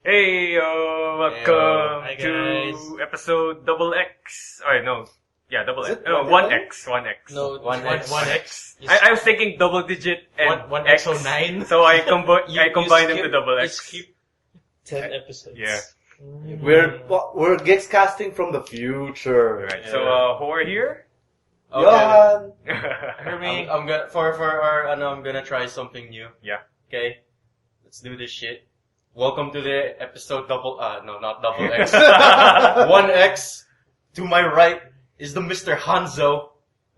Hey, welcome Hi, to guys. episode double X. Oh, no. Yeah, double Is X. it No, one 1X. 1X. No, One X. I was thinking double digit and One X. X09. So I combined them to double You X. skip 10 episodes. Yeah. We're GIXcasting from the future. Alright, so who are here? Johan! I'm gonna I'm gonna try something new. Yeah. Okay, let's do this shit. Welcome to the episode not double X. 1X. To my right is the Mr. Hanzo.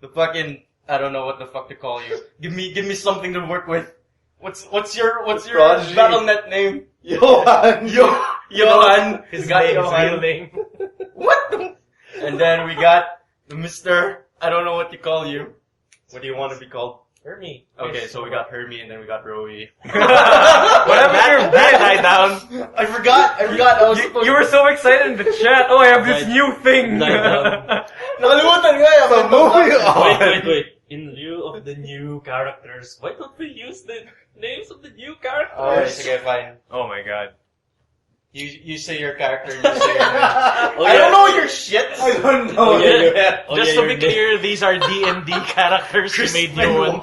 The fucking I don't know what the fuck to call you. Give me something to work with. What's your Prodigy. BattleNet name? Johan! Johan. His Johan. real name. What the? And then we got the Mr. I don't know what to call you. What do you want to be called? Hermie. Okay, so we got Hermie and then we got Rowie. Whatever your bed lie down. I forgot. I was supposed You were so excited in the chat. Oh, I have this new thing. Nakalimutan nga eh. So moving on! Wait. In lieu of the new characters, why don't we use the names of the new characters? Alright, okay, fine. Oh my god. You say your character, you say your name. I don't know your shit. I don't know. Just to be clear, these are D&D characters we made new one.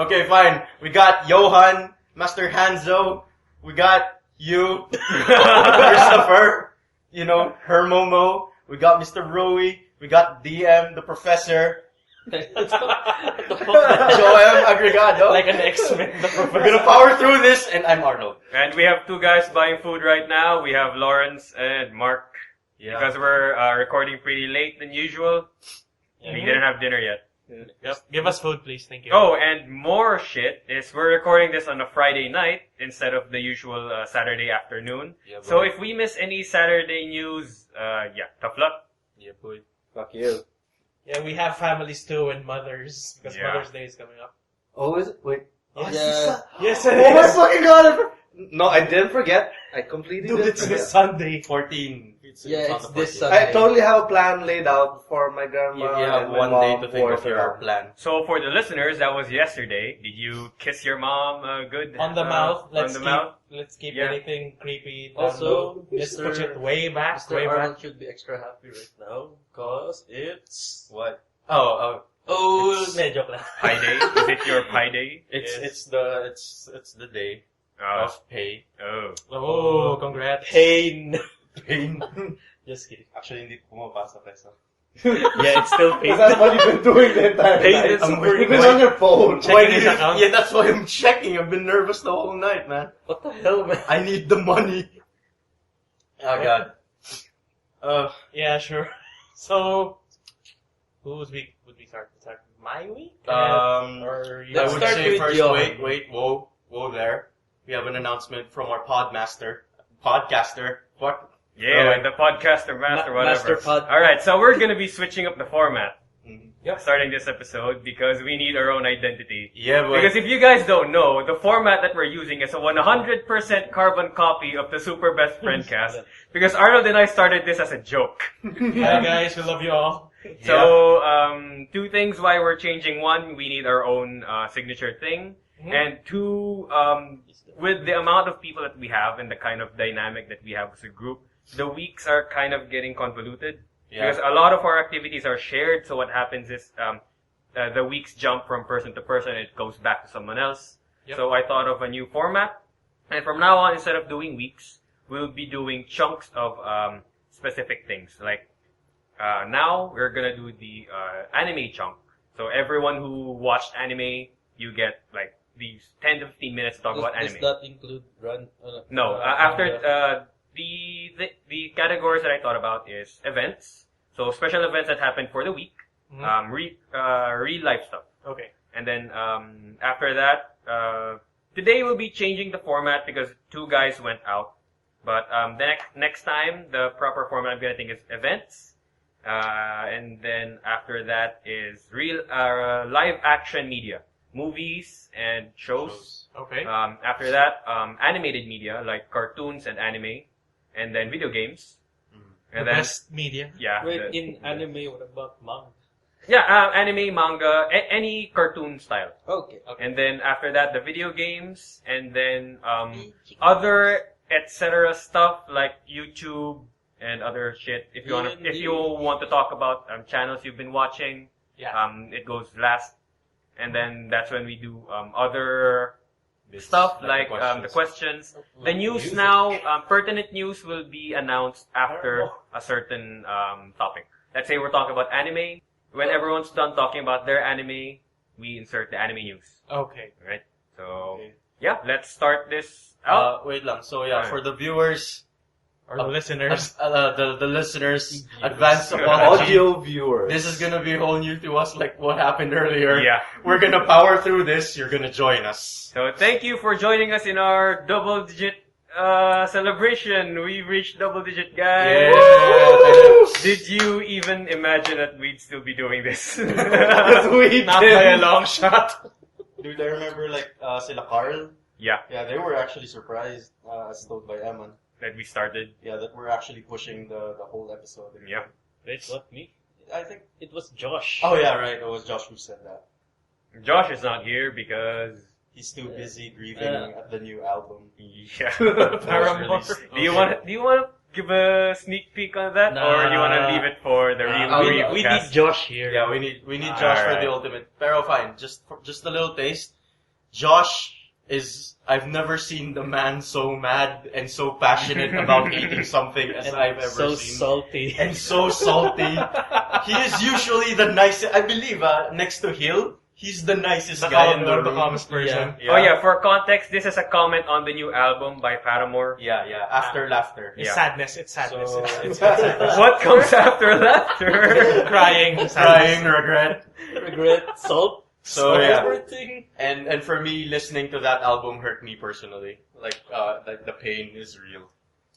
Okay, fine. We got Johan, Master Hanzo. We got you, Christopher. You know, Hermomo. We got Mr. Rowie. We got DM, the Professor. Joem Agregado. Like an X-Men. We're gonna power through this, and I'm Arnold. And we have two guys buying food right now. We have Lawrence and Mark. Yeah. Because we're recording pretty late than usual. We didn't have dinner yet. Yep. Give us food, please. Thank you. Oh, and more shit is we're recording this on a Friday night instead of the usual Saturday afternoon. Yeah, So if we miss any Saturday news, tough luck. Yeah, boy. Fuck you. Yeah, we have families too and mothers because Yeah. Mother's Day is coming up. Oh, is it? Wait. Yes. Yes, Oh my fucking god! No, I didn't forget. I completely Dude, didn't it's forget. this Sunday. 14. It's Yeah, on it's the this 14th. Sunday. I totally have a plan laid out for my grandma. You have and my one day mom to think of for your plan. So for the listeners, that was yesterday. Did you kiss your mom good? On the mouth. mouth? Let's keep Yeah. anything creepy. Also, let's Mr. push it way back. Mr. Way back. Arnold should be extra happy right now because it's... What? Oh, Oh, joke lang. Pie day? Is it your pie day? it's the day Oh. of pay. Oh. Oh, congrats. Pain. Pain. Just kidding. Actually, hindi pumapasok eh, so. Yeah, it's still paid. Is that what you've been doing the entire Hey, night? that's super You've been on your phone. Checking his account. Yeah, that's why I'm checking. I've been nervous the whole night, man. What the hell, man? I need the money. Oh god. Yeah, sure. So, who would we start? Start my week? Or you I Let's would start say with first, Johan. wait, whoa there. We have an announcement from our podcaster. What? Yeah, the podcaster master, whatever. Master pod. Alright, so we're gonna be switching up the format. Mhm. Starting this episode because we need our own identity. Yeah, but Because if you guys don't know, the format that we're using is a 100% carbon copy of the Super Best Friend cast. Because Arnold and I started this as a joke. Hi guys, we love you all. So, two things why we're changing. One, we need our own signature thing. And two, with the amount of people that we have and the kind of dynamic that we have as a group, the weeks are kind of getting convoluted. yeah. Because a lot of our activities are shared, so what happens is the weeks jump from person to person, it goes back to someone else. Yep. So I thought of a new format, and from now on, instead of doing weeks, we'll be doing chunks of specific things. Like now, we're gonna do the anime chunk. So everyone who watched anime, you get like these 10 to 15 minutes to talk about Does anime. that include run? No, after the categories that I thought about is events, so special events that happen for the week, real life stuff, Okay. and then after that, today we'll be changing the format because two guys went out, but the next time the proper format I'm gonna think is events, and then after that is real live action media, movies and shows. Okay. After that, animated media like cartoons and anime, and then video games, and The then best media. yeah, Wait, in anime, what about manga? anime, manga, any cartoon style, Okay. and then after that the video games, and then other etc. stuff like YouTube and other shit. If you want to talk about channels you've been watching, it goes last, and then that's when we do other stuff like the questions. The news now, pertinent news will be announced after a certain topic. Let's say we're talking about anime. When everyone's done talking about their anime, we insert the anime news. Okay. Right? So, yeah, let's start this out. Wait lang. So yeah, for the viewers, Or the listeners. the listeners, advance apology. Audio viewers. This is gonna be whole new to us, like what happened earlier. Yeah. We're gonna power through this. You're gonna join us. So thank you for joining us in our double-digit celebration. We've reached double-digit, guys. Yeah. Did you even imagine that we'd still be doing this? We Not by a long shot. Dude, I remember sila Carl. Yeah, Yeah, they were actually surprised, as told by Eman. that we started. Yeah, that we're actually pushing the whole episode. Yeah. Wait, what, me? I think. It was Josh. Oh yeah, right. It was Josh who said that. Josh is not here because He's too busy grieving at the new album. yeah. Paramore. Do you want to give a sneak peek on that, or do you want to leave it for the real we cast? need Josh here. Yeah, we need Josh for the ultimate. Pero fine, just a little taste. Josh is, I've never seen the man so mad and so passionate about eating something as I've ever so seen. salty. And so salty. He is usually the nicest, I believe, next to Hill, he's the nicest guy in the room. the calmest person. Oh yeah, for context, this is a comment on the new album by Paramore. Yeah, after laughter. It's Yeah. sadness. It's sadness. So- it's sadness. What comes after laughter? Crying. Sadness. Crying, regret. Regret, salt. So yeah. Everything. And for me, listening to that album hurt me personally. Like the pain is real.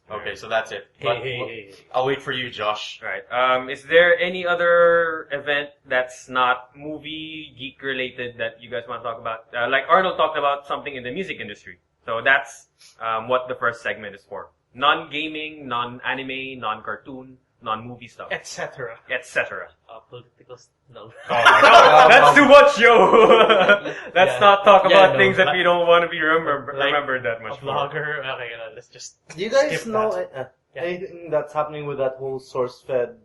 Okay, so that's it. But Hey. I'll wait for you, Josh. Right. Is there any other event that's not movie geek related that you guys want to talk about? Like Arnold talked about something in the music industry. So that's what the first segment is for. Non-gaming, non-anime, non-cartoon, non-movie stuff, Etc. etc. Political. No. Oh my god, that's too much, yo! Let's Yeah. not talk Yeah, about no, things that like- we don't want to be like remembered that A much for. vlogger. Okay, let's just. Do you guys skip know that. Yeah. anything that's happening with that whole source-fed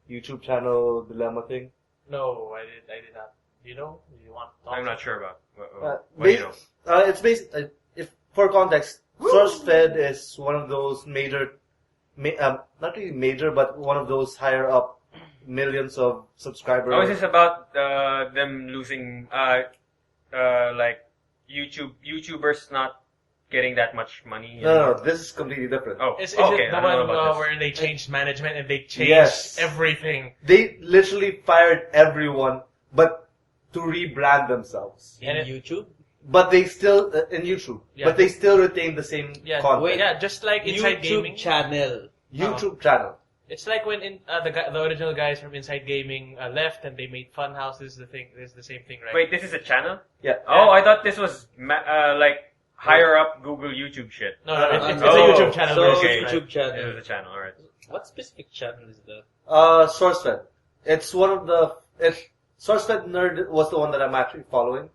YouTube channel dilemma thing? No, I did not. Do you know? Do you want to talk? I'm not sure about. What do you know? It's based. If for context, source-fed is one of those major, not really major, but one of those higher up millions of subscribers. Oh, is this about them losing like YouTubers not getting that much money? No, this is completely different. Oh, Is okay. it the I don't know one about this. where they changed management and they changed Yes. everything? They literally fired everyone, but to rebrand themselves. In And it- YouTube? But they still in YouTube. Yeah. But they still retain the same Yeah, content. yeah, just like Inside YouTube Gaming. channel. YouTube channel. It's like when the original guys from Inside Gaming left and they made Funhouse. This is the thing. This is the same thing, right? Wait, this is a channel? Yeah. Oh, I thought this was like higher up Google YouTube shit. No, it's a Oh, YouTube channel. So, version, okay. right? YouTube It channel. was a channel, alright. What specific channel is that? SourceFed. It's one of the. SourceFed Nerd was the one that I'm actually following.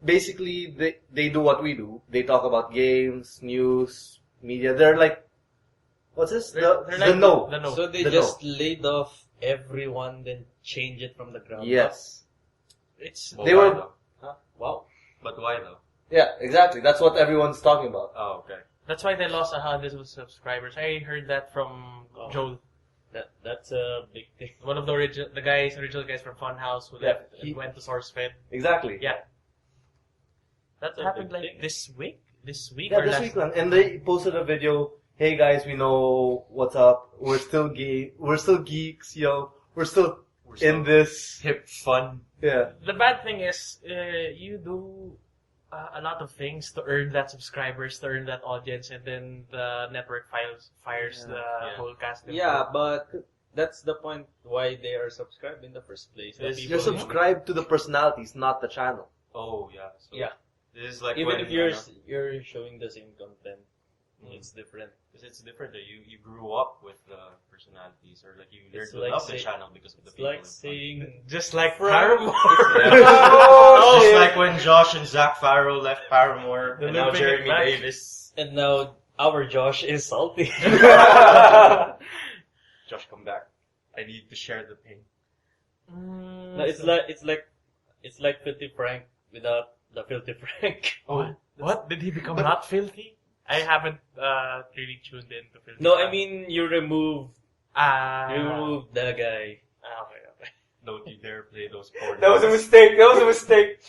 Basically, they do what we do. They talk about games, news, media. They're like, what's this? They're The like no. The no. So they The just laid off everyone, then change it from the ground up? Yes. It's But They why were- though? Wow. But why though? Yeah, exactly. That's what everyone's talking about. Oh, okay. that's why they lost 100 subscribers. I heard that from Oh. Joel, That's a big thing. one of the original guys from Funhouse who Yeah, left he- and went to SourceFed. Exactly. Yeah. That That's a happened big like thing. this week. This week Yeah, or this last week lang. And they posted a video. Hey guys, we know what's up. We're still gay. We're still geeks, yo. We're still We're in this. hip fun. Yeah. The bad thing is, you do a lot of things to earn that subscribers, to earn that audience, and then the network fires the Yeah. whole cast. Yeah, but that's the point why they are subscribed in the first place. The Yes, people- You're subscribed to the personalities, not the channel. Oh, yeah. So Yeah. This is like Even when, if you're showing the same content, it's different. because it's different. That you grew up with the personalities, or like you learned It's to like love the say- channel because of the It's people. like saying Just like From- Paramore. Oh, Just shit. like when Josh and Zach Farrow left Paramore, The and now looping Jeremy it back. Davis. and now Our Josh is salty. Josh, come back. I need to share the pain. No, it's like Filthy Frank without the Filthy Frank. Oh, what? Did he become not filthy? I haven't really tuned in to filthy. No, Frank. I mean you remove the guy. Okay. Don't you dare play those porn. That was a mistake. That was a mistake.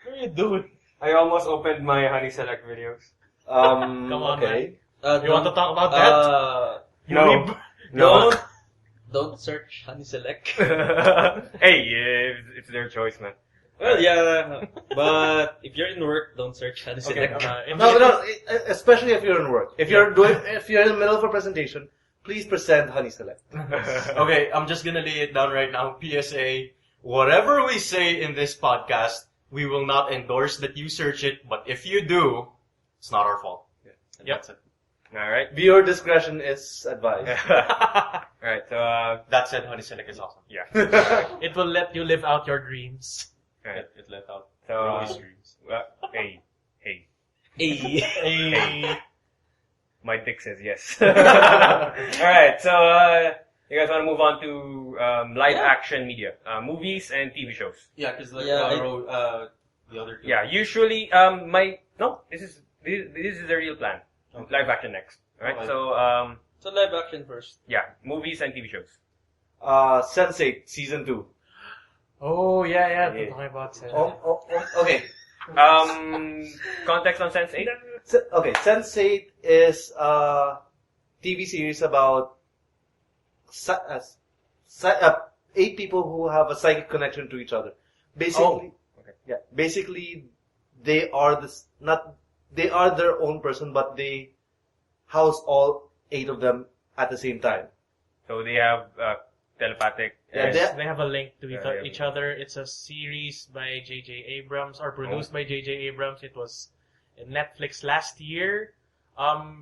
What are you doing? I almost opened my Honey Select videos. Come on, okay. You want to talk about that? You No. weeb? No. Don't search Honey Select. Hey, it's their choice, man. Well, yeah, but if you're in work, don't search Honey Select. No, especially if you're in work. If you're in the middle of a presentation, please present Honey Select. Okay, I'm just gonna lay it down right now. PSA, whatever we say in this podcast, we will not endorse that you search it, but if you do, it's not our fault. And Yep. that's it. All right. Viewer discretion is advised. All right. So That said, Honey Select is awesome. yeah. It will let you live out your dreams. All right. It let out So Rose dreams. hey. Hey. My dick says yes. Alright, so you guys want to move on to live action media, movies and TV shows. Yeah, because like Yeah, the other two. Yeah, usually this is the real plan. Okay. Live action next. Alright, Okay. so So live action first. yeah, movies and TV shows. Sense8 season 2. Oh, yeah. Yeah. Talking about Sense. Okay. Context on Sense 8? Okay, Sense8 is a TV series about 8 people who have a psychic connection to each other. Basically, basically they are they are their own person, but they house all 8 of them at the same time. So they have telepathic. Yeah, Yes, they have a link to Yeah, each other. It's a series by J.J. Abrams, or produced by J.J. Abrams. It was in Netflix last year.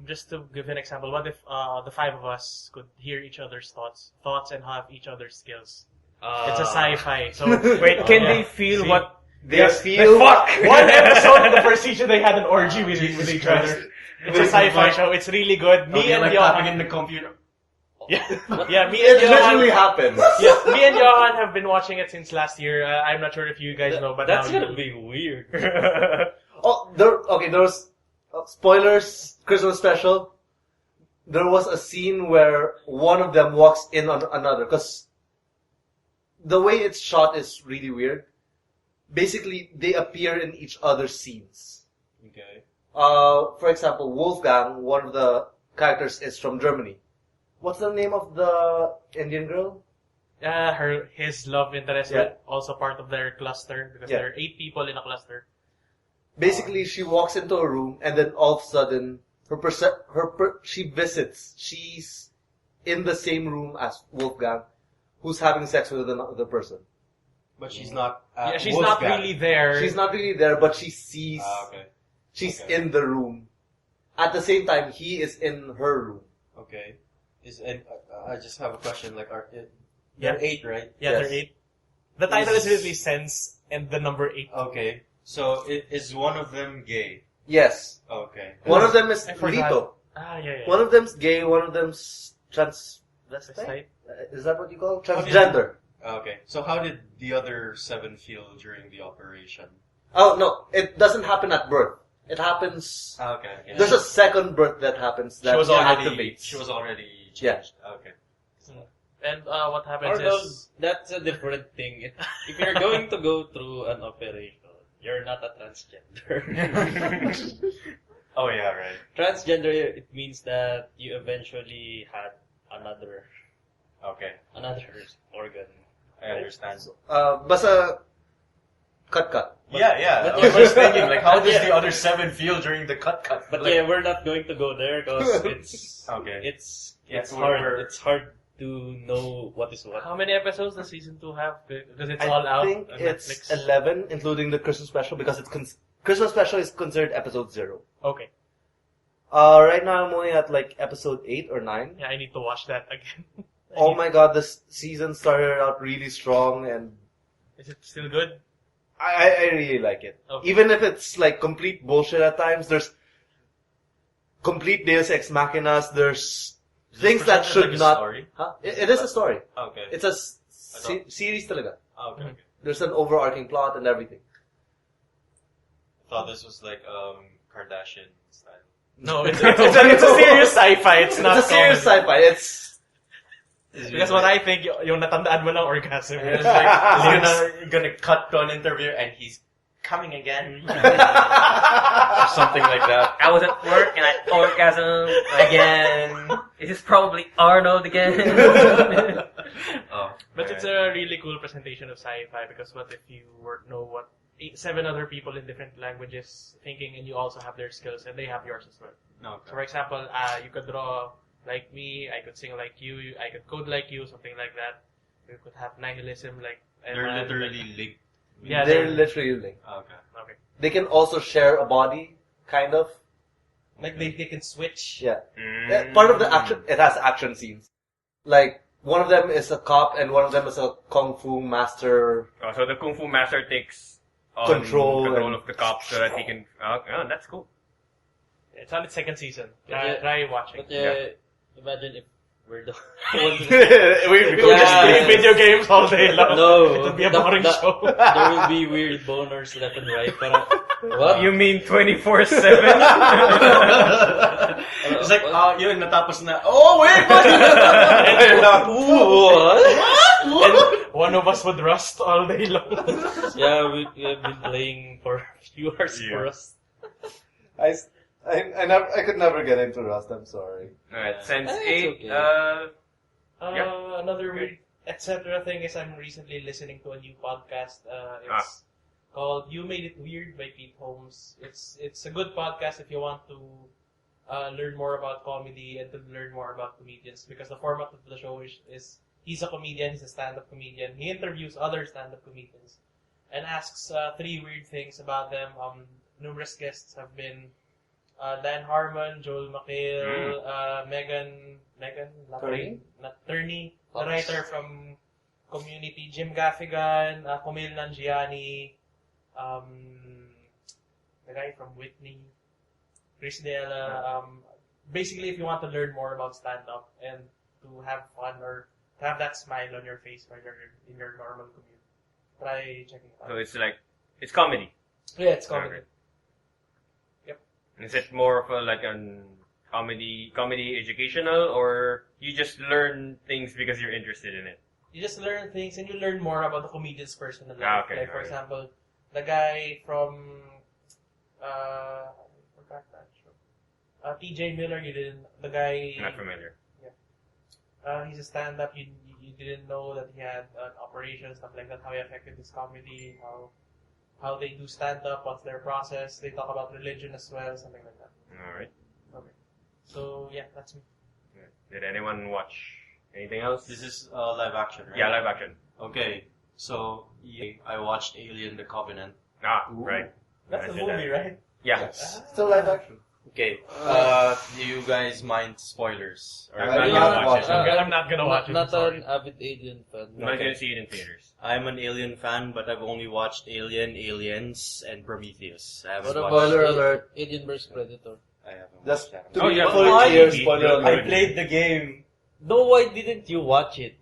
Just to give an example, what if the 5 of us could hear each other's thoughts and have each other's skills? It's a sci-fi. So Wait, can they feel what They feel fuck? One episode of the first season, they had an orgy with each other. It's a sci-fi show. It's really good. Me and like tapping Johan. in the computer. Yeah, me It and literally Johan. happens. Yeah, me and Johan have been watching it since last year. I'm not sure if you guys know, but That's now gonna be weird. Oh, there was spoilers. Christmas special. There was a scene where one of them walks in on another because the way it's shot is really weird. Basically, they appear in each other's scenes. Okay. For example, Wolfgang, one of the characters, is from Germany. What's the name of the Indian girl? his love interest Yeah. was also part of their cluster because Yeah. there are 8 people in a cluster. Basically, she walks into a room and then all of a sudden, she visits. She's in the same room as Wolfgang, who's having sex with another person. But she's not. Yeah, she's not really there. She's not really there, but she sees. Okay. She's Okay. in the room. At the same time, he is in her room. Okay. I just have a question. Like, Yeah. they're 8, right? Yeah, Yes. they're 8. The title is literally Sense and the number 8. Okay. So is one of them gay? Yes. Okay. One of them is I forgot. Lito. Yeah. One of them's gay. One of them's transvestite. Transvestite. Is that what you call it? How did- Transgender. Okay. So how did the other 7 feel during the operation? Oh no! It doesn't happen at birth. It happens. Okay. Yeah. There's a second birth that happens that She was already. activates. She was already Yeah. changed. Okay. And what Or happens those, is... that's a different thing. If you're going to go through an operation, you're not a transgender. Oh yeah, right. Transgender, it means that you eventually had another Okay. organ. I understand. Basta cut. Yeah. But I was just thinking, like, how does Yeah. the other 7 feel during the cut? But Like, yeah, we're not going to go there because it's Okay. it's Yeah, it's we're- hard. we're- It's hard to know what is what. How many episodes does season 2 have? Because it's I all out think on it's Netflix. 11, including the Christmas special, because Christmas special is considered episode 0. Okay. Right now I'm only at like episode 8 or 9. Yeah, I need to watch that again. Oh my god, this season started out really strong, and Is it still good? I really like it. Okay. Even if it's like complete bullshit at times, complete Deus Ex Machinas. There's things that presented should like a not. story? Huh? It is a story. Okay. It's a thought- series talaga. Okay. There's an overarching plot and everything. I thought this was like Kardashian style. No, it's a serious sci-fi. It's not It's a serious comedy. sci-fi. It's Because what I think, yung natandaan mo lang orgasm. It's like he's gonna cut to an interview and he's coming again or something like that. I was at work and I orgasm again. This is probably Arnold again. Oh, But it's a really cool presentation of sci-fi because what if you know what 7 other people in different languages thinking and you also have their skills and they have yours as well. no. So for example, you could draw like me, I could sing like you, I could code like you, something like that. We could have nihilism like They're Emma, literally like, linked. Yeah, they're literally linked. Okay. okay. They can also share a body, kind of. Like they can switch. Yeah. Mm. Part of the action, it has action scenes. Like, one of them is a cop and one of them is a kung fu master. Oh, so the Kung Fu Master takes Control control and- of the cops so that he can. Oh, that's cool. It's on its 2nd season. Yeah. Try watching. But Yeah. imagine if we're the we We would just Yeah. play video games all day long. No. It would be a boring show. there will be weird boners left and right. Parang, what? You mean 24/7? It's like, yun, natapos na. Oh, wait! What? And one of us would rust all day long. Yeah, we have been playing for a few hours Yeah. for us. I could never get into Rust, I'm sorry. Alright, Sense It's 8. okay. Yeah. Another weird etc. thing is I'm recently listening to a new podcast. It's called You Made It Weird by Pete Holmes. It's a good podcast if you want to learn more about comedy and to learn more about comedians because the format of the show is he's a comedian, he's a stand-up comedian. He interviews other stand-up comedians and asks 3 weird things about them. Numerous guests have been Dan Harmon, Joel McHale, Megan Turney? Turney, the writer from Community, Jim Gaffigan, Kumail Nanjiani, the guy from Whitney, Chris Della. Basically, if you want to learn more about stand-up and to have fun or to have that smile on your face while you're in your normal commute, try checking it So out. it's like, it's comedy. Yeah, it's comedy. Okay. Is it more of a like an comedy educational, or you just learn things because you're interested in it? You just learn things and you learn more about the comedian's personal life. Ah, okay, Like, for alright. example, the guy from, I forgot that show. TJ Miller, the guy, Not familiar. he's a stand-up, you didn't know that he had an operation, stuff like that, how he affected his comedy, how they do stand-up, what's their process, they talk about religion as well, something like that. Alright. So, yeah, that's me. Did anyone watch anything else? This is live action, right? Yeah, live action. Okay, so I watched Alien: The Covenant. Ooh. Right. That's the I did that. movie, right? Yeah. Still live action. Okay, do you guys mind spoilers? Or- I'm I not did gonna not watch watch it. it. I'm not gonna watch it. Not sorry. an avid Alien fan. I'm not gonna see it in theaters. I'm an Alien fan, but I've only watched Alien, Aliens, and Prometheus. I haven't What watched. about Spoiler alert. Alien vs Predator? I haven't Just watched that. to Oh, be yeah. fully Why? clear, spoiler I alert. I played the game. No, why didn't you watch it?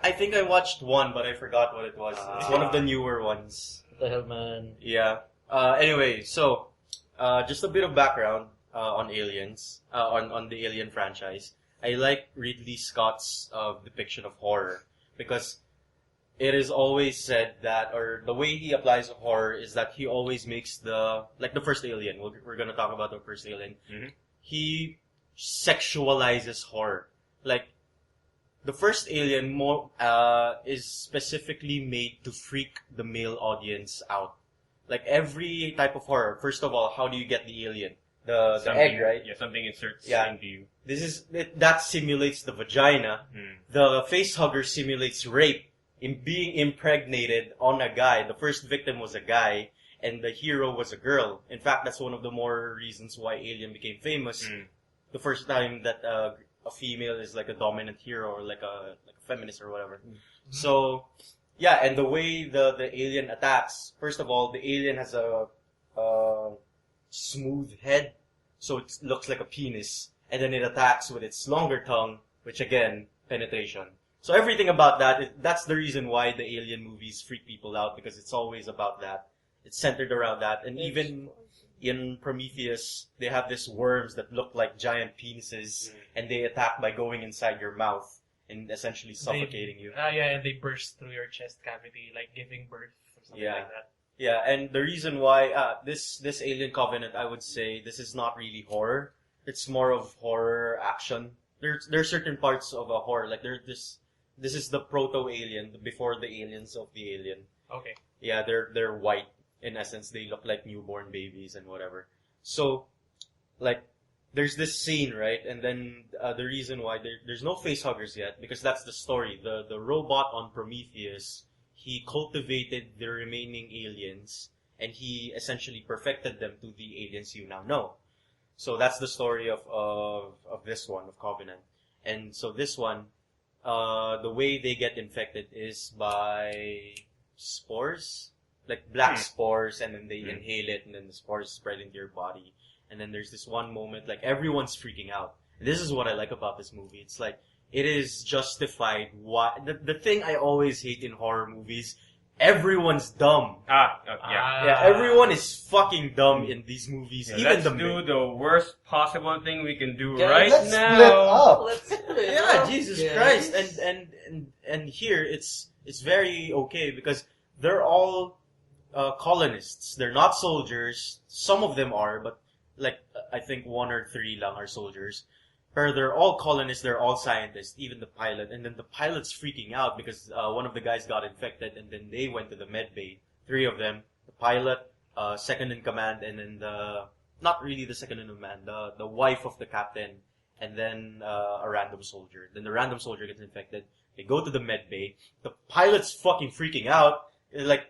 I think I watched one, but I forgot what it was. It's one of the newer ones. What the hell, man? Yeah. Anyway, so just a bit of background on Aliens, on the Alien franchise. I like Ridley Scott's depiction of horror because it is always said that, or the way he applies horror is that he always makes the first Alien. We're gonna talk about the first Alien. Mhm. He sexualizes horror. Like the first Alien is specifically made to freak the male audience out. Like every type of horror. First of all, how do you get the alien? The egg, right? Yeah, something inserts Yeah. into you. That simulates the vagina. Hmm. The face hugger simulates rape in being impregnated on a guy. The first victim was a guy, and the hero was a girl. In fact, that's one of the more reasons why Alien became famous. Hmm. The first time that a female is like a dominant hero or like a feminist or whatever. So, yeah, and the way the alien attacks. First of all, the alien has a smooth head. so it looks like a penis, and then it attacks with its longer tongue, which again, penetration. So everything about that, that's the reason why the alien movies freak people out, because it's always about that. It's centered around that, and even in Prometheus, they have these worms that look like giant penises, and they attack by going inside your mouth and essentially suffocating you. And they burst through your chest cavity, like giving birth or something like that. Yeah, and the reason why this Alien Covenant, I would say, this is not really horror. It's more of horror action. There are certain parts of a horror, like this is the proto-alien, before the aliens of the alien. Okay. Yeah, they're white. In essence, they look like newborn babies and whatever. So, like, there's this scene, right? And then the reason why there's no facehuggers yet, because that's the story. The robot on Prometheus, he cultivated the remaining aliens, and he essentially perfected them to the aliens you now know. So that's the story of this one, of Covenant. And so this one, the way they get infected is by spores, like black spores, and then they inhale it, and then the spores spread into your body. And then there's this one moment, like everyone's freaking out. This is what I like about this movie. It's like, it is justified. The thing I always hate in horror movies, everyone's dumb. Yeah, everyone is fucking dumb in these movies. Yeah, even let's do the worst possible thing we can do right let's now. split up. Let's split Yeah, up, Jesus guys. Christ. And here it's very okay because they're all colonists. They're not soldiers. Some of them are, but like I think 1 or 3 lang are soldiers. But they're all colonists. They're all scientists. Even the pilot. And then the pilot's freaking out because one of the guys got infected, and then they went to the med bay. 3 of them: the pilot, second in command, and then not really the second in command, the wife of the captain, and then a random soldier. Then the random soldier gets infected. They go to the med bay. The pilot's fucking freaking out. Like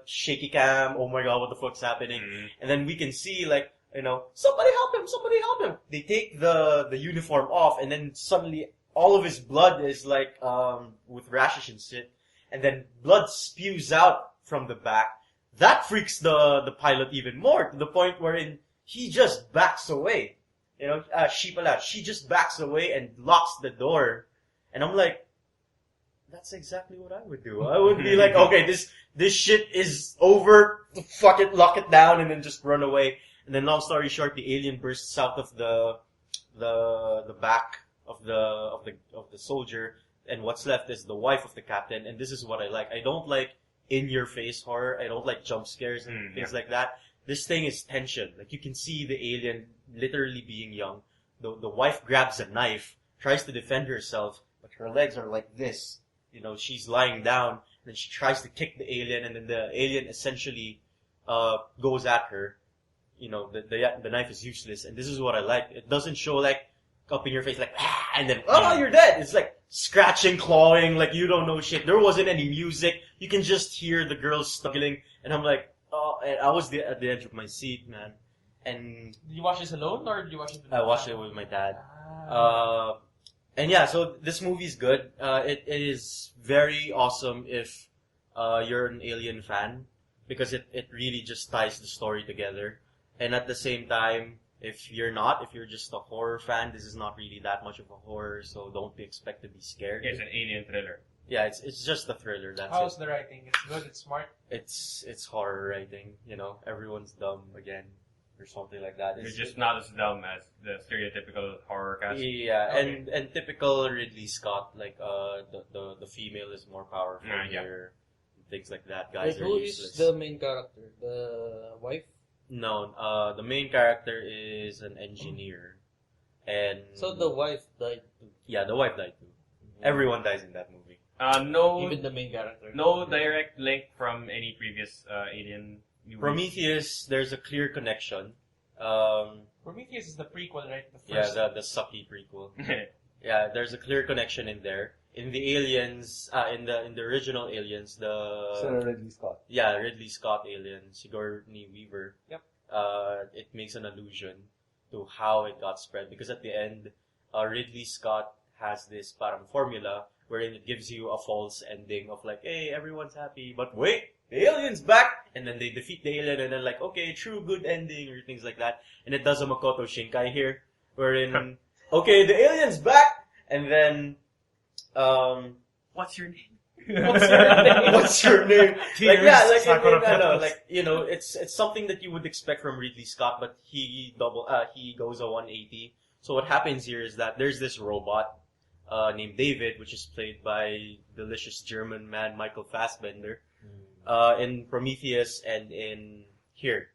shaky cam. Oh my god, what the fuck's happening? And then we can see like, you know, somebody help him, somebody help him. They take the uniform off, and then suddenly all of his blood is like with rashes and shit, and then blood spews out from the back. That freaks the pilot even more, to the point wherein he just backs away. You know, she just backs away and locks the door. And I'm like, that's exactly what I would do. I would be like, okay, this shit is over. Fuck it, lock it down, and then just run away. And then, long story short, the alien bursts out of the back of the soldier, and what's left is the wife of the captain. And this is what I like. I don't like in-your-face horror. I don't like jump scares and things like that. This thing is tension. Like, you can see the alien literally being young. The wife grabs a knife, tries to defend herself, but her legs are like this. You know, she's lying down, and then she tries to kick the alien, and then the alien essentially goes at her. You know, the knife is useless, and this is what I like. It doesn't show like up in your face like, and then, oh, you're dead. It's like scratching, clawing, like you don't know shit. There wasn't any music. You can just hear the girl struggling, and I'm like, oh, and I was at the edge of my seat, man. And Did you watch this alone, or did you watch it with I watched it with my dad. And yeah, so this movie's good. It is very awesome if you're an Alien fan, because it really just ties the story together. And at the same time, if you're just a horror fan, this is not really that much of a horror, so don't expect to be scared. It's an alien thriller. Yeah, it's just a thriller. That's How's it. the writing? It's good. It's smart. It's horror writing. You know, everyone's dumb again, or something like that. It's just not as dumb as the stereotypical horror cast. Yeah, Okay. and typical Ridley Scott, like the female is more powerful Yeah. here, things like that. Guys Wait, are who useless. is the main character? The wife? No, the main character is an engineer, and So the wife died too. yeah, the wife died too. Everyone dies in that movie. No Even the main character. direct link from any previous Alien movies. Prometheus, there's a clear connection. Prometheus is the prequel, right? The Yeah, first. the sucky prequel. Yeah, there's a clear connection in there. In the Aliens, in the original Aliens, Sarah Ridley Scott. yeah, Ridley Scott Alien, Sigourney Weaver. Yep. It makes an allusion to how it got spread, because at the end, Ridley Scott has this parang formula wherein it gives you a false ending of like, hey, everyone's happy, but wait, the alien's back and then they defeat the alien, and then like, okay, true good ending or things like that. And it does a Makoto Shinkai here, wherein okay, the alien's back, and then What's your name? what's your name? What's your name? Like Tears, yeah, like Sakura I know, petals. like you know, it's something that you would expect from Ridley Scott, but he goes a 180. So what happens here is that there's this robot named David, which is played by delicious German man Michael Fassbender, in Prometheus and in here.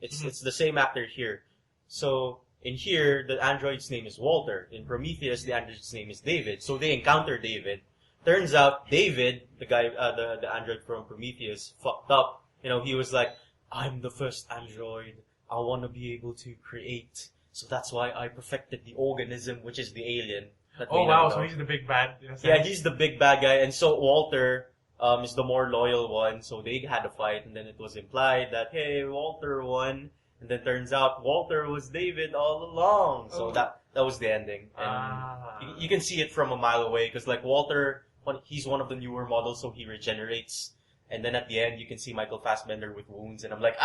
It's the same actor here. So in here, the android's name is Walter. In Prometheus, the android's name is David. So they encounter David. Turns out David, the guy, the android from Prometheus, fucked up. You know, he was like, I'm the first android. I want to be able to create. So that's why I perfected the organism, which is the alien. That Oh we wow, now so know. he's the big bad. In a sense. Yeah, he's the big bad guy, and so Walter is the more loyal one. So they had a fight, and then it was implied that hey, Walter won, and then turns out Walter was David all along. So that was the ending, and you can see it from a mile away because like Walter, he's one of the newer models, so he regenerates, and then at the end you can see Michael Fassbender with wounds, and I'm like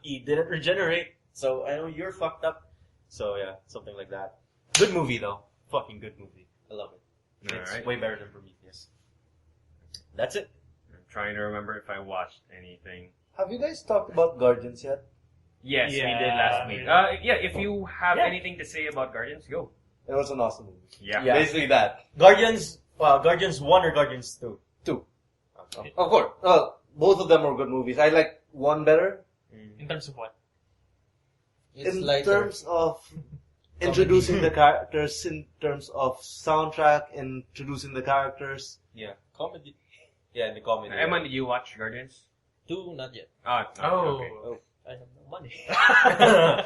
he didn't regenerate, so I know you're fucked up. So yeah, something like that. Good movie though. Fucking good movie. I love it. It's Alright. way better than Prometheus. That's it. I'm trying to remember if I watched anything. Have you guys talked about Guardians yet? Yes, we Yeah, did last week. yeah. If you have Yeah. anything to say about Guardians, go. It was an awesome movie. Yeah. Yeah. Basically that. Guardians 1 or Guardians 2? 2. Of course. Both of them are good movies. I like one better. In terms of what? It's In lighter. terms of introducing the characters, in terms of soundtrack, introducing the characters. Yeah. Comedy. Yeah, the comedy. Emma, did you watch Guardians? 2, not yet. Oh. Okay. I have no money.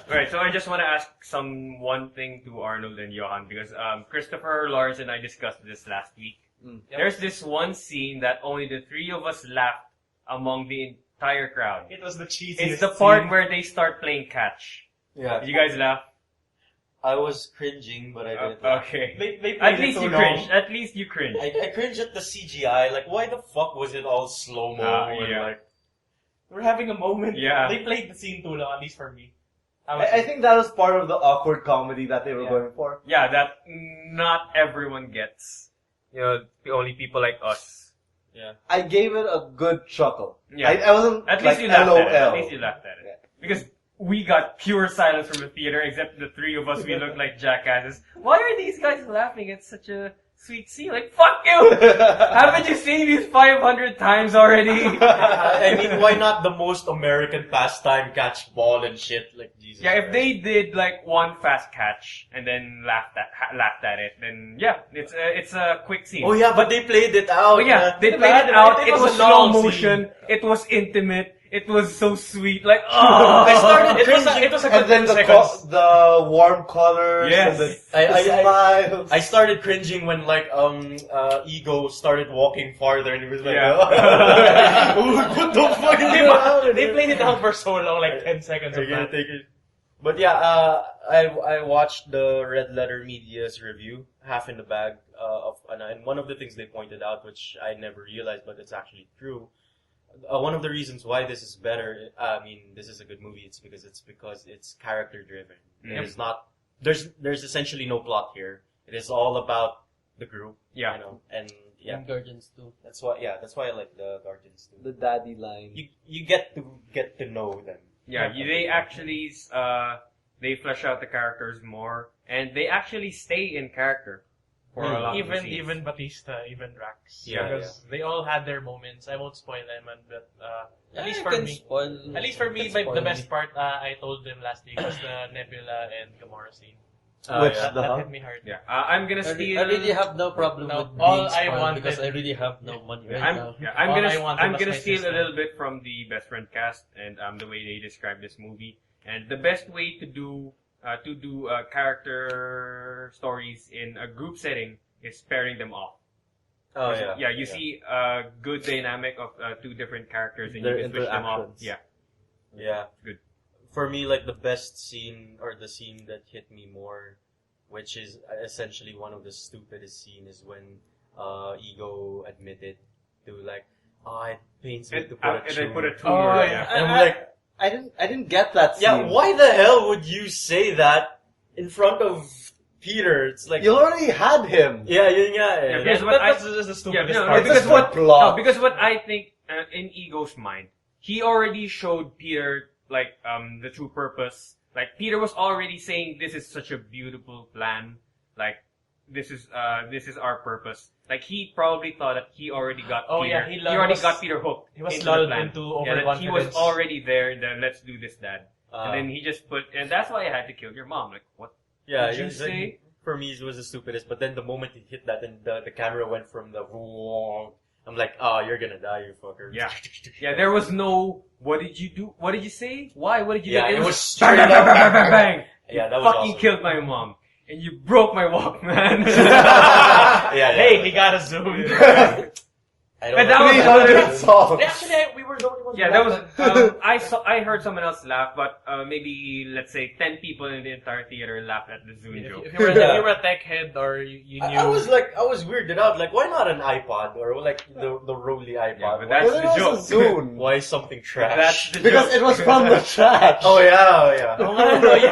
Alright, so I just want to ask one thing to Arnold and Johan because Christopher, Lawrence, and I discussed this last week. Mm. There's this one scene that only the three of us laughed among the entire crowd. It was the cheesiest. It's the part scene. where they start playing catch. Yeah. Did you guys laugh? I was cringing, but I didn't laugh. Okay. They played At it least too you long. cringed. At least you cringed. I cringed at the CGI. Like, why the fuck was it all slow-mo? And Yeah. like, We're having a moment. Yeah. They played the scene too long, at least for me. I think that was part of the awkward comedy that they were Yeah. going for. Yeah, that not everyone gets. You know, only people like us. yeah. I gave it a good chuckle. Yeah. I wasn't At least like you laughed LOL. at it. At least you laughed at it. Because we got pure silence from the theater, except the three of us, we looked like jackasses. Why are these guys laughing at such a sweet scene? Like, fuck you! Haven't you seen these 500 times already? I mean, why not the most American pastime, catch ball and shit? Like, Jesus Yeah, if Christ. they did like one fast catch and then laughed at it, then yeah, it's a quick scene. Oh yeah, but they played it out. Oh yeah, they played it out. It was slow motion. It was intimate. It was so sweet. Like, oh, I started It was a good And then 10 seconds. the warm colors Yes. and the I- smiles. I started cringing when like Ego started walking farther and he was like, Yeah. what the fuck is They, going on? they played it out for so long, like 10 seconds Are of you gonna that. take it? But yeah, I watched the Red Letter Media's review, half in the bag, and one of the things they pointed out, which I never realized, but it's actually true. One of the reasons why this is better, this is a good movie, it's because it's character driven. Yep. It's not, there's essentially no plot here. It is all about the group, Yeah. you know, and yeah, And Guardians 2. that's why I like the Guardians too. The daddy line. You get to know them. Yeah, they actually they flesh out the characters more, and they actually stay in character for a lot of the scenes. Even Batista, even Drax. Yeah, because they all had their moments. I won't spoil them, but at least You for can me, spoil- at least for me, you can the spoil best me. part I told them last week was the Nebula and Gamora scene. Which yeah. the That hell? hit me hard. Yeah, I'm gonna I steal. really have no problem No, with all being I spoiled wanted- because I really have no money right now. I'm All I gonna wanted I'm was gonna my steal a sister. little bit from the best friend cast and the way they describe this movie. And the best way to do character stories in a group setting is pairing them off. Oh yeah. Yeah, you see a good dynamic of two different characters and Their you can switch them off. interactions. Yeah. Yeah. Good. For me, like the best scene or the scene that hit me more, which is essentially one of the stupidest scene, is when Ego admitted to like, Oh, it pains me to put And a they put a two. two. Oh, yeah. And I'm like, I didn't get that scene. yeah, why the hell would you say that in front of Peter? It's like, You already had him. yeah, yun nga eh. Yeah, because what That's I- just the stupidest no, part. because It's a what plot. no, because what I think in Ego's mind, he already showed Peter like the true purpose. Like Peter was already saying, "This is such a beautiful plan. Like this is our purpose." Like he probably thought that he already got Oh, Peter. yeah, he already was- got Peter hooked. he was into the lulled plan. into Yeah, that he was overconfidence. already there. Then let's do this, Dad. And then he just put, and that's why I had to kill your mom. Like what? Yeah, Did you it's like, say? for me it was the stupidest. But then the moment he hit that, and the camera went from the, I'm like, oh, you're gonna die, you fucker. Yeah. Yeah, there was no, what did you do? What did you say? Why? What did you Yeah, do? it was bang, straight bang, up. bang, bang, bang, bang. Yeah, that was Fucking awesome. killed my mom. And you broke my Walkman. Yeah. Hey, he got a zoom. I don't And that know. was 300 songs. Actually, we were the only ones. Yeah, who that laughed. was, I heard someone else laugh, but, maybe, let's say, 10 people in the entire theater laughed at the Zoom If joke. you were a tech head or you knew. I was weirded out. Like, why not an iPod or like the Rolly iPod? Yeah, but Why- that's But the it joke. was a Zune. Why something trash? That's the Because joke. it was from the trash. Oh yeah. Oh, yeah.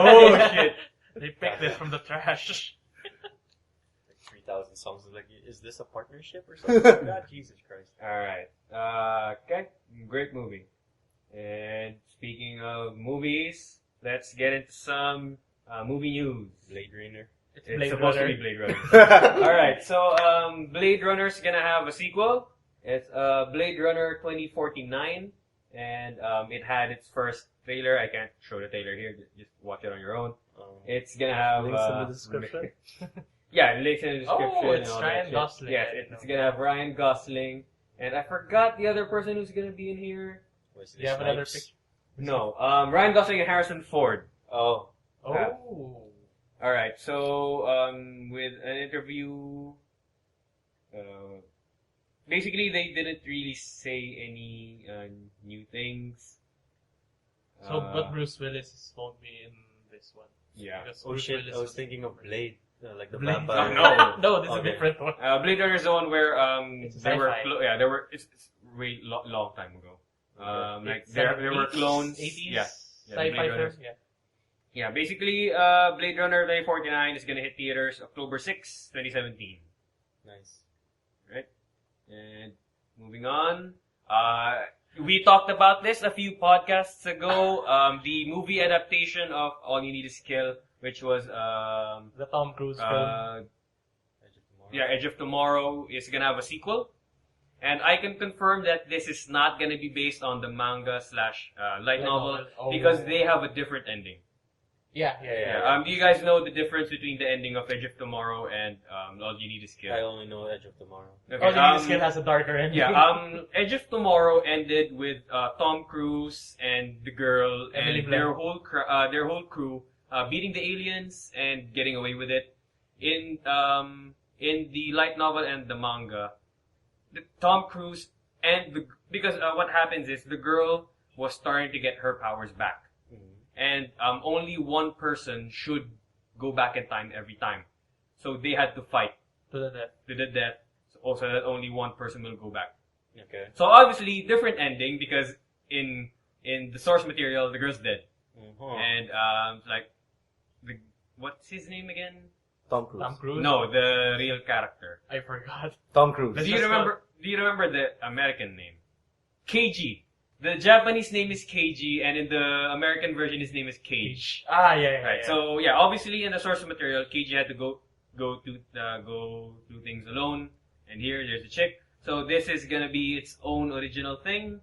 Oh, shit. They picked it from the trash. Like 3,000 songs. I was like, is this a partnership or something like that? Jesus Christ. Alright. Okay. Great movie. And speaking of movies, let's get into some movie news. Blade Runner. It's Blade supposed Runner. to be Blade Runner. Alright, so Blade Runner's gonna have a sequel. It's Blade Runner 2049. And it had its first trailer. I can't show the trailer here. Just watch it on your own. It's gonna have Links in the description. Yeah, links in the description. Oh, it's and all Ryan that shit. Gosling. Yes, it's gonna have Ryan Gosling, and I forgot the other person who's gonna be in here. Wesley Do you have another Snipes. picture? No, Ryan Gosling and Harrison Ford. Oh. Oh. All right, so with an interview, basically they didn't really say any new things. So, but Bruce Willis won't be in this one. Yeah. Because Oh Bruce shit! Willis I was thinking of Blade, like the Blade. vampire. No. No, this is Okay. a different one. Blade Runner is the one where It's they were sci-fi. there were it's way long time ago. Like there were clones. 80s Yeah. Yeah, sci-fi Blade Runner. film. Yeah. Yeah, basically, Blade Runner 2049 is gonna hit theaters October 6, 2017. Nice. And moving on, we talked about this a few podcasts ago. The movie adaptation of All You Need Is Kill, which was The Tom Cruise film. yeah, Edge of Tomorrow is gonna have a sequel. And I can confirm that this is not gonna be based on the manga slash light novel Oh. because they have a different ending. Yeah. Yeah. Do you guys know the difference between the ending of Edge of Tomorrow and All You Need Is Kill? I only know Edge of Tomorrow. Okay, All You Need Is Kill has a darker ending. yeah, Edge of Tomorrow ended with Tom Cruise and the girl Emily and Blunt. their whole crew beating the aliens and getting away with it. In the light novel and the manga, Tom Cruise and because what happens is the girl was starting to get her powers back. And only one person should go back in time every time. So they had to fight To the death. to the death, so that only one person will go back. Okay. So obviously, different ending because in the source material, the girl's dead. And what's his name again? Tom Cruise. Tom Cruise? No, the real character. I forgot. Tom Cruise. Do you remember the American name? KG. The Japanese name is KG, and in the American version, his name is Cage. Yeah. Right. So yeah, obviously in the source material, KG had to go do things alone, and here there's a chick. So this is gonna be its own original thing.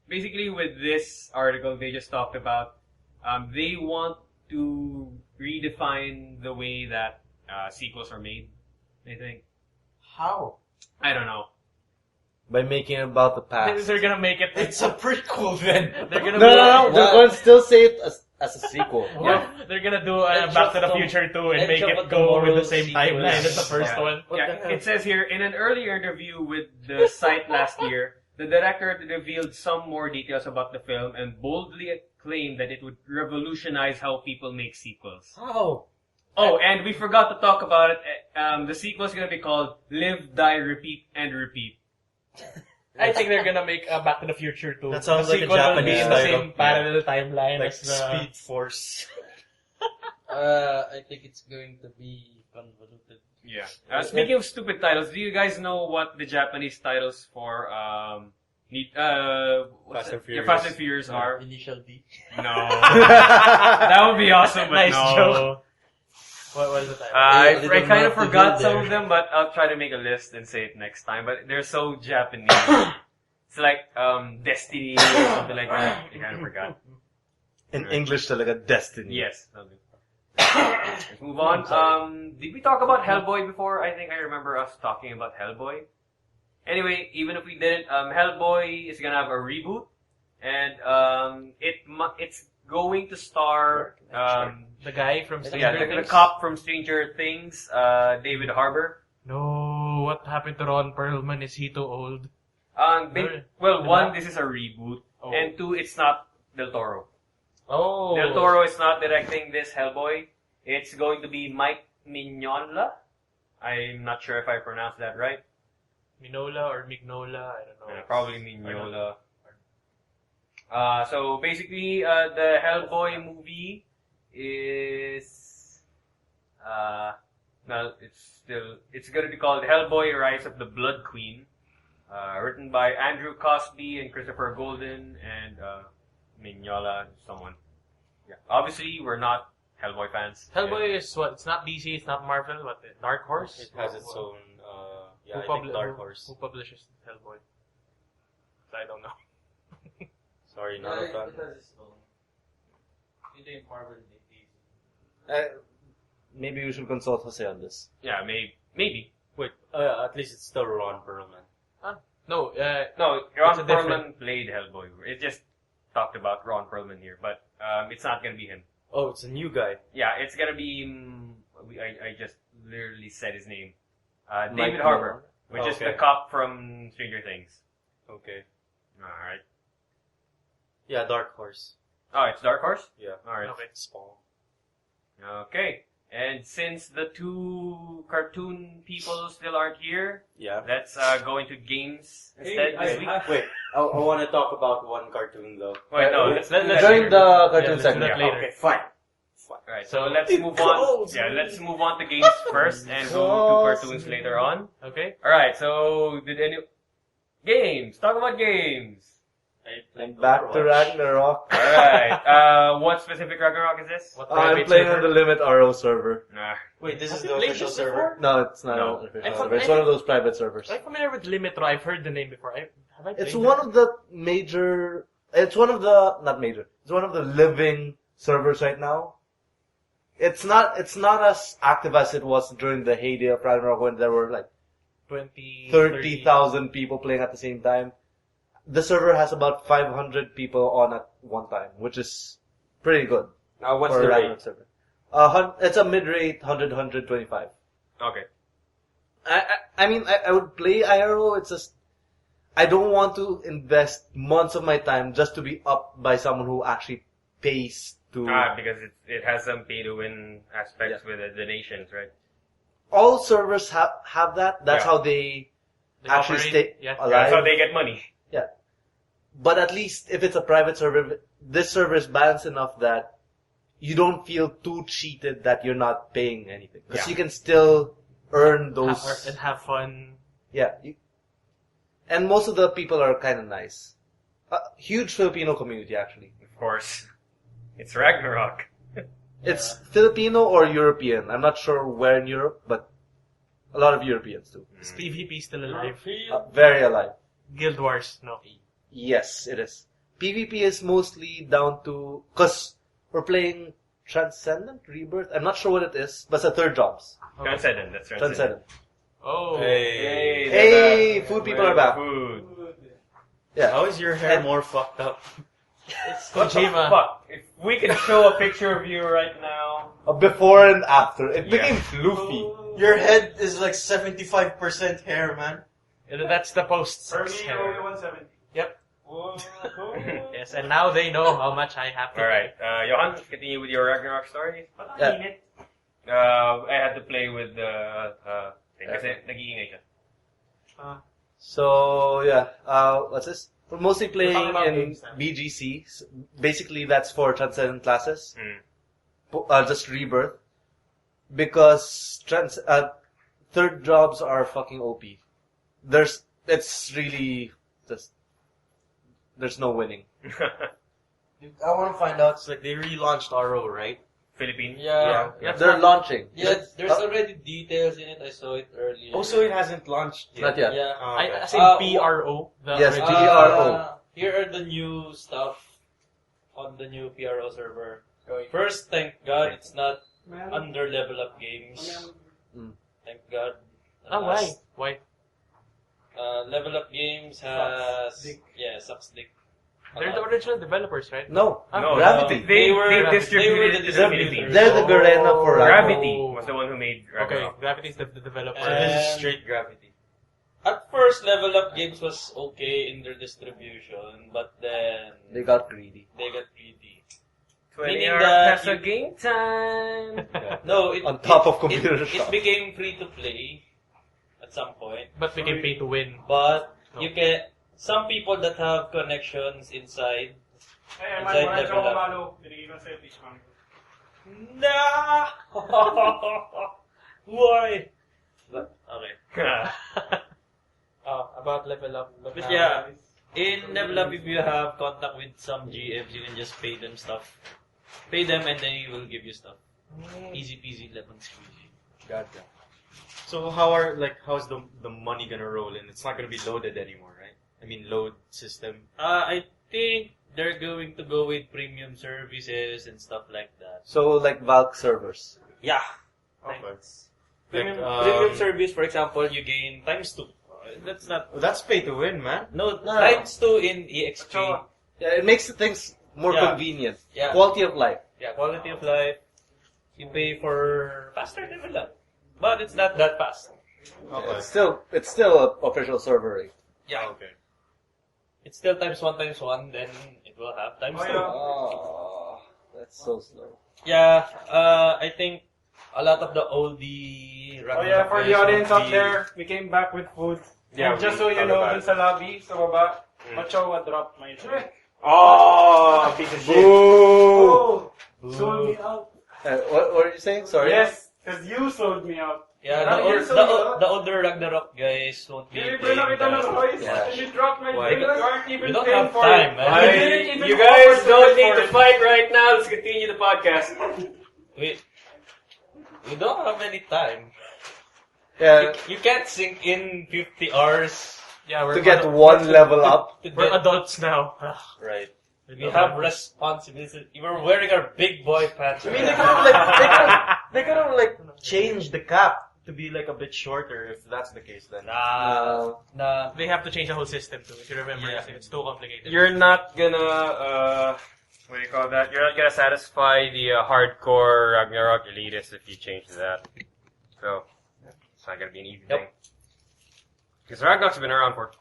Basically with this article, they just talked about they want to redefine the way that sequels are made. I think. How? I don't know. By making it about the past. They're gonna make it. It's a prequel then. They're gonna No. They're going to still say it as a sequel. Yeah. They're gonna do Edge Back to of the Tom- Future 2 and Edge make of it go with the Tomorrow same sequence. timeline as the first Yeah. one. What the Yeah, hell? it says here, in an earlier interview with the site last year, the director revealed some more details about the film and boldly claimed that it would revolutionize how people make sequels. How? Oh, and we forgot to talk about it. The sequel is going to be called Live, Die, Repeat, and Repeat. I think they're gonna make Back to the Future too. That sounds the like a sequel will be in the Japanese same title. parallel timeline Like as the... Speed Force. I think it's going to be convoluted. Yeah. Speaking of stupid titles, do you guys know what the Japanese titles for what's Fast and it? Furious. Fast and Furious are? Initial D. No. That would be awesome, but Nice no. joke. What was the title? I Little kind Mouth of to forgot Build some there. of them, but I'll try to make a list and say it next time. But they're so Japanese. It's like Destiny or something like that. I kind of forgot. In English, talaga Destiny. Yes. Okay. Let's move on. Did we talk about Hellboy before? I think I remember us talking about Hellboy. Anyway, even if we didn't, Hellboy is gonna have a reboot, and it's going to star The guy from Stranger yeah, the Things? cop from Stranger Things, David Harbour. No, what happened to Ron Perlman? Is he too old? Well, Diba? one, this is a reboot, Oh. and two, it's not Del Toro. Oh. Del Toro is not directing this Hellboy. It's going to be Mike Mignola. I'm not sure if I pronounced that right. Minola or Mignola, I don't know. Probably Mignola. So basically, the Hellboy movie is, it's going to be called Hellboy: Rise of the Blood Queen, written by Andrew Cosby and Christopher Golden and Mignola, someone. Yeah, obviously we're not Hellboy fans. Hellboy is what? It's not DC, it's not Marvel, but Dark Horse? It has its own, yeah, Who I think Dark Horse. Who publishes Hellboy? I don't know. Sorry, not a fan. It ain't Marvel, it ain't DC. Maybe we should consult Jose on this. Yeah, maybe. Wait, at least it's still Ron Perlman. No, No, It's Ron a Perlman different- played Hellboy. It just talked about Ron Perlman here, but it's not gonna be him. Oh, it's a new guy. Yeah, it's gonna be. I just literally said his name. Mike David Harbour, Miller. which is Okay. the cop from Stranger Things. Okay. All right. Yeah, Dark Horse. Oh, it's Dark Horse. Yeah. All right. Okay. Spawn. Okay. And since the two cartoon people still aren't here, Yeah. let's go into games instead this week. Wait, I want to talk about one cartoon though. Wait, no, let's do that During later. the Yeah, cartoon let's do segment. that later. Okay, fine. Alright, so let's move on. Yeah, let's move on to games first and go to cartoons later on. Okay. Alright, so did any games? Talk about games. And back to Ragnarok. Alright, what specific Ragnarok is this? What I'm private playing server? on the Limit RO server. Nah. Wait, this Have is you the played official this server? before? No, it's not. No. an official I thought- server. It's one of those private servers. I'm familiar with Limitro. I've heard the name before. Have I played It's one that? of the major. It's one of the not major. It's one of the living servers right now. It's not. It's not as active as it was during the heyday of Ragnarok when there were like 20, 30,000 people playing at the same time. The server has about 500 people on at one time, which is pretty good Now what's for the a rate? Ragnarok server. It's a mid-rate 125. Okay. I mean, I would play IRO. It's just I don't want to invest months of my time just to be up by someone who actually pays to. Because it has some pay to win aspects with the donations, right? All servers have that. That's Yeah. how they actually operate, stay yeah. alive. That's how they get money. Yeah. But at least if it's a private server, this server is balanced enough that you don't feel too cheated that you're not paying anything. Because Yeah. you can still earn those. and have fun. Yeah. And most of the people are kind of nice. Huge Filipino community, actually. Of course. It's Ragnarok. It's Filipino or European. I'm not sure where in Europe, but a lot of Europeans too. Is PvP still alive? Very alive. Guild Wars, no. Yes, it is. PvP is mostly down to... Because we're playing Transcendent Rebirth. I'm not sure what it is, but it's a third jobs. Transcendent, that's Transcendent. Transcendent. Oh. Hey. Hey, they're back. food people are back. Food. Yeah. How is your hair And- more fucked up? It's What the Kojima. fuck? If we can show a picture of you right now. A before and after. It Yeah. became floofy. Your head is like 75% hair, man. That's the post. For me, only 170. Yep. Whoa, cool. Yes, and now they know how much I have to Alright, Johan, continue with your Ragnarok story. Yeah. I had to play with the thing kasi nag-iingay siya. So yeah, what's this? We're mostly We're talking playing about in games now. BGC. Basically, that's for transcendent classes. Just rebirth. Because third jobs are fucking OP. It's really just there's no winning. I want to find out. It's like they relaunched RO, right? Philippines. Yeah. They're launching. Yeah, there's already details in it. I saw it earlier. Oh, so it hasn't launched yet. Not yet. Yeah. Oh, okay. I say PRO. The Yes, original. PRO. Here are the new stuff on the new PRO server. First, thank God it's not under level up games. Thank God. Why? Level up games has sucks dick. They're the original developers, right? No, No, Gravity. They were distributed the it to the distributors. Philippines. They're the Garena for Gravity Oh. was the one who made Okay, Ragnarok. Gravity is the developer. So this is straight Gravity. At first, level up games was okay in their distribution, but then They got greedy. they got greedy. 20 Meaning hour that peso game time. No, On top of computer it shop. became free to play at some point. But became pay to win. But No. you can some people that have connections inside. Eh, Inside man, level up. malo. Binigay ko sa'yo, fish man. Nah. Why? Okay. About level up. But yeah, in level up, if you have contact with some GMs, you can just pay them stuff. Pay them and then he will give you stuff. Easy peasy, lemon squeezy. Gotcha. So how's the money gonna roll in? It's not gonna be loaded anymore, right? I mean, load system. I think they're going to go with premium services and stuff like that. So like Valk servers. Yeah. Okay. Premium, Like, premium service, for example, you gain times 2. That's not... That's pay to win, man. No, times 2 in EXP. Yeah, it makes things more Yeah. convenient. Yeah. Quality of life. Yeah, quality of life. You pay for faster develop. But it's not that fast. Okay. It's still an official server rate. Yeah. Okay. It's still times 1, then it will have times 2. Oh, that's so slow. Yeah, I think a lot of the oldie Oh yeah, for the audience out there, we came back with food. Yeah, And just we so you thought know, about dun sa lobby, sa baba, Machowa dropped my drink. Oh, piece of shit. Oh! Sold me out. What are you saying? Sorry. Yes, because you sold me out. Yeah, Ah, you sold me out. the older Ragnarok guys won't be Deliver playing na kita ng that. voice, Yeah. and you dropped my Why? drink. You aren't even We don't paying have for time, it. man. You didn't even You guys offer don't pay need for to it. fight right now. Let's continue the podcast. We don't have any time. Yeah. You can't sink in 50 hours. Yeah, To get one level up. To We're get, adults now. right. We have responsibilities. We're wearing our big boy pants. I mean, they could have like changed the cap to be like a bit shorter if that's the case then. Nah. They have to change the whole system too. If you remember, Yeah. kasi it's too complicated. You're not gonna, what do you call that? You're not gonna satisfy the hardcore Ragnarok elitists if you change that. So, it's not gonna be an easy Yep. thing. Because Ragnarok's been around for,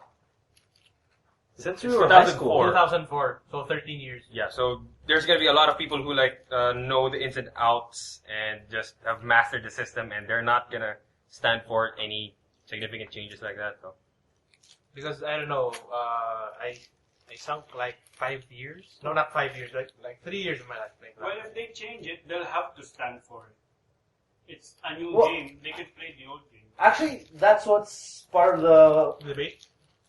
Since we were high 2004. school. 2004, so 13 years. yeah, so there's gonna be a lot of people who know the ins and outs and just have mastered the system and they're not gonna stand for any significant changes like that, so. Because I don't know, I sunk like 5 years. No, not 5 years. Like 3 years of my life playing. Well, if they change it, they'll have to stand for it. It's a new Well- game. They could play the old game. Actually, that's what's part of the Debate.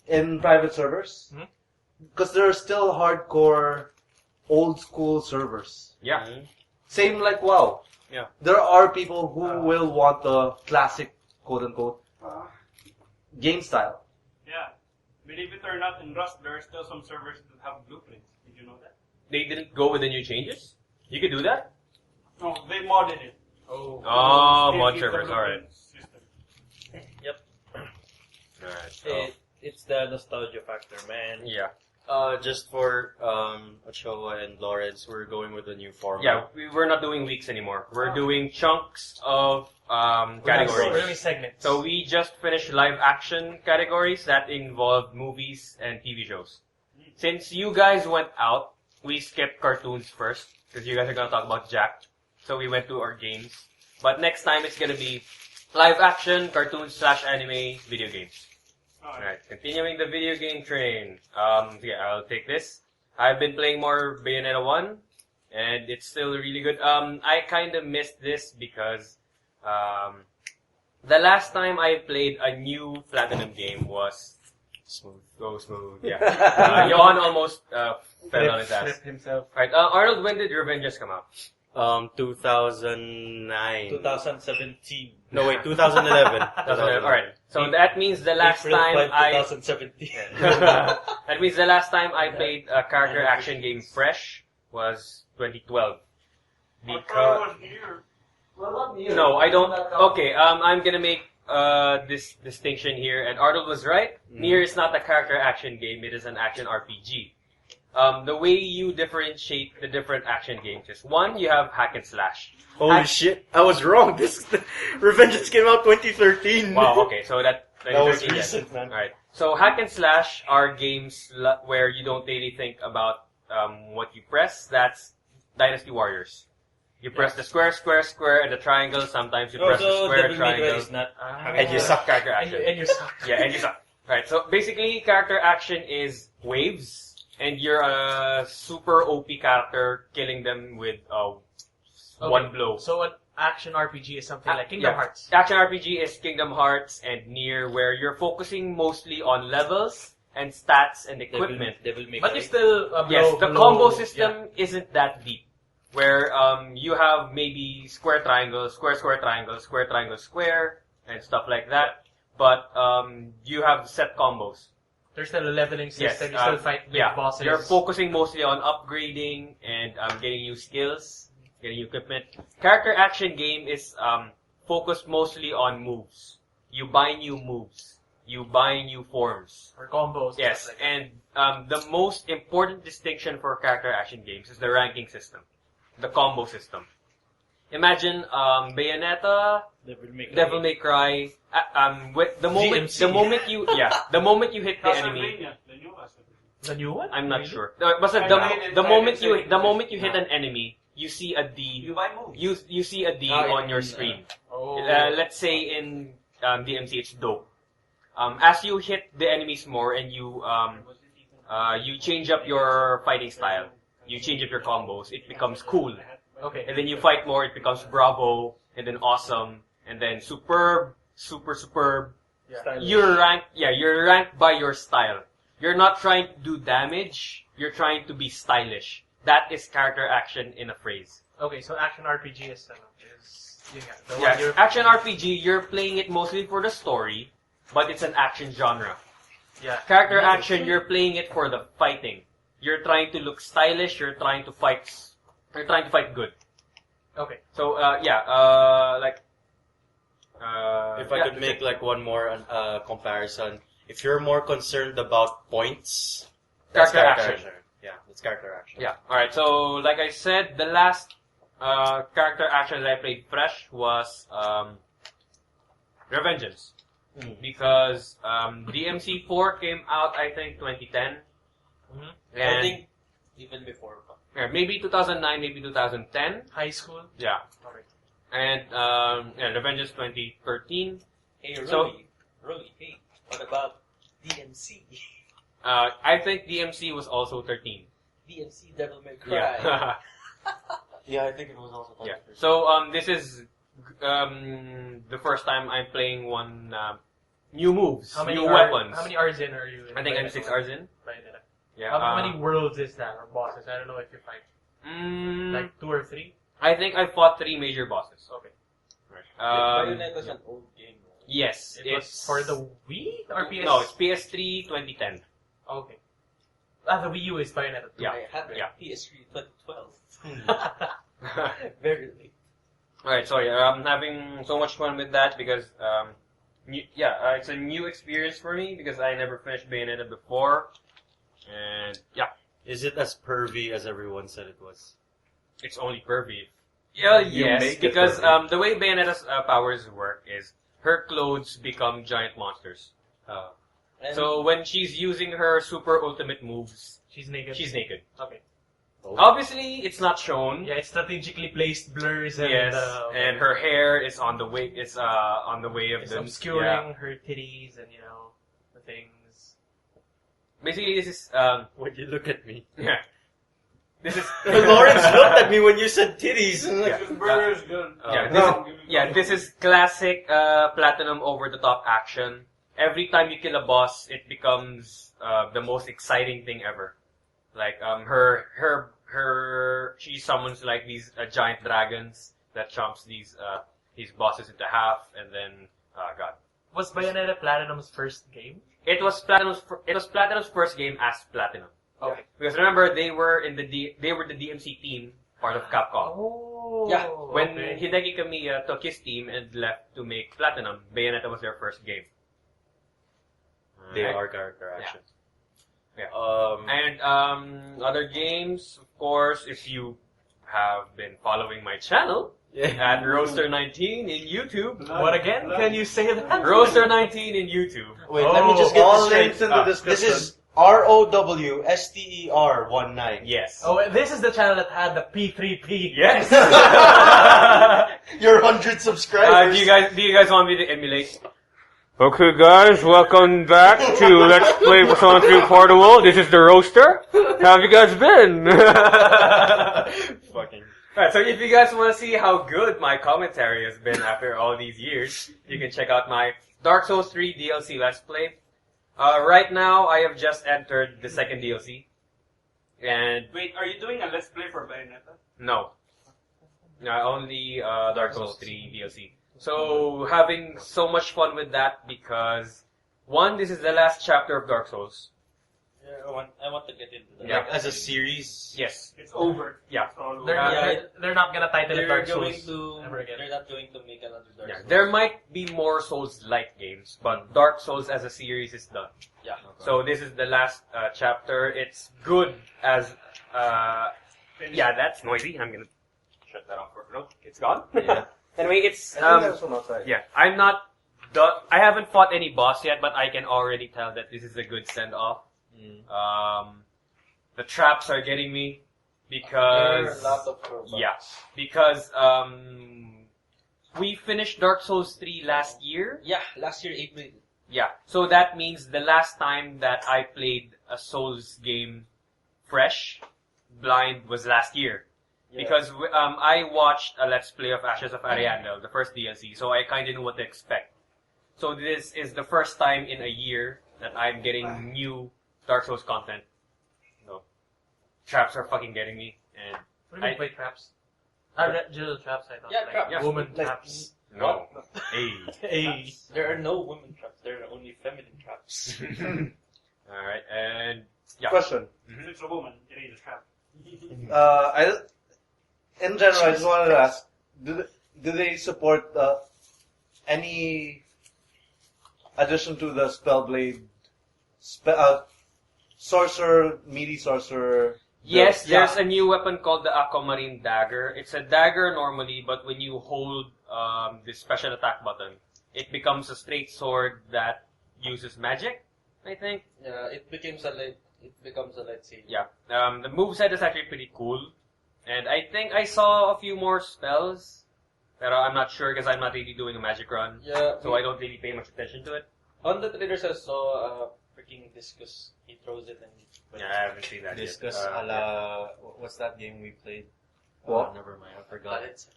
in private servers. Mhm. Because there are still hardcore, old school servers. Yeah. Same like WoW. Yeah. There are people who will want the classic, quote unquote, game style. Yeah. Believe it or not, in Rust, there are still some servers that have blueprints. Did you know that? They didn't go with the new changes? You could do that? No, they modded it. Oh. Oh, They mod keep the servers, alright. blueprint system. Yep. Alright, so, It's the nostalgia factor, man. yeah. Just for Ochoa and Lawrence, we're going with a new format. Yeah, we're not doing weeks anymore. We're doing chunks of We're categories. doing segments. So we just finished live action categories that involve movies and TV shows. Since you guys went out, we skipped cartoons first because you guys are gonna talk about Jack. So we went to our games. But next time it's gonna be live action, cartoons / anime, video games. Alright, continuing the video game train. Yeah, I'll take this. I've been playing more Bayonetta 1, and it's still really good. I kind of missed this because, the last time I played a new Platinum game was Smooth. Go Smooth, yeah. Johan almost, fell on his ass. Flipped himself. Alright, Arnold, when did Revengeance come out? 2009. 2017. No, wait, 2011. Alright, so that means the last April time 5, I... 2017. That means the last time I played a character action game fresh was 2012. I thought Because... it was here. No, I don't... Okay, I'm gonna make this distinction here, and Arnold was right. Nier is not a character action game, it is an action RPG. The way you differentiate the different action games is, one, you have hack and slash. Holy shit, I was wrong. This Revengeance came out 2013. Wow, okay, so that was 2013 then. recent, man. Alright. So hack and slash are games where you don't really think about what you press. That's Dynasty Warriors. You press the square, and the triangle. Sometimes you press the Also, square, Devil May Cry triangle. is not And you suck. Character action. And you suck. Yeah, and you suck. Right, so basically, character action is waves, and you're a super OP character killing them with one blow. So an action RPG is something like Kingdom Yeah. Hearts. Action RPG is Kingdom Hearts and Nier, where you're focusing mostly on levels and stats and equipment. Devil May But Cry. you still Yes, the combo system isn't that deep. Where you have maybe square triangle, square triangle, square triangle, square, and stuff like that. But you have set combos. There's still a leveling Yes, system. You still fight big yeah, bosses. you're focusing mostly on upgrading and getting new skills, getting new equipment. Character action game is focused mostly on moves. You buy new moves. You buy new forms. or combos. Yes, stuff like and the most important distinction for character action games is the ranking system, the combo system. Imagine Bayonetta, Devil May Cry. With the moment, GMC. the moment you hit the enemy. Castlevania, the new Castlevania. The new one? I'm not Really? sure. But I tried it, the moment tried it, the moment you hit an enemy, you see a D. You buy moves. You see a D Ah, on your in, screen. Oh. Let's say in DMC it's dope. As you hit the enemies more and you change up your fighting style, you change up your combos, it becomes cool. Okay. And then you fight more, it becomes bravo, and then awesome, and then superb, superb. Yeah. You're ranked by your style. You're not trying to do damage, you're trying to be stylish. That is character action in a phrase. Okay, so action RPG is yun nga, the one Yeah, you're action RPG, you're playing it mostly for the story, but it's an action genre. yeah. Character action, you're playing it for the fighting. You're trying to look stylish, you're trying to fight good. Okay. So, If I could make like one more comparison, if you're more concerned about points, that's Character action. Yeah, that's character action. Yeah. Alright, so like I said, the last character action that I played fresh was Revengeance. Because DMC4 came out, I think, 2010. Mhm. I And think even before. yeah, maybe 2009, maybe 2010. High school. Yeah. Okay. And Revengeance 2013. Hey, So- Rolly, hey, what about DMC? I think DMC was also 13. DMC Devil May Cry. Yeah. Yeah, I think it was also. Yeah. So this is the first time I'm playing one new moves, How many new are- weapons. How many hours in are you in? I think I'm Bayonetta? 6 hours in. Bayonetta. Yeah. How many worlds is that, or bosses? I don't know if you fight. Like Like 2 or 3? I think I fought 3 major bosses. Okay. Bayonetta's an old game. Yes, It was it's for the Wii or PS? No, it's PS3 2010. Okay. Ah, the Wii U is Bayonetta 2. Yeah. I had Yeah. PS3 2012. Very late. Alright, so yeah, I'm having so much fun with that because it's a new experience for me because I never finished Bayonetta before, and yeah. Is it as pervy as everyone said it was? It's only pervy. Yeah, You yes, make it because pervy. the way Bayonetta's powers work is her clothes become giant monsters. And So when she's using her super ultimate moves, She's naked. she's naked. Okay. Obviously, it's not shown. Yeah, it's strategically placed blurs and Yes, and her hair is on the way. It's on the way of it's the obscuring yeah. her titties and the things. Basically, this is When you look at me. yeah. This is Lawrence looked at me when you said titties. I'm like, Yeah. This burger is good. This is classic platinum over the top action. Every time you kill a boss, it becomes the most exciting thing ever. Like she summons like these giant dragons that chomps these bosses into half, and then God, Was Bayonetta Platinum's first game? it was Platinum's first game as Platinum. Okay. Because remember they were the DMC team, part of Capcom. Oh. Yeah. When okay. Hideki Kamiya took his team and left to make Platinum, Bayonetta was their first game. they Alright. are character action. Yeah. And And other games, of course, if you have been following my channel at Roaster19 in YouTube. What again? Can you say that? Roaster19 in YouTube. wait, let me just get All this links straight. in the This description. is ROWSTER19. Yes. Oh, this is the channel that had the P3P. Yes. Your 100 subscribers. do you guys want me to emulate? Okay, guys, welcome back to Let's Play Persona 3 Portable. This is the Roaster. How have you guys been? Fucking. Alright, so if you guys want to see how good my commentary has been after all these years, you can check out my Dark Souls 3 DLC Let's Play. Right now, I have just entered the second DLC. And Wait, are you doing a let's play for Bayonetta? no. Only Dark Souls 3 DLC. So, having so much fun with that because, one, this is the last chapter of Dark Souls. Yeah, I want to get into that. Yeah. Like, as a series. Yes. It's over. Yeah. It's all over. They're not gonna title it They're Dark going Souls to. ever again. They're not going to make another Dark Yeah. Souls. There might be more Souls-like games, but Dark Souls as a series is done. Yeah. So this is the last chapter. It's good as yeah, that's noisy. I'm gonna shut that off for no. It's gone. Yeah. Anyway, it's I think there's one outside. yeah. I'm not done. I haven't fought any boss yet, but I can already tell that this is a good send off. The traps are getting me There because are a lot of robots. yeah, because we finished Dark Souls 3 last year. Yeah, last year April. Yeah, so that means the last time that I played a Souls game fresh, blind, was last year. Yeah. Because I watched a Let's Play of Ashes of Ariandel, the first DLC, so I kind of knew what to expect. So this is the first time in a year that I'm getting new Dark Souls content. No, traps are fucking getting me, and What do you mean by traps? Jill traps, I thought. Yeah, like, traps. Yeah. Woman Like- traps. no. Hey. Hey. There are no women traps. There are only feminine traps. Alright, and yeah. Question. If it's a woman, it ain't a trap. In general, I just wanted to ask: do they support any addition to the Spellblade, sorcerer, meaty sorcerer? Yes, Yeah. there's a new weapon called the Aquamarine Dagger. It's a dagger normally, but when you hold the special attack button, it becomes a straight sword that uses magic, I think. Yeah, it becomes a lightsaber. Yeah. The moveset is actually pretty cool. And I think I saw a few more spells, but I'm not sure because I'm not really doing a magic run. Yeah. So I don't really pay much attention to it. On the trailers I saw freaking discus. He throws it and Yeah, I haven't seen that Discuss yet. a la, what's that game we played? What? Never mind, I forgot. it's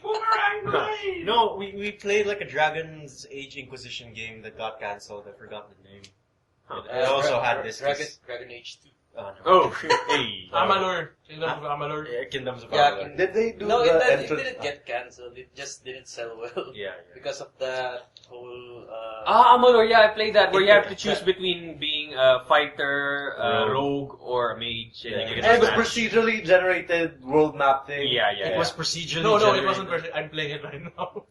Boomerang blade! No, we played like a Dragon's Age Inquisition game that got cancelled. I forgot the name. Huh. It also had Discus. Dragon Age 2. No. Oh, hey. Amalur. Kingdom of Amalur. Yeah, Kingdoms of Yeah, Amalur. Did they do No, the it entrance? didn't get cancelled. It just didn't sell well Yeah, because of that whole. Amalur, yeah, I played that where you have to choose between being a fighter, a rogue, or a mage. And Yeah. you get And to the match. procedurally generated world map thing. Yeah, yeah, It yeah. was procedurally No, it generated. wasn't. I'm playing it right now.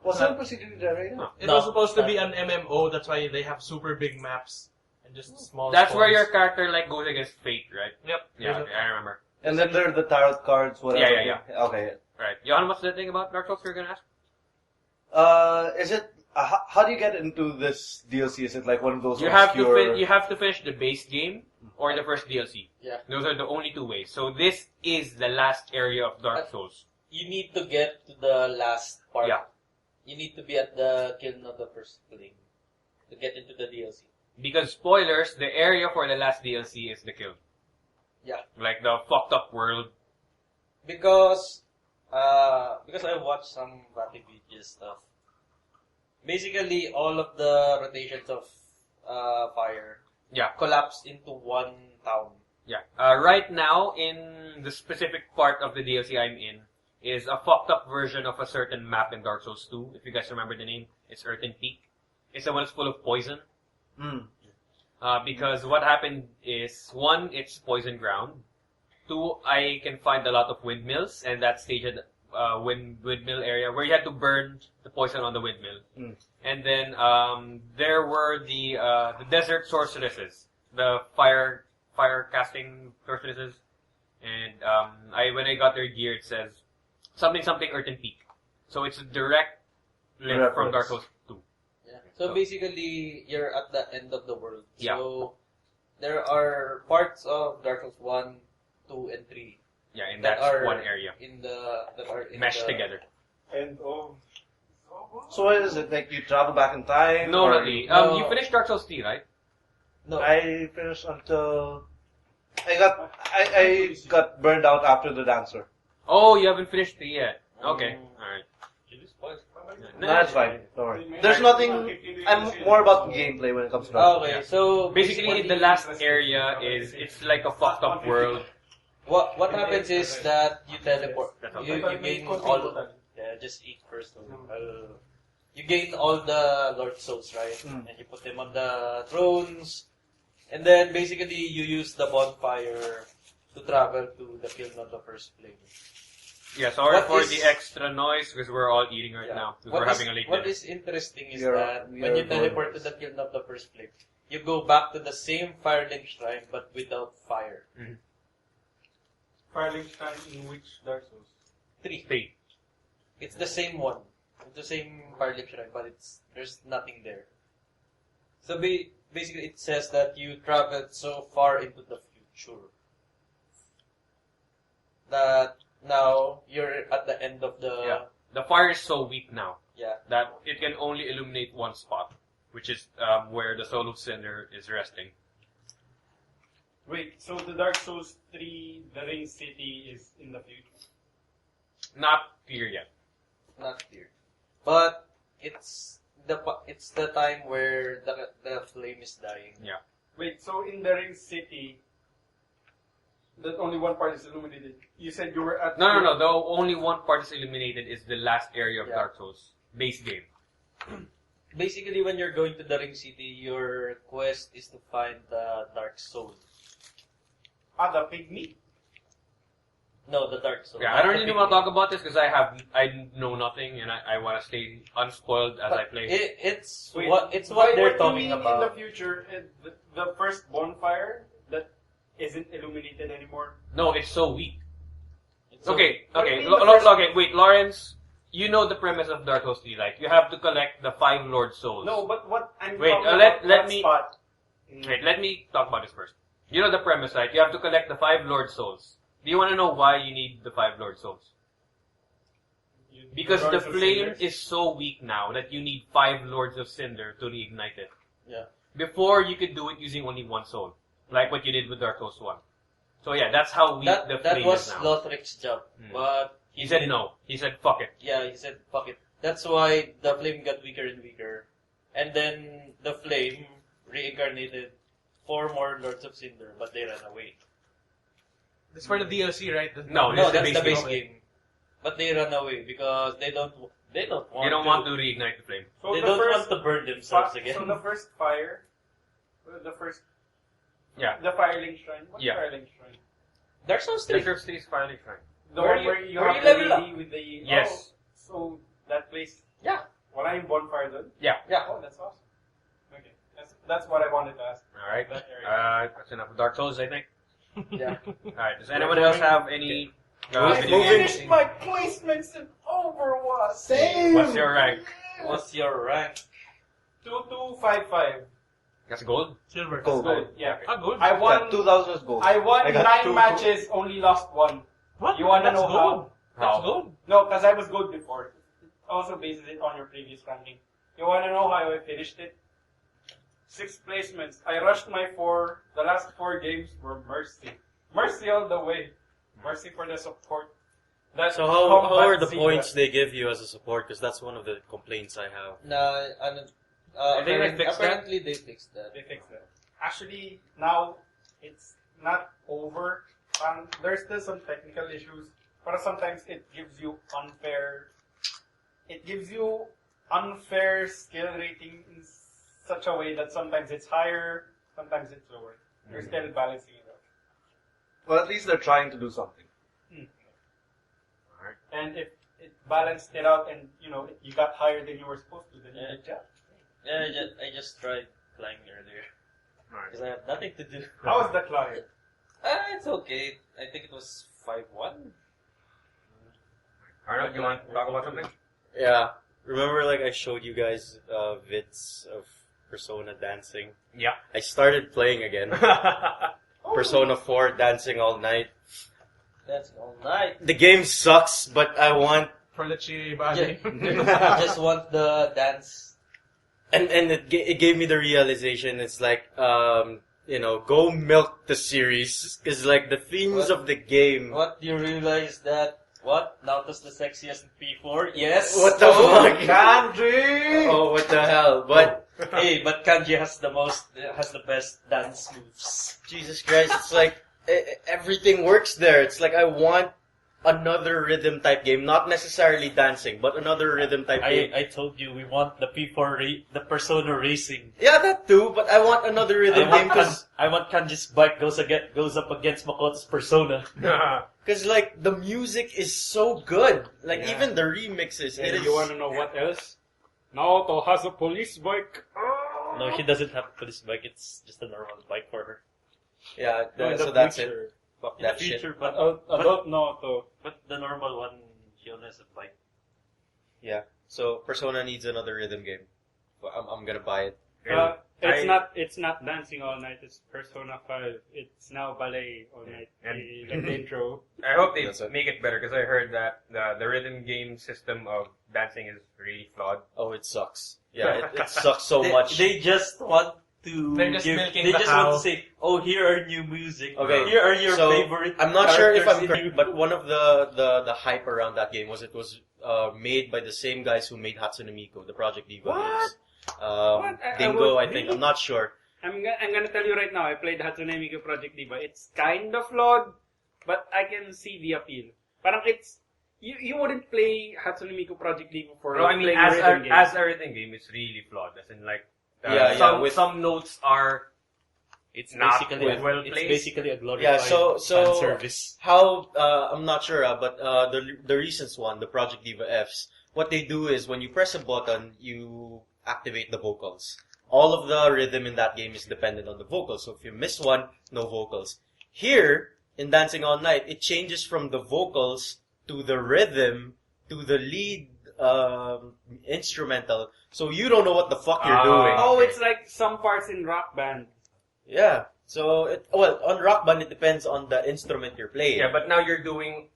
Was it procedurally generated? No. It No. was supposed to be an MMO. That's why they have super big maps and just small. That's where spawns. your character like goes against fate, right? Yep. Yeah, There's I remember. And then there are the tarot cards, whatever. Yeah. Okay. Right. Johan, what's the thing about Dark Souls you're gonna ask? Is it? How do you get into this DLC? Is it like one of those You have to obscure? you have to finish the base game or the first DLC. Yeah. Those are the only two ways. So this is the last area of Dark Souls. You need to get to the last part. Yeah. You need to be at the kiln of the first flame. to get into the DLC? Because spoilers, the area for the last DLC is the kill. Yeah. Like the fucked up world. Because I watched some Batty Beaches stuff. Basically, all of the rotations of fire Yeah. collapse into one town. Yeah. Right now, in the specific part of the DLC I'm in, is a fucked up version of a certain map in Dark Souls 2. If you guys remember the name, it's Earthen Peak. It's the one that's full of poison. Because what happened is, one, it's poison ground. Two, I can find a lot of windmills, and that staged windmill area where you had to burn the poison on the windmill. And then there were the desert sorceresses, the fire casting sorceresses, and when I got their gear, it says something Earthen Peak. So it's a direct link from Dark Souls 2. Yeah. So basically, you're at the end of the world. Yeah. So there are parts of Dark Souls 1, 2, and 3 Yeah, and that that's are one area that are in meshed the, together. And So what is it? Like you travel back in time? No, or- not really. No. You finished Dark Souls 3, right? No, I finished until I got burned out after the dancer. Oh, you haven't finished 3 yet. Okay, alright. No, that's fine. Don't worry. There's nothing. I'm more about gameplay when it comes to that. okay. Yeah. So Basically, the last area it's like a fucked up world. what happens is that you teleport. That's You okay. gain all. Yeah, just eat first. You gain all the Lord Souls, right? And you put them on the thrones, and then basically you use the bonfire to travel to the kiln of the first flame. Yeah, sorry What for is- the extra noise because we're all eating right Yeah. now. Because What we're is- having a late What dinner. is interesting is We are- that we when are you teleport to boners. the kiln of the first flame, you go back to the same Firelink shrine but without fire. Firelink Shrine in which Dark Souls? 3. 3. It's the same one. It's the same Firelink shrine, but there's nothing there. So basically, it says that you traveled so far into the future that now you're at the end of the Yeah. The fire is so weak now yeah. that it can only illuminate one spot, which is where the soul of Cinder is resting. Wait, so the Dark Souls 3, the Ring City is in the future? Not clear yet. Not clear, but it's the time where the flame is dying. Yeah. Wait, so in the Ring City, that only one part is illuminated. You said you were at... No. The only one part is illuminated is the last area of Yeah. Dark Souls. Base game. Basically, when you're going to the Ring City, your quest is to find the Dark Soul. the pygmy? No, the Dark Soul. Yeah, I don't really want to talk about this because I know nothing and I want to stay unspoiled as I play. It's Wait, what By they're what talking you mean about. in the future, the first bonfire that isn't illuminated anymore? No, it's so weak. It's so- Okay, What do you mean Lo- the Lo- first- okay, wait, Lawrence, you know the premise of Dark Souls 3, right? You have to collect the 5 Lord Souls. No, but what I'm Wait, talking let about, let that me- spot. Wait, let me talk about this first. You know the premise, right? You have to collect the 5 Lord Souls. Do you want to know why you need the 5 Lord Souls? Because the Lords of flame Cinders. is so weak now that you need 5 Lords of Cinder to reignite it. Yeah. Before, you could do it using only 1 soul. Like what you did with Dark Souls 1. So yeah, that's how weak the That flame was is now. Lothric's job, but He said no. He said fuck it. yeah, he said fuck it. That's why the flame got weaker and weaker, and then the flame reincarnated 4 more Lords of Cinder, but they ran away. This for the DLC, right? No, No, this that's is the the base base game. But they run away because they don't want. They don't want to reignite the flame. So They the don't first want to burn themselves again. So the first fire, the first, Yeah. the Firelink Shrine. What Yeah. Firelink Shrine? Dark Souls The 3. Dark Souls finally fine. The Where one you- where you where have you the level up? lady with the... Yes. Oh, so that place... Yeah. Wala yung bonfire doon? Yeah. Yeah. Oh, that's awesome. Okay. That's what I wanted to ask. Alright. That area. That's enough of Dark Souls, I think. Yeah. Alright, does anyone else have any I video finished games? my placements in Overwatch. What's your rank? What's your rank? 2255. That's gold? Silver. Gold. Good. Yeah. Ah, good. I won. 2000 is gold. I won I got 9 two- matches, only lost 1. What? You wanna That's know good. That's How? good. No, because I was good before. It also bases it on your previous ranking. You wanna know how I finished it? 6 placements. I rushed my 4. The last 4 games were Mercy. Mercy all the way. Mercy for the support. That So how are the combat points sequence. they give you as a support? Because that's one of the complaints I have. Nah, I think they fixed that. apparently they fixed that. They fixed that. Actually, now it's not over. There's still some technical issues, but sometimes it gives you unfair. It gives you unfair skill rating in such a way that sometimes it's higher, sometimes it's lower. You're still balancing it out. Well, at least they're trying to do something. And if it balanced it out, and you got higher than you were supposed to, then you did job. Yeah, I just tried climbing earlier because I have nothing to do. How was the climb? It's okay. I think it was 5-1. Arnold, you want to talk about something? Yeah. Remember, like, I showed you guys vids of Persona dancing? Yeah. I started playing again. Persona 4 dancing all night. That's all night. The game sucks, but I want... For the Chiri I just want the dance. And it gave me the realization, it's like, go milk the series. Because, like, the themes of the game... What, do you realize that, Naoto's the sexiest in P4? Yes! What the fuck? Kanji! Oh, what the hell? But... Hey, but Kanji has the best dance moves. Jesus Christ, it's like everything works there. It's like I want another rhythm type game, not necessarily dancing, but another rhythm type game. I told you we want the P4 the Persona racing. Yeah, that too, but I want another rhythm game I want Kanji's bike goes up against Makoto's Persona. because like the music is so good. Like Yeah. even the remixes, it And is. you want to know what else? Naoto has a police bike. No, she doesn't have a police bike. It's just a normal bike for her. Yeah, No, in so the that's future. it. Fuck In that the shit. future, but Adult Naoto. but the normal one, she only has a bike. Yeah. So Persona needs another rhythm game. Well, I'm gonna buy it. It's not dancing all night. It's Persona 5. It's now ballet all night. And- Like the intro. I hope they That's it. make it better because I heard that the rhythm game system of dancing is really flawed. Oh, it sucks. Yeah, it sucks so they, much. They just want to. They're just milking They the just cow. want to say, "Oh, here are new music. Okay, Here are your so, favorite." I'm not sure if I'm characters in correct, but one of the hype around that game was it was made by the same guys who made Hatsune Miku, the Project Diva games. What? Dingo, I really? think. I'm not sure. I'm gonna tell you right now. I played Hatsune Miku Project Diva. It's kind of flawed, but I can see the appeal. Parang it's you wouldn't play Hatsune Miku Project Diva for No, I mean playing as rhythm games. as a rhythm game, it's really flawed. As in like some notes are It's Not basically well it's placed. basically a glorified Yeah, so fan service. how I'm not sure, but the recent one, the Project Diva Fs, what they do is when you press a button, you activate the vocals. All of the rhythm in that game is dependent on the vocals. So if you miss one, no vocals. Here in Dancing All Night, it changes from the vocals to the rhythm to the lead instrumental. So you don't know what the fuck you're doing. Oh, it's like some parts in Rock Band. Yeah. So on Rock Band it depends on the instrument you're playing. yeah, but now you're doing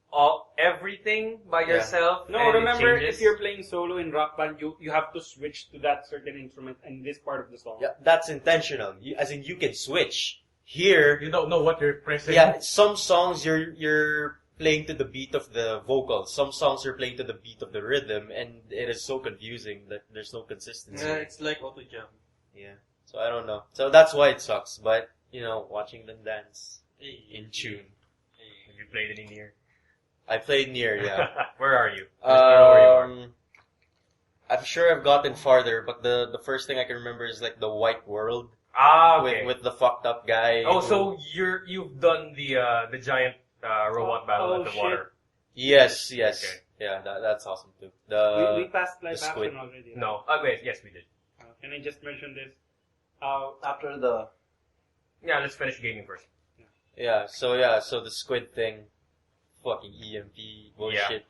everything by Yeah. yourself. No, and it remember changes. if you're playing solo in Rock Band, you have to switch to that certain instrument in this part of the song. Yeah, that's intentional. As in, you can switch. Here, You don't know what you're pressing. yeah, some songs you're playing to the beat of the vocals. Some songs you're playing to the beat of the rhythm, and it is so confusing that there's no consistency. Yeah, it's like auto jump. Yeah. So I don't know. So that's why it sucks. But watching them dance in tune. Have you played any near? I played near, yeah. Where are you? Just know where you are. I'm sure I've gotten farther, but the first thing I can remember is like the White World Okay. with the fucked up guy. Oh, who- so you've done the giant robot battle Oh, at the shit. water? Yes. Okay. Yeah, that's awesome too. we passed live the squid. action already. No. Wait. Yes, we did. Can I just mention this? After the... Yeah, let's finish gaming first. So the squid thing, fucking EMP bullshit.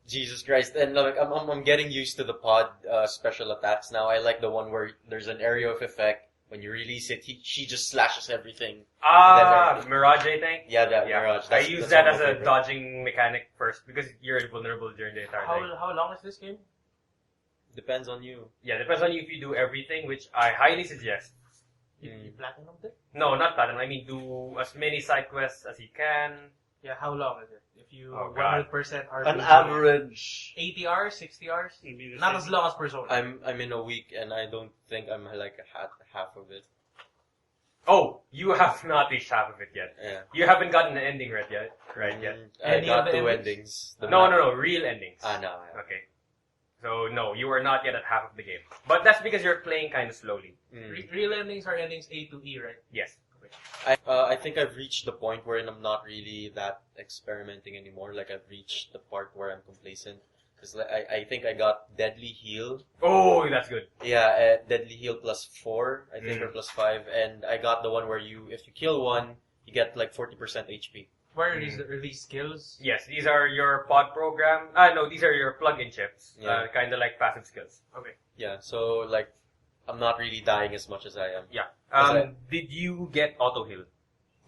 Jesus Christ! And like I'm getting used to the pod special attacks now. I like the one where there's an area of effect. When you release it, she just slashes everything. Mirage, I think. Yeah, that Yeah, Mirage. I That's, use that's that one as of my a favorite. dodging mechanic first because you're vulnerable during the entire day. How long is this game? Depends on you. Yeah, depends on you if you do everything, which I highly suggest. You platinumed it? No, not platinum. I mean, do as many side quests as you can. Yeah, how long is it? If you Oh, God. 100% RPG. An average. 80 hours, 60 hours? Maybe the Not same. as long as Persona. I'm in a week and I don't think I'm like half of it. Oh, you have not reached half of it yet. Yeah. You haven't gotten the ending right yet. Right yet. I Any got of the 2 endings? endings. The No, map- no, no. Real endings. No. Okay. So no, you are not yet at half of the game. But that's because you're playing kind of slowly. Real endings are endings A to E, right? Yes. I think I've reached the point where I'm not really that experimenting anymore. Like I've reached the part where I'm complacent. Because I think I got Deadly Heal. Oh, that's good. Yeah, Deadly Heal +4, I think, or +5. And I got the one where if you kill one, you get like 40% HP. Where are these skills? Yes, these are your pod program. No, these are your plug-in chips. Yeah. Kind of like passive skills. Yeah, so like, I'm not really dying as much as I am. Yeah. Because Did you get auto heal?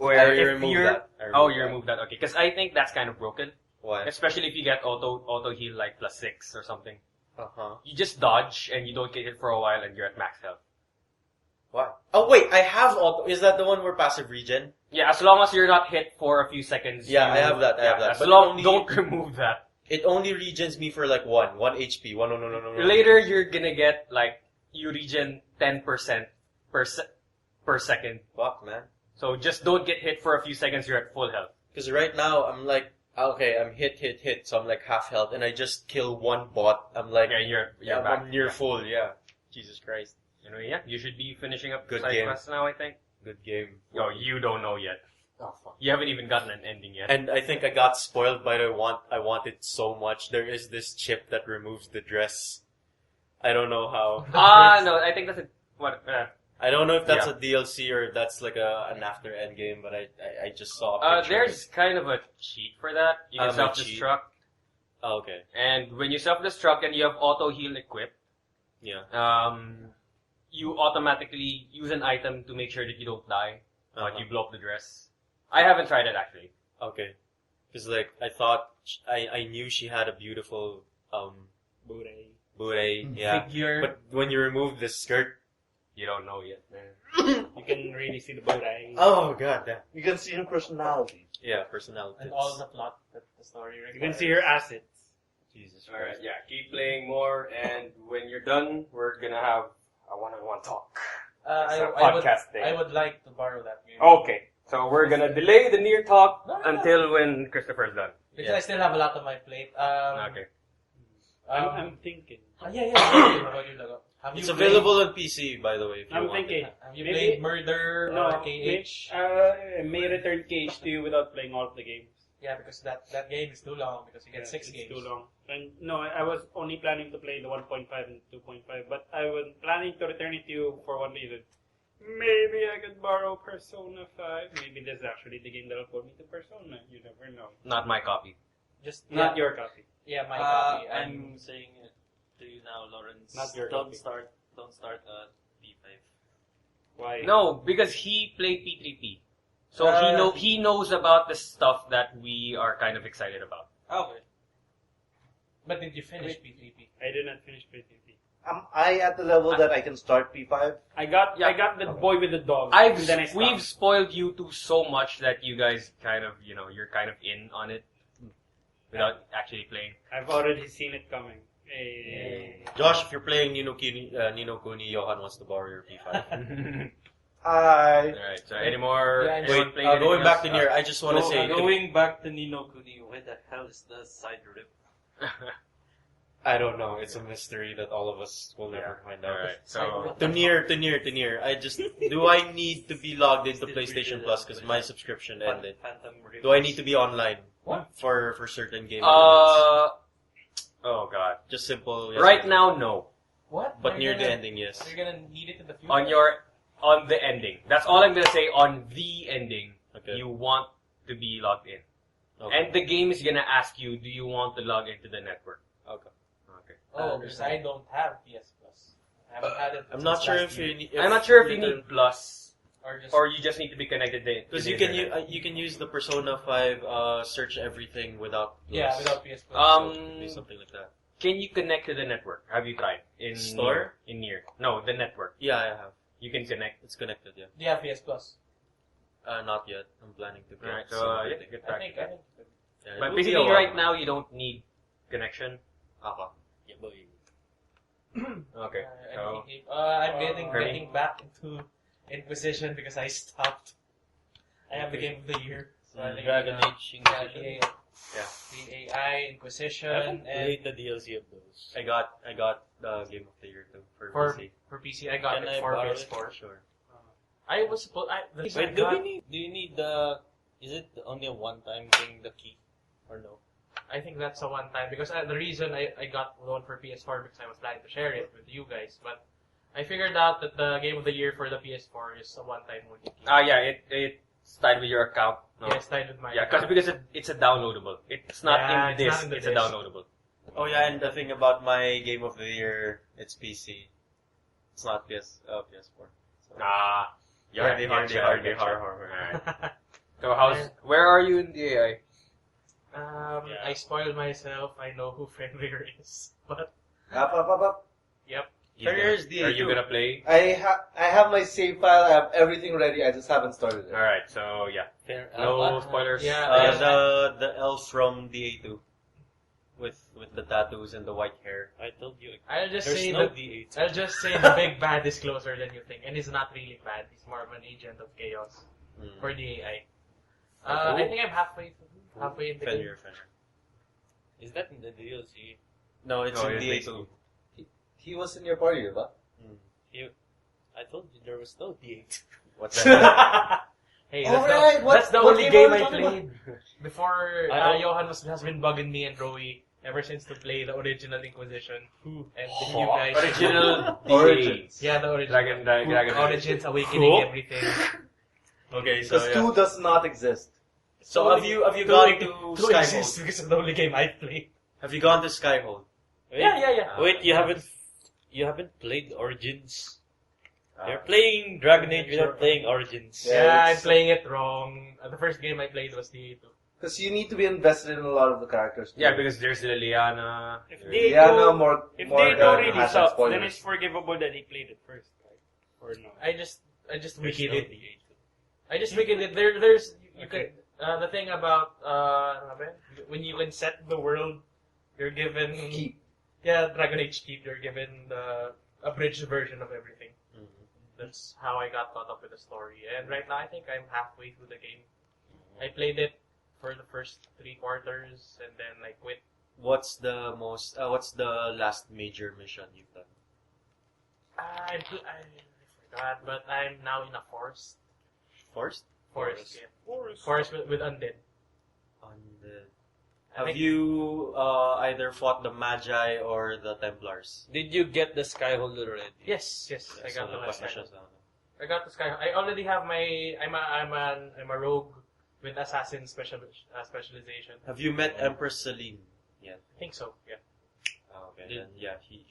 I removed that. You removed that. Okay, because I think that's kind of broken. Why? Especially if you get auto heal like +6 or something. Uh-huh. You just dodge and you don't get hit for a while and you're at max health. Why? Oh wait, I have auto. Is that the one where passive regen? Yeah, as long as you're not hit for a few seconds. Yeah, I have that. As But long only- don't remove that. It only regens me for like one HP. No. Later, you're gonna get like you regen 10% per second. Fuck, man. So just don't get hit for a few seconds. You're at full health. Because right now I'm like, okay, I'm hit, so I'm like half health, and I just kill one bot. I'm like, Yeah, you're back. I'm near full. Yeah. Jesus Christ. You know, yeah, you should be finishing up Good side game. quests now. I think. Good game. Yo, you don't know yet. Oh fuck. You haven't even gotten an ending yet. And I think I got spoiled by I want it so much. There is this chip that removes the dress. I don't know how. No, I think that's what. I don't know if that's Yeah. a DLC or if that's like an after end game, but I just saw a picture. There's kind of a cheat for that. You can A self-destruct, Oh, okay. and when you self-destruct and you have auto heal equipped, Yeah. you automatically use an item to make sure that you don't die, but Uh-huh. you blow up the dress. I haven't tried it actually. Okay. Because like I thought I knew she had a beautiful Booty. booty, yeah. Figure. But when you remove the skirt, You don't know yet, man. You can really see the booty. oh god damn. You can see her personality. Yeah, personality. And all the plot that the story requires. You can see her assets. Jesus Alright, Christ. yeah, keep playing more, and when you're done, we're gonna have a one-on-one talk. It's a podcast thing. I would like to borrow that game. Okay, so we're gonna delay the near talk No. until when Christopher's done. Because I still have a lot on my plate. Okay. I'm thinking. Yeah. How about you, Lago? Have It's you available on PC, by the way, if you I'm want thinking. it. Have you Maybe- played Murder No, or KH? I may return KH to you without playing all of the games. Yeah, because that game is too long because you get Yeah, 6 it's games. too long. And no, I was only planning to play the 1.5 and 2.5, but I was planning to return it to you for one reason. Maybe I could borrow Persona 5. Maybe this is actually the game that'll put me to Persona. You never know. Not my copy. Just Not your copy. my copy. I'm saying it to you now, Lawrence. Not your don't copy. start P5. Why? No, because he played P3P. So he knows about the stuff that we are kind of excited about. Okay. But did you finish P3P? I did not finish PTP. Am I at the level that I can start P5? I got the boy with the dog. and then I stopped. We've spoiled you two so much that you guys kind of, you're kind of in on it without actually playing. I've already seen it coming. Hey. Josh, if you're playing Nino Kuni, Johan wants to borrow your P5. Hi. Alright, so any more? Yeah, anyone Wait, playing anything going back else? to Nier, I just want to say, Going back to Nino Kuni, where the hell is the side rip? I don't know. It's a mystery that all of us will never find out. Alright, so To Nier. I just, do I need to be logged into PlayStation Plus because my subscription ended? Phantom rip. Do I need to be online? For certain game elements? oh god. Just simple. Yes Right or no. now, no. What? But You're near the gonna- ending, yes. You're gonna need it in the future. On the ending. That's all I'm gonna say on the ending. Okay. You want to be logged in. Okay. And the game is gonna ask you, do you want to log into the network? Okay. Okay. Oh, because I don't have PS Plus. I haven't had it. I'm not since sure last if year. you need. I'm not sure if you need Plus, Or just or you just need to be connected to Because the you can internet. you can use the Persona 5 search everything without. yeah, Plus. without PS Plus. So it could be something like that. Can you connect to the network? Have you tried? In Store? In Nier. No, the network. Yeah, I have. You can connect. It's connected, yeah. Do you have PS Plus? Not yet. I'm planning to get Right, so some. get I back think. to that. Yeah, But it will be a basically, while. right now you don't need connection. Okay. Yeah, boy. Okay. So I'm getting Kirby? getting back into Inquisition because I stopped. I have the game of the year. So I think Dragon Age Yeah, Inquisition. the AI Inquisition I haven't and played the DLC of those. I got the game of the year too for for PC. PC I got Can it I for borrow it? PS4. Sure. I was supposed. The reason I Wait, do got- you need the? Is it only a one-time thing, the key, or no? I think that's a one time because the reason I got the one for PS4 because I was planning to share it with you guys, but I figured out that the game of the year for the PS4 is a one time only. Key. yeah, it's tied with your account. No? Yeah, it's tied with my. Yeah, because it's a downloadable. It's not Yeah, in it's disc. not in the It's a disc. downloadable. Oh yeah, and the thing about my game of the year, it's PC. It's not PS4. So. Ah, Hardy. Alright. So where are you in the AI? Yeah. I spoiled myself. I know who Fenrir is, but Up. yep. Here's the Are you gonna play? I have my save file. I have everything ready. I just haven't started it. Alright, so yeah. Fair. No spoilers. Yeah. The elves from DA2 with the tattoos and the white hair. I told you. I'll just There's say no that D8. I'll just say the big bad is closer than you think, and he's not really bad. He's more of an agent of chaos for the AI. I think I'm halfway in the game. Fenrir. Is that in the DLC? No, it's No, in it's DA2. He was in your party, right? I told you there was no D8. What's that? Hey, Alright, that's the what only game game are we I talking played before I don't- Johan has been bugging me and Roey ever since to play the original Inquisition. And if you guys Original Origins. yeah, the original Dragon Origins Awakening everything. Okay, so Because yeah. 2 does not exist. So have you Two gone to two exists Skyhold? because it's the only game I played. Have you gone to Skyhold? Wait, Yeah. Wait, you haven't played Origins? You're playing Dragon Age without playing Origins. Yeah, Yeah, I'm it's- playing it wrong. The first game I played was DA2. Because you need to be invested in a lot of the characters. too. Yeah, because there's Liliana. If there's- they Yeah, go- no more. If more they don't really hashtag suck, spoilers. then it's forgivable that he played it first, right? Or no? I just There's wicked no it. D8. I just wicked it. There's you could the thing about when you can set the world, you're given Keep. Yeah, Dragon Age Keep. You're given the abridged version of everything. That's how I got caught up with the story. And right now, I think I'm halfway through the game. I played it for the first 3 quarters, and then I quit. What's the last major mission you've done? I forgot, but I'm now in a forest. Forest? Forest, yeah. Forest with undead. I Have think- you either fought the Magi or the Templars? Did you get the Skyhold already? Yes. I So got the last questions one. now. I got the sky. I already have my. I'm a rogue with assassin specialization. Have you met Empress Celine? I think so. Yeah. Oh, okay, Did- then yeah, she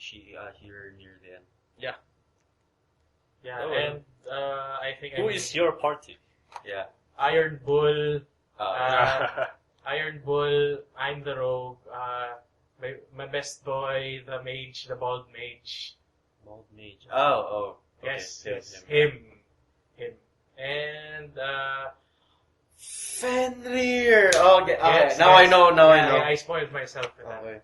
here near the end. Yeah, Oh, and I think Who is your party? Yeah. Iron Bull. Uh, Iron Bull. I'm the rogue. My best boy, the mage, the bald mage. Bald Mage. Oh. Okay. Yes. Him. And Fenrir. Oh, okay. yes, Now I yes. know. Now I Yeah, know. I spoiled myself with that. Okay.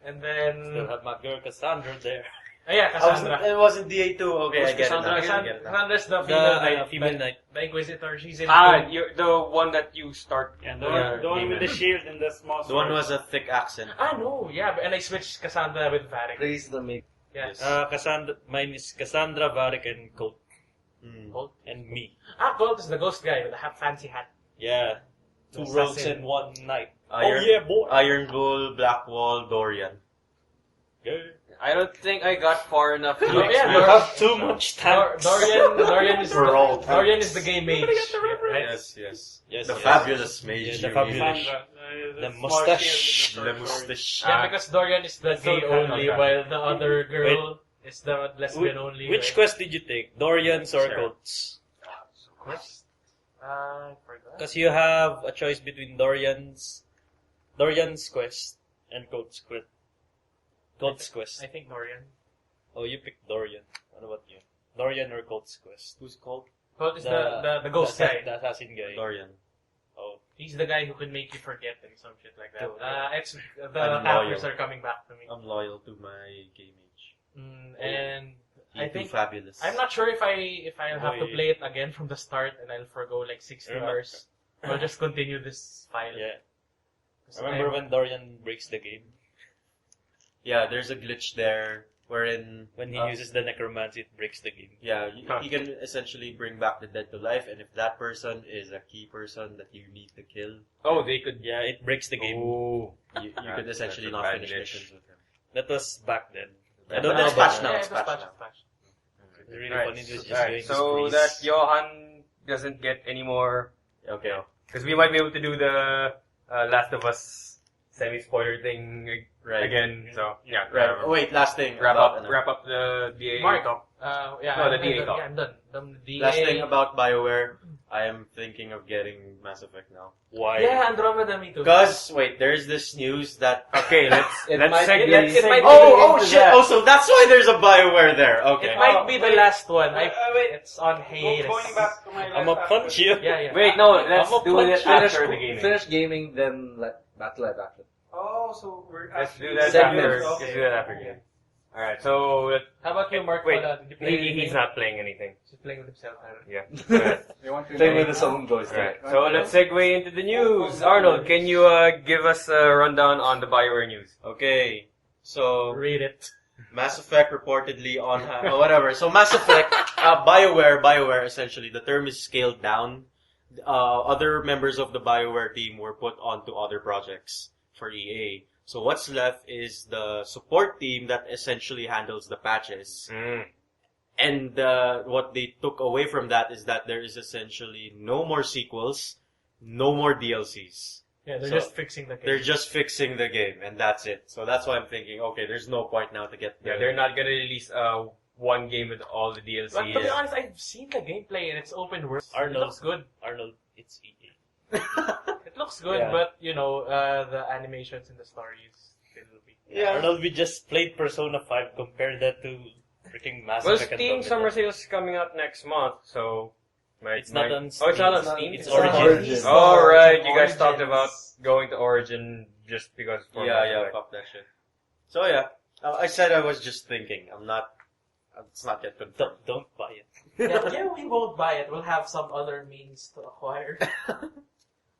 And then Still have my girl Cassandra there. yeah, Cassandra. It wasn't DA2. Okay, Who's I get it now. Cassandra I again? get it now. Cassandra's the The female female knight. knight. The Inquisitor. She's in. You're the one that you start. Yeah, the one game with the with. shield and the small The one sword. was a thick accent. No, yeah, and I switched Cassandra with Varric. Praise the make. Yes. Cassandra. Mine is Cassandra, Varric, and Colt, Colt. and me. Colt is the ghost guy with the fancy hat. Yeah, 2 Assassin. rogues and 1 knight. Iron- Oh yeah, boy. Iron Bull, Blackwall, Dorian. Yeah. I don't think I got far enough. to Oh, yeah, experience- You have too much time. Dorian is For all time. Dorian is the game mage. Right? Yes. Yes, The yes. fabulous mage. Yeah, the you fabulous. mean. Cassandra, The small mustache. shield The and the short sword. mustache. Yeah, because Dorian is the gay only, while the other girl is the lesbian only. Which right? quest did you take? Dorian's or Sure. Colt's? quest? I forgot. Because you have a choice between Dorian's quest and Colt's quest. Colt's quest. I think Dorian. Oh, you picked Dorian. What about you? Dorian Dorian or Colt's Quest? Who's called Well, it's the ghost guy. The assassin guy. Dorian? Oh. He's the guy who could make you forget and some shit like that. It's the I'm characters loyal. are coming back to me. I'm loyal to my game age. And He I too think fabulous. I'm not sure if I'll have to Boy. play it again from the start and I'll forgo like 60 Yeah. hours. I'll just continue this file. Yeah. 'Cause Remember when Dorian breaks the game? Yeah, there's a glitch there wherein When he uh, uses the necromancy, it breaks the game. yeah, he can essentially bring back the dead to life, and if that person is a key person that you need to kill, Oh, they could. Yeah, it breaks the game. Oh. you could essentially that's a not bad finish glitch. missions with him. That was back then. Yeah, I don't but know it's about patched now. Yeah, It's it was patched patched, now. patched. It's really Alright, funny to just Alright, going so to that squeeze. Johan doesn't get any more. Okay. Because we might be able to do the Last of Us semi-spoiler thing Right. again. So yeah, Right. Oh, wait, last thing. wrap about, up the DA Mark. talk. Yeah, No, the I'm DA done. talk. Yeah, I'm done. The DA. Last thing about BioWare, I am thinking of getting Mass Effect now. Why? Yeah, Andromeda, me too. Because, wait, there's this news that... Okay, let's It let's might segue. be- Let's it might segue. be- Oh into shit! that. Oh, so that's why there's a BioWare there. Okay. It might be the wait. last one. Wait, wait. It's on hiatus. Going back to my I'ma last punch you. Yeah, yeah. Wait, no, let's I'm a do it punch. after the gaming. Finish gaming, then like battle live action. Oh, so we're Let's actually do that Segments. after. Let's do that after gaming. All right, so How about you, Mark? wait, Did you play he's not playing anything. He's playing with himself. Yeah. Alright. You want to Playing know with his now? own joystick. Alright, so let's segue into the news. Arnold, can you give us a rundown on the BioWare news? Okay. So, Read it. Mass Effect reportedly on... oh, whatever. So, Mass Effect, BioWare, essentially, the term is scaled down. Other members of the BioWare team were put onto other projects for EA. So what's left is the support team that essentially handles the patches. And what they took away from that is that there is essentially no more sequels, no more DLCs. Yeah, they're So, just fixing the game. They're just fixing the game, and that's it. So that's why I'm thinking, okay, there's no point now to get the... Yeah, they're not gonna release one game with all the DLCs. But to be honest, I've seen the gameplay and it's open world. It Arnold. looks good. Arnold, it's EA. It looks good, Yeah. but you know, the animations and the stories still be. Yeah. Arnold, we just played Persona 5. Compare that to freaking Mass Well, Effect. Steam Andromeda. Summer Sale is coming out next month, so It's not on Oh, it's not on Steam. Steam. It's on Origins. Origin. Oh right, you guys Origins. talked about going to Origin just because. For Mass Yeah, Effect. fuck that shit. So yeah, I said I was just thinking. It's not yet confirmed. Don't buy it. Yeah, we won't buy it. We'll have some other means to acquire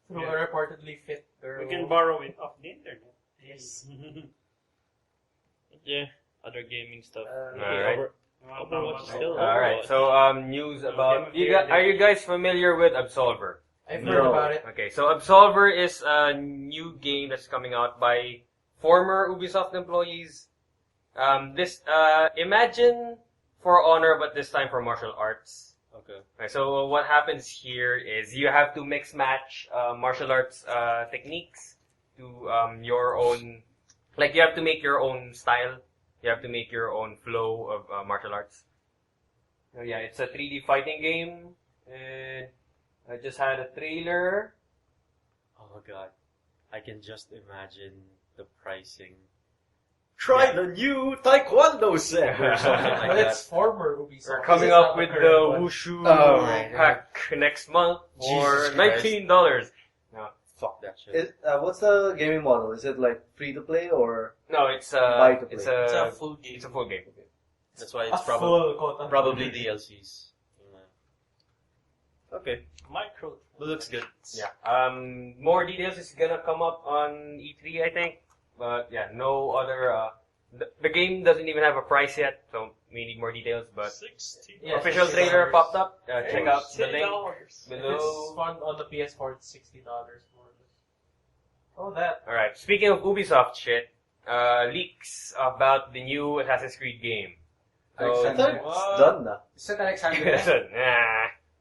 through a reportedly fit. We can borrow it off the internet. Yes. Yeah, other gaming stuff. Alright. Overwatch is still All right, Overwatch. so news about are you guys familiar with Absolver? I've No. heard about it. Okay, so Absolver is a new game that's coming out by former Ubisoft employees. Imagine For Honor, but this time for martial arts. Okay. Okay, so what happens here is you have to mix match martial arts techniques to your own. Like you have to make your own style. You have to make your own flow of martial arts. So yeah, it's a 3D fighting game, and I just had a trailer. Oh god, I can just imagine the pricing. Try the new Taekwondo set or something like But it's that. former Ubisoft. We're coming This is up not with current the one. Wushu Oh, right, pack next month for Jesus Christ. $19. Fuck that shit. Is, what's the gaming model? Is it like free to play or No, it's Buy to play. it's It's a a full game. it's a full game. That's why A it's full quote. probably DLCs. Okay, Micro. but looks good. Yeah. More details is gonna come up on E3, I think. But yeah, no other. The game doesn't even have a price yet, so we need more details. But 60. Yeah, official $60. trailer popped up. Check out the link $60. If it's below. fun on the PS4, it's $60 more or less. Oh, that. All right. Speaking of Ubisoft shit, leaks about the new Assassin's Creed game. I thought Alexander. it's done now? Is it Alexander? So,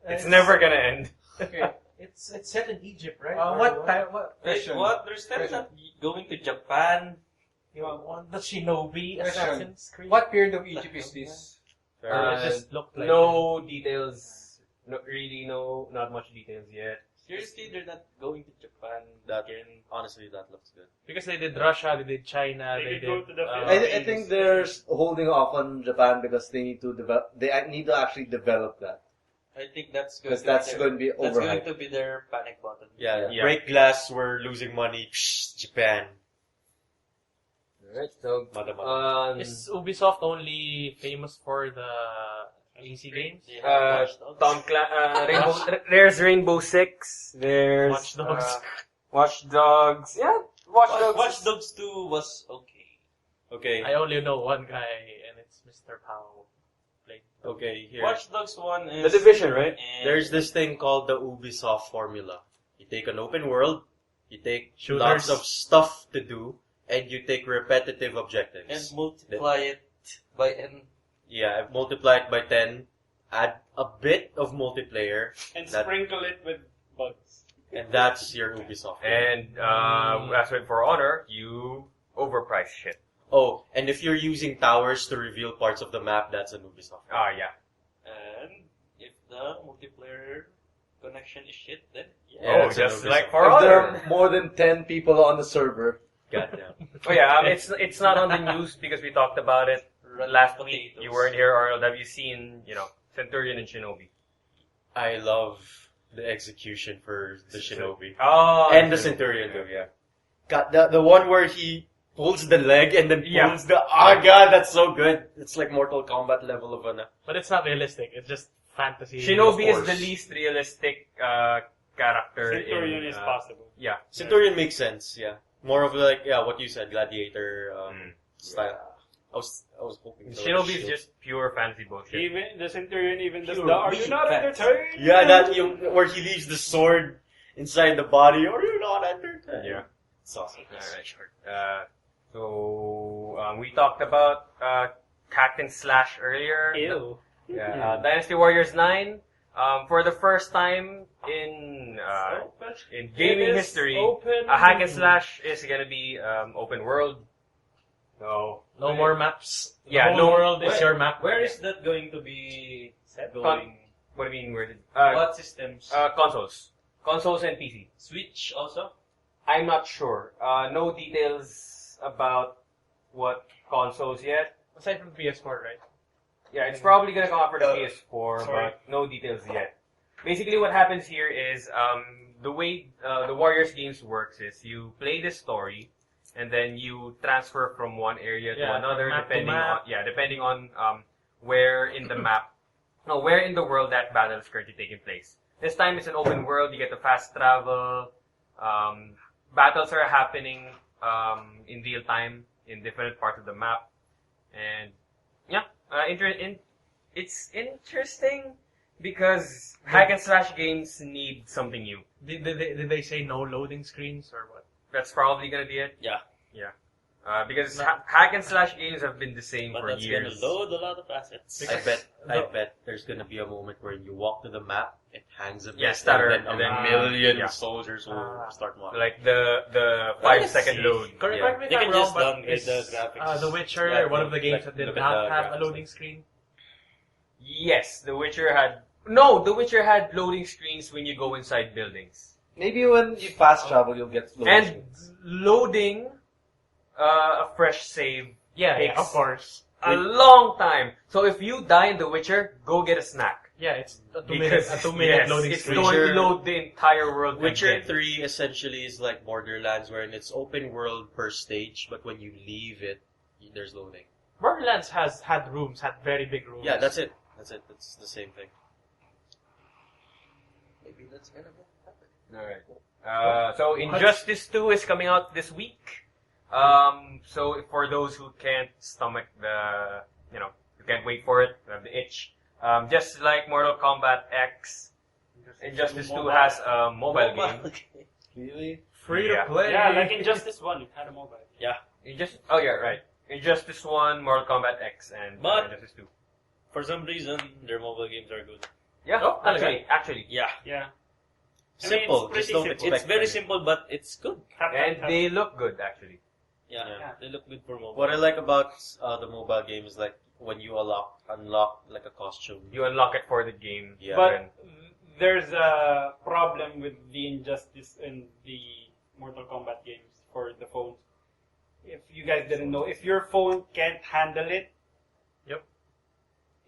it's never gonna end. Okay. It's set in Egypt, right? What time? What? Wait, Question. what? There's still not going to Japan. You want the Shinobi Question. Assassin's Creed? What period of Egypt is this? It just looked like No details. Not much details yet. Seriously, they're not going to Japan That- again. Honestly, that looks good. Because they did Russia, they did China, They they did go did. to the I think they're holding off on Japan because they need to develop. They need to actually develop that I think that's going because to that's be going to be that's going overhyped. to be their panic button. Yeah. Yeah. Break glass, we're losing money. Psh, Japan. Alright, so Is Ubisoft only famous for the PC games? They have Watch Dogs. There's Rainbow Six. There's Watch Dogs. Watch Dogs. Yeah, Watch Dogs. Watch Dogs 2 was okay. Okay. I only know one guy, and it's Mr. Powell. Played. Okay, here. Watch Dogs 1 is... The Division, right? and- There's this thing called the Ubisoft formula. You take an open world, you take Shooters. lots of stuff to do, and you take repetitive and objectives. multiply it by n. Yeah, multiply it by 10, add a bit of multiplayer, and that- sprinkle it with bugs. and that's your Ubisoft. And as with For Honor, you overprice shit. Oh, and if you're using towers to reveal parts of the map, that's an Ubisoft. Ah, yeah. And if the multiplayer connection is shit, then yeah. Yeah, Oh, that's an just Ubisoft. like For If there Honor. are more than 10 people on the server, Goddamn. Oh yeah, it's not on the news because we talked about it Run last potatoes. week. You weren't here, Arnold. Have you seen, Centurion and Shinobi? I love the execution for the Shinobi. Oh, And the Centurion too, yeah. God, the one where he pulls the leg and then pulls Yeah. oh god, that's so good. It's like Mortal Kombat level of an... But it's not realistic. It's just fantasy. Shinobi Of is the course. least realistic character. Centurion in, is possible. Yeah. Centurion makes sense, yeah. More of like, what you said, gladiator style. I was hoping. there was a Shinobi is shield. just pure fantasy bullshit. Even the Centurion even does Pure the "Are you meat not facts." entertained?" Yeah, that where he leaves the sword inside the body. Are you not entertained? Yeah. It's awesome. Alright. So we talked about hack and slash earlier. Ew. Yeah, Dynasty Warriors 9. For the first time in gaming It is history, open. a hack and slash is gonna be open world. So No more maps. The Yeah, whole no- world is where- your map. Where is that going to be Set going? what do you mean? Where did What systems? consoles and PC? Switch also? I'm not sure. No details about what consoles yet. Aside from PS4, right? Yeah, it's probably gonna come out for the PS4, Sorry. but no details yet. Basically, what happens here is the way the Warriors games works is you play this story, and then you transfer from one area to Yeah, another, from map to depending on where in the map, no, where in the world that battle is currently taking place. This time it's an open world. You get to fast travel. Battles are happening in real time in different parts of the map, and yeah, it's interesting because hack and slash games need something new. Did they say no loading screens or what? That's probably gonna be it. Yeah. Because hack and slash games have been the same But for that's years. gonna load a lot of assets. I bet there's gonna be a moment where you walk to the map, it hangs a bit, Yeah, stutter, and and then then- a million yeah. soldiers will start walking. Like the Let's 5-second see. load. Correct Yeah. me if They I'm can wrong, just but downgrade is, the graphics. The Witcher, Yeah, one of the games like, that did look at not the have a graphics. loading screen. Yes, The Witcher had loading screens when you go inside buildings. maybe when you fast travel, you'll get loading And screens. loading a fresh save Yeah, takes of course. a long time. So if you die in The Witcher, go get a snack. Yeah, it's a 2 Because, minute yes, loading it's screen. going to Witcher- load the entire world Witcher again. 3 essentially is like Borderlands, wherein it's open world per stage, but when you leave it, there's loading. Borderlands had rooms, had very big rooms. Yeah, that's it. That's the same thing. Maybe that's gonna happen. Alright. So Injustice 2 is coming out this week. So for those who can't stomach you can't wait for it, have the itch. Just like Mortal Kombat X, Injustice 2 has a mobile game. Really? free Yeah. to play. Yeah, like Injustice 1, it had a mobile. Injustice 1, Mortal Kombat X, and But- Injustice 2. For some reason, their mobile games are good. Yeah, Oh, actually. Yeah. Yeah. Simple. pretty Just don't simple. expect It's very any. simple, but it's good. And they look good, actually. Yeah, Yeah. they look good for mobile. What I like about the mobile game is like when you unlock like a costume. You unlock it for the game. Yeah. But and- there's a problem with the Injustice and the Mortal Kombat games for the phones. If you guys didn't know, if your phone can't handle it, Yep.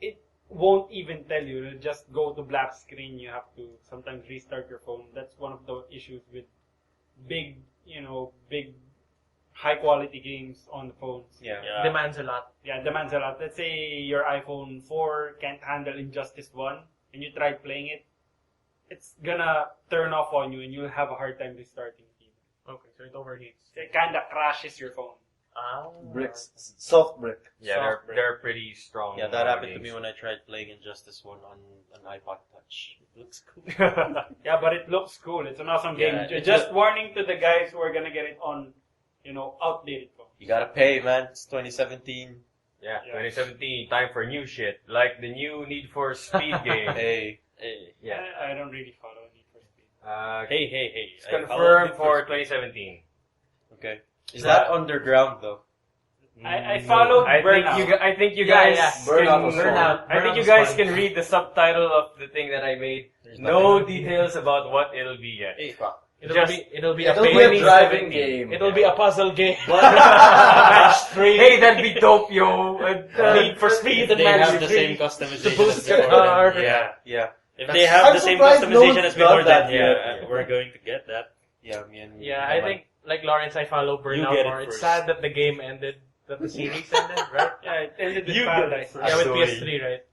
it won't even tell you. It'll just go to black screen. You have to sometimes restart your phone. That's one of the issues with big, big high quality games on the phones. Yeah. Demands a lot. Yeah, demands a lot. Let's say your iPhone 4 can't handle Injustice 1 and you tried playing it, it's gonna turn off on you and you'll have a hard time restarting it. Okay, so it overheats. It kinda crashes your phone. Ah. Bricks, soft brick. Yeah, they're pretty strong. Yeah, that happened to games. me when I tried playing Injustice 1 on an iPod Touch. It looks cool. Yeah, but it looks cool. It's an awesome Yeah, game. it's Just warning to the guys who are gonna get it on, outdated phones. You gotta pay, man. It's 2017. Yeah, Yeah. 2017, time for new shit. Like the new Need for Speed game. Hey. Hey, Yeah. I don't really follow Need for Speed. hey. It's I follow confirmed Need for Speed. 2017. Okay. Is that underground though? I followed Burnout. I think you Yeah, guys yeah. Burnout was can, fun. I think you guys can read the subtitle of the thing that I made. There's No nothing. details about what it'll be yet. Hey, It'll Just- be a It'll be a 2017. driving game. It'll be a puzzle game. Match 3. Hey, that'd be dope, yo. Need for Speed and They have Match the 3. same customization boost as your before. car. Then, Yeah. Yeah. If they I'm have the same surprised no customization one's as before, got that then yet. we're going to get that. Yeah, me and Yeah, I think, like Lawrence, I follow Burnout get it more. It's first. sad that the game ended, that the series ended, right? Yeah, it ended with You Paradise. get it Yeah, with Sorry. PS3, right?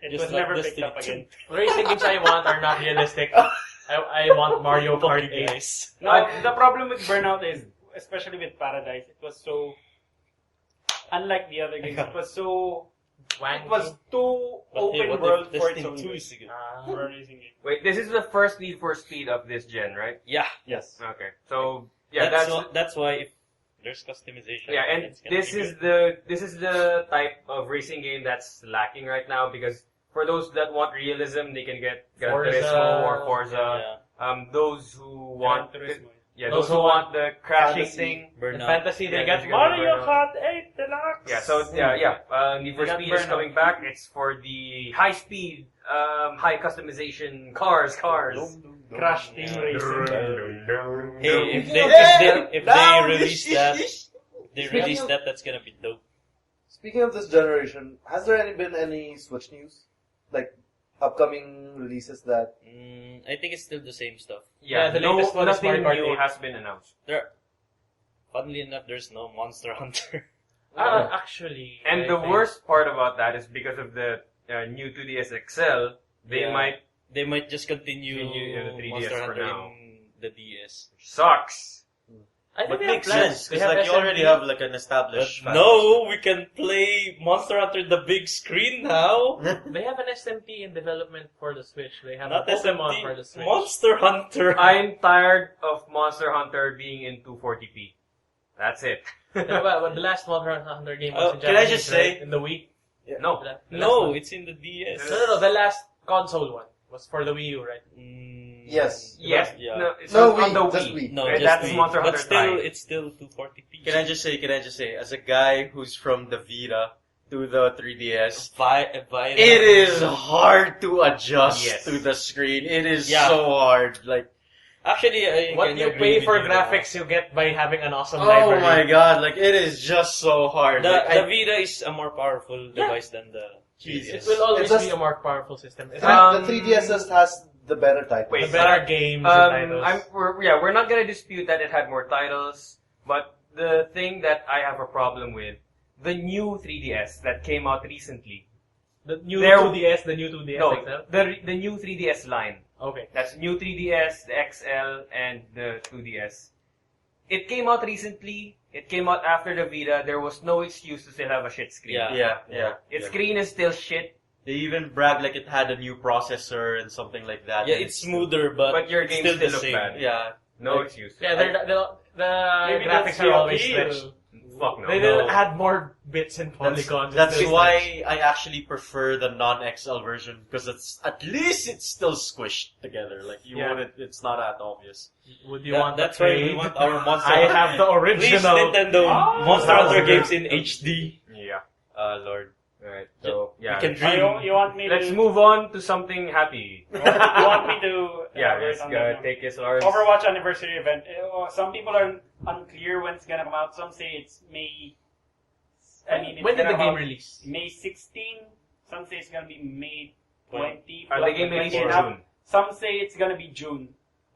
It Just was like never Destiny picked up 2. again. Racing games I want are not realistic. I want Mario Kart 8. Guys. No, the problem with Burnout is, especially with Paradise, it was so, unlike the other games, it was so, Wanky. it was too But open hey, what world if for its Destiny own 2 good. is good? For a racing game. Wait, this is the first Need for Speed of this gen, right? Yeah. Yes. Okay. So, yeah, That's why if there's customization. yeah, and it's gonna this be is good. the type of racing game that's lacking right now because for those that want realism, they can get Gran Forza. Turismo or Forza. Yeah. those who want Gran Turismo. those who want the crashing Fantasy. thing. In Burnout. fantasy, they Yeah, got there's gonna be Mario Burnout. Kart 8 Deluxe. Yeah, so Need for They got Speed is Burnout. coming back. It's for the high speed, high customization cars. Crash Team Racing. Hey, if they Now, release that, they Speaking release of- that, that's gonna be dope. Speaking of this generation, has there been any Switch news? Like, upcoming releases that... I think it's still the same stuff. Yeah, the latest one is nothing Mario Kart new 8. has been announced. Funnily enough, there's no Monster Hunter. Actually. And I the think- worst part about that is because of the new 2DS XL, they Yeah. might They might just continue Continue the 3DS Monster for Hunter now. in the DS. sucks. I think But they have makes plans. sense, They because have like you already SMT. have like an But established fan no, we can play Monster Hunter the big screen now. They have an SMT in development for the Switch. They have Not a Pokemon SMT, for the Switch. Monster Hunter. I'm tired of Monster Hunter being in 240p. That's it. But the last Monster Hunter game was in can I Japanese, just say- right? In the Wii? No. The last No, one. it's in the DS. No, the last console one was for the Wii U, right? Yes. Yes. Yeah. No, it's No, on the Wii, Wii. just Wii. No, Right, just that's Wii. Monster But Hunter still, Time. it's still 240p. Can I just say, as a guy who's from the Vita to the 3DS, It it is hard to adjust Yes. to the screen. It is Yeah. so hard. Like, Actually, I What can you agree pay with for you. graphics, you get by having an awesome oh library. my god, like it is just so hard. The Like, Vita is a more powerful device than the Jesus. It will always It's just- be a more powerful system. It's Um, the 3DSS has the better titles. Wait, the better games and titles. we're not gonna dispute that it had more titles, but the thing that I have a problem with, the new 3DS that came out recently. The new There- 2DS, the new 2DS No, XL. the new 3DS line. Okay. That's new 3DS, the XL, and the 2DS. It came out recently. It came out after the Vita. There was no excuse to still have a shit screen. Yeah. yeah. Its screen is still shit, They even brag like it had a new processor and something like that. Yeah, and it's smoother, but but your it's games still still the look same. bad. Yeah. No Like- excuse. Yeah, the Maybe graphics that's are the always appeal. stretched. Fuck no. They No. didn't add more bits and polygons. That's It's why I actually prefer the non-XL version because at least it's still squished together. Like you Yeah. wouldn't, it's not that obvious. Would you That- want that's the why trade? we want our Monster I Hunter. have the Please, original. Nintendo, Monster Hunter games in HD. Yeah. Lord. Alright, so, yeah. We can Oh, dream. you want me Let's to... move on to something happy. You want me to... Yeah, elaborate let's on go that? take this, Lars. Overwatch anniversary event. Some people are unclear when it's gonna come out. Some say it's May... it's When did gonna the come game out release? May 16. Some say it's gonna be May 20. The game released in 20 and up. June. Some say it's gonna be June.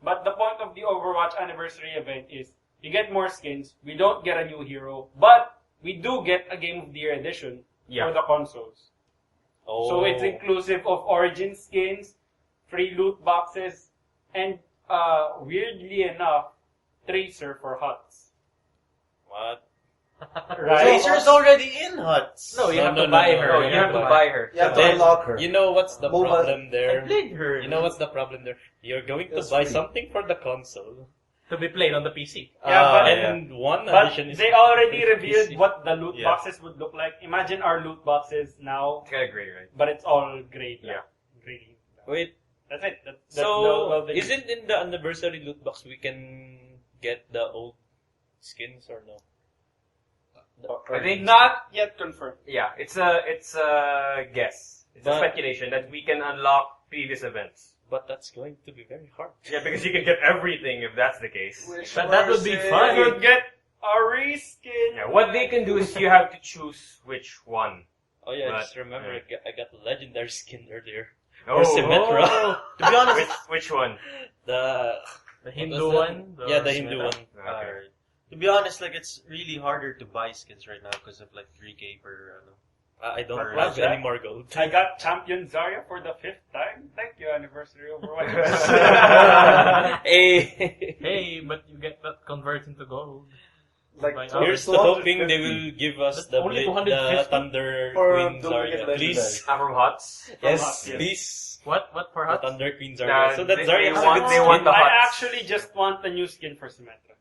But the point of the Overwatch anniversary event is you get more skins. We don't get a new hero, but we do get a Game of the Year edition Yeah. for the consoles. Oh. So it's inclusive of Origin skins, free loot boxes, and weirdly enough, Tracer for huts. What? Right? Tracer's already in huts. No, you have to no, buy no, her. No, you have to buy her. You have to Then- unlock her. You know what's the MOBA. problem there? played her. You know what's the problem there? You're going to It's buy free. something for the console. To be played on the PC. Yeah, but- And one But addition is they already revealed PC. what the loot Yeah. boxes would look like. Imagine our loot boxes now, It's kinda great, right? but it's all grade. Yeah. Grade. Wait, That's it. That's so the isn't in the anniversary loot box we can get the old skins or no? I think not yet confirmed. Yeah, it's a guess. It's a But- speculation that we can unlock previous events. But that's going to be very hard. Yeah, because you can get everything if that's the case. That would be You fun. could get a reskin. Yeah, what they can do is you have to choose which one. Oh yeah, But- I just remember I got the legendary skin earlier. Oh, Or Symmetra. To be honest, which one? The The what Hindu was that? one? Yeah, the Hindu one. Okay. alright. To be honest, like it's really harder to buy skins right now because of like 3K per. I don't Or have that? any more gold. I got champion Zarya for the 5th time. Thank you, anniversary Overwatch. Hey, Hey, but you get that converts into gold. Like, By here's to 250 hoping they will give us That's the only blade, the 250 Thunder for Queen duplicate Zarya. legendary. Please, From Huts. yes, Huts, yes. please. What for The hot? Thunder Queen Yeah, Zarya. So that they Zarya has a want- good they skin. want the I Huts. actually just want a new skin for Symmetra.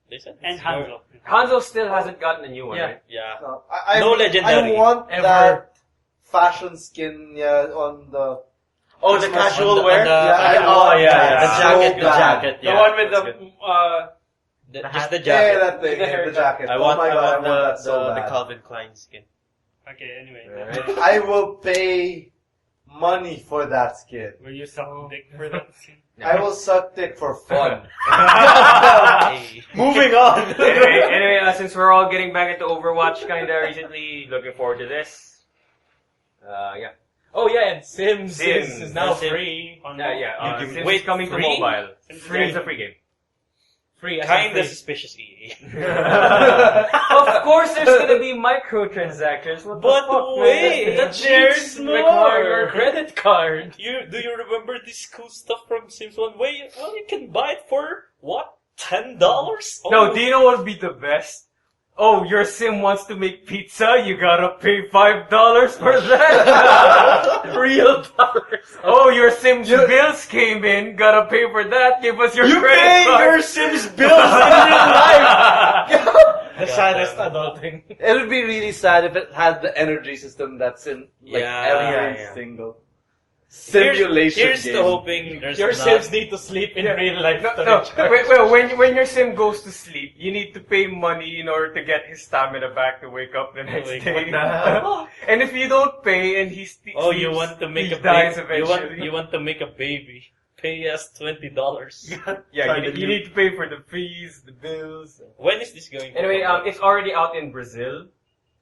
They said And it's Hanzo. Hanzo still hasn't gotten a new one, Yeah. right? Yeah. No, I, No I legendary. want Ever. that fashion skin, on the. Oh, the Christmas casual on the- wear. on the- Yeah, oh yeah, yeah. the jacket, So the bad. jacket. The Yeah, one with that's the good. Just the Yeah, jacket. that thing, The hair the jacket. I Oh want, my I god, want I want that so the bad. Calvin Klein skin. Okay, anyway. Alright. I will pay money for that skin. Will you suck dick for that skin? I will suck dick for fun. Hey. Moving on. anyway, since we're all getting back into Overwatch kinda recently, looking forward to this. Yeah. Oh yeah, and Sims, Sims. is now Sims. free. Yeah. You give- Sims wait, is coming free? to mobile. Sims is Free is a free. free game. Free. I said Kinda free. suspicious, EA. Of course, there's gonna be microtransactions. What the But fuck, wait, man? there's There's more. your credit card. Do you remember this cool stuff from Sims 1? Well, you can buy it for what? $10? No, do you know what would be the best? Oh, your sim wants to make pizza, you gotta pay $5 for that! Real dollars. Oh, your sim's bills came in, gotta pay for that, give us your You credit pay card. your Sims bills in real life. The saddest adulting. It would be really sad if it had the energy system that's in like Yeah, every yeah. single simulation Here's game. to hoping there's Your not. Sims need to sleep in real life. to No, recharge. well, when your sim goes to sleep, you need to pay money in order to get his stamina back to wake up the next Like, day. what the hell? And if you don't pay and he sleeps, Oh, you want to make he a dies baby? eventually. You want to make a baby? Pay us $20. Yeah, you need to pay for the fees, the bills. When is this going? to Anyway, come out? it's already out in Brazil.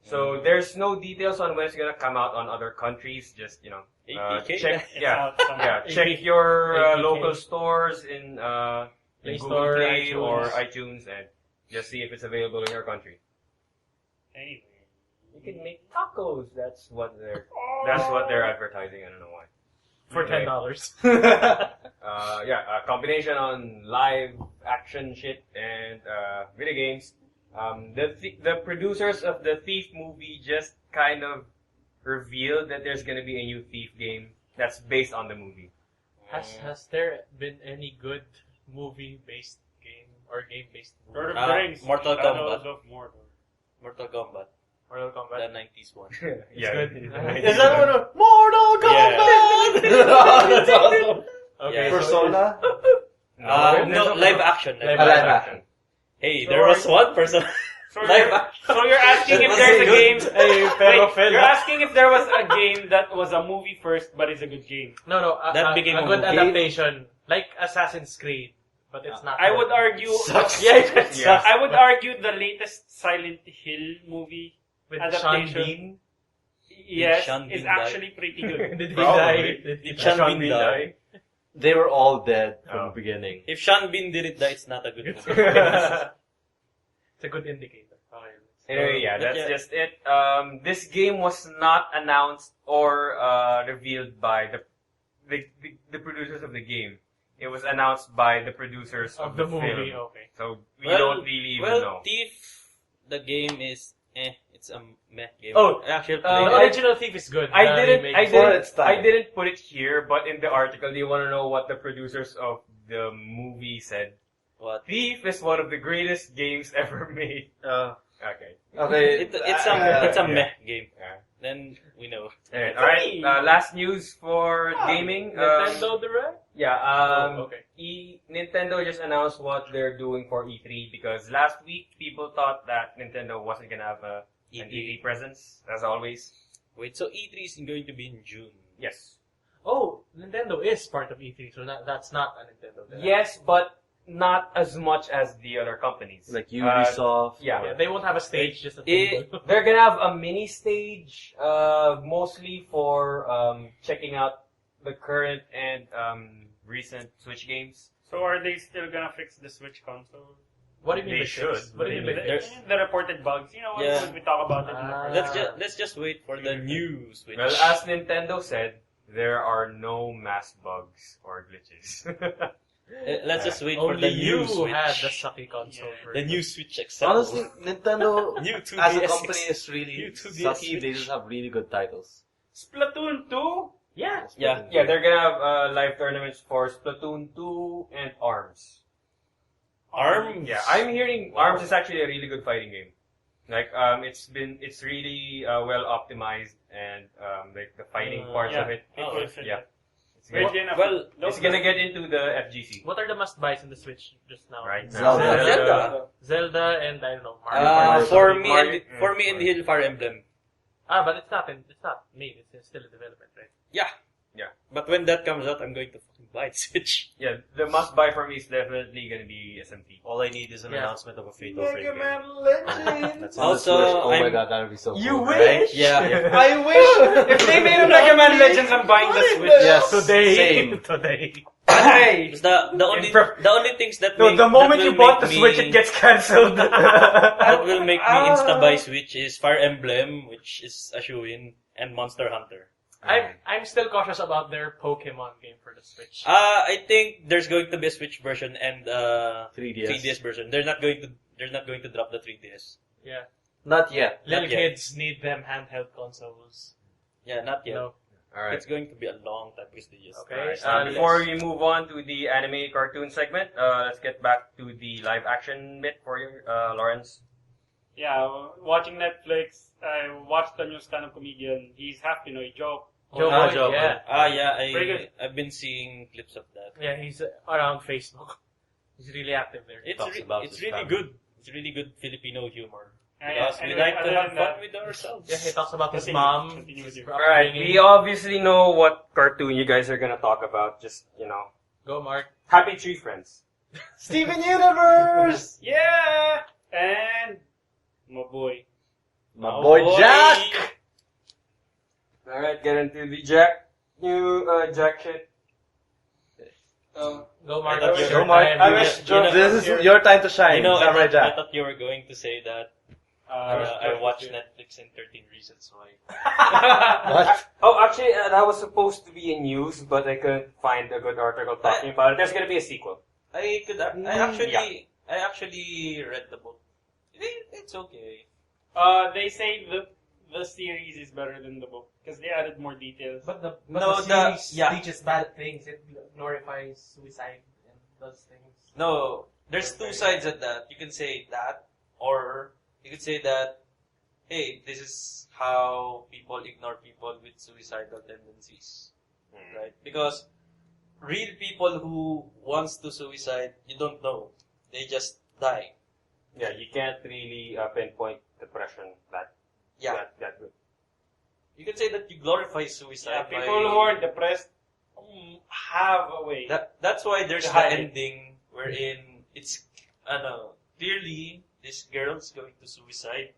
So there's no details on when it's gonna come out on other countries. Just APK? check. It's Yeah, out somewhere. yeah. Check your APK. local stores in Play Google Store, Play iTunes. or iTunes, and just see if it's available in your country. Anyway. You can make tacos. That's what they're advertising. I don't know why. For Anyway. $10. Yeah, a combination on live action shit and video games. The producers of the Thief movie just kind of revealed that there's gonna be a new Thief game that's based on the movie. Has there been any good movie-based game or game-based movie? Lord of the Rings. Mortal Shadows Kombat. of Mordor. Mortal Kombat, Mortal the Kombat? 90s one. Yeah, good. Is that one of Mortal Kombat? That's awesome. Okay, Yeah. so Persona? No, live action. Live Live action. Hey, there was one person. So Live you're, action. so you're asking if Was there's it a good? game. Hey, pero Wait, fella. you're asking if there was a game that was a movie first, but is a good game. No, That became a a good movie. adaptation, like Assassin's Creed, but it's not. I would argue. Sucks. Yeah, it Yeah. sucks. I would argue the latest Silent Hill movie with adaptation. Sean Bean. Yes, Sean is Bean die? actually pretty good. Did he Probably. die? Did Sean Bean die? They were all dead from Oh. the beginning. If Sean Bean didn't die, it's not a good It's movie. a good indicator. Okay. Anyway, yeah, that's Yeah. just it. This game was not announced or revealed by the producers of the game. It was announced by the producers Of of the the movie, film. okay. So we don't really even know. Thief, the game is it's a meh game. Oh, actually, The I- original Thief is good. I The didn't. remake I is- For didn't. its time. I didn't put it here, but in the article, they want to know what the producers of the movie said. what? Thief is one of the greatest games ever made. Okay. Okay. It's yeah. a meh game. Yeah. Then we know. All right. Last news for gaming. Nintendo Direct. Yeah. Okay. Nintendo just announced what they're doing for E3 because last week people thought that Nintendo wasn't gonna have an E3 presence as always. Wait, so E3 is going to be in June. Yes. Oh, Nintendo is part of E3, so that's not a Nintendo Direct. Yes, but not as much as the other companies. Like Ubisoft. Yeah. Yeah, they won't have a stage, just a It, table. they're gonna have a mini stage, mostly for checking out the current and recent Switch games. So are they still gonna fix the Switch console? What do you mean They they should? should. What do you mean they There's- should? The reported bugs. You know, Yeah. when we talk about it in the Ah. first. Let's just wait for the new Switch. Well, as Nintendo said, there are no mass bugs or glitches. Let's just wait for Only the new you Switch. had the sucky console Yeah. version. The new Switch acceptable. Honestly, Nintendo New as a 2DS company is really New 2DS sucky. They Switch. just have really good titles. Splatoon 2? Yeah. Yeah. Yeah, they're gonna have live tournaments for Splatoon 2 and ARMS. ARMS. Yeah, I'm hearing ARMS is actually a really good fighting game. Like, it's really well optimized and like the fighting parts Yeah. of it. People said Yeah. that. It's Wait, gonna, Jenna, well, it's gonna get into the FGC. What are the must-buys in the Switch just now? Right now. Zelda. Zelda. Zelda and I don't know Mario. For Mario- me, for me, and Hill Fire Emblem. But it's not made. It's still in development, right? Yeah. Yeah. But when that comes out, I'm going to fucking buy the Switch. Yeah, the must buy for me is definitely gonna be SMT. All I need is an Yeah. announcement of a Fatal Frame Mega game. Man Legends! That's On all. the Also, Switch, oh my I'm- god, that would be so You cool. wish? Yeah. I wish! If they made a Mega Man Legends, I'm buying the Switch. Yes, Today. same. Today. Hey! It's the only things that No, make, the moment that you will bought the make Switch, me- it gets cancelled. that will make me insta buy Switch is Fire Emblem, which is a shoe-in, and Monster Hunter. I'm still cautious about their Pokemon game for the Switch. I think there's going to be a Switch version and 3DS. 3DS version. They're not going to drop the 3DS. Yeah. Not yet. Little Not yet. kids need them handheld consoles. Yeah, not yet. No. Alright. It's going to be a long time because they just Okay. Alright, let's- before we move on to the anime cartoon segment, let's get back to the live action bit for you, Lawrence. Yeah, watching Netflix, I watched the new stand-up comedian. He's half Pinoy joke. Joe Ah, Boy, Joe Boy. yeah. Yeah, Very good. I've been seeing clips of that. Yeah, he's around Facebook. He's really active there. It's about it's his really family. good. It's really good Filipino humor. Yeah, Because we anyway, like to other have than fun that- with ourselves. Yeah, he talks about his Continue. mom. Continue with his you. Alright, upbringing. we obviously know what cartoon you guys are gonna talk about, just, Go, Mark. Happy Tree Friends. Steven Universe! Yeah! And my boy. My boy Jack! Alright, get into the Jack shit. Go, Mark. I thought you It's were- your Mark. time. I You wish get- you know- This is your time to shine. You know, Samurai I Jack. thought you were going to say that Uh, I watched Netflix in 13 Reasons Why. What? Oh, actually, that was supposed to be in news, but I couldn't find a good article talking about it. There's gonna be a sequel. I actually read the book. It's okay. They say the series is better than the book because they added more details. But the No, series yeah. teaches bad things. It glorifies suicide and those things. No, there's two sides of that. You can say that, or you could say that, hey, this is how people ignore people with suicidal tendencies, right? Because real people who wants to suicide, you don't know. They just die. Yeah, you can't really pinpoint depression that good. You can say that you glorify suicide. Yeah, people who are depressed have a way. That's why there's To the hide it. ending wherein it's clearly this girl's going to suicide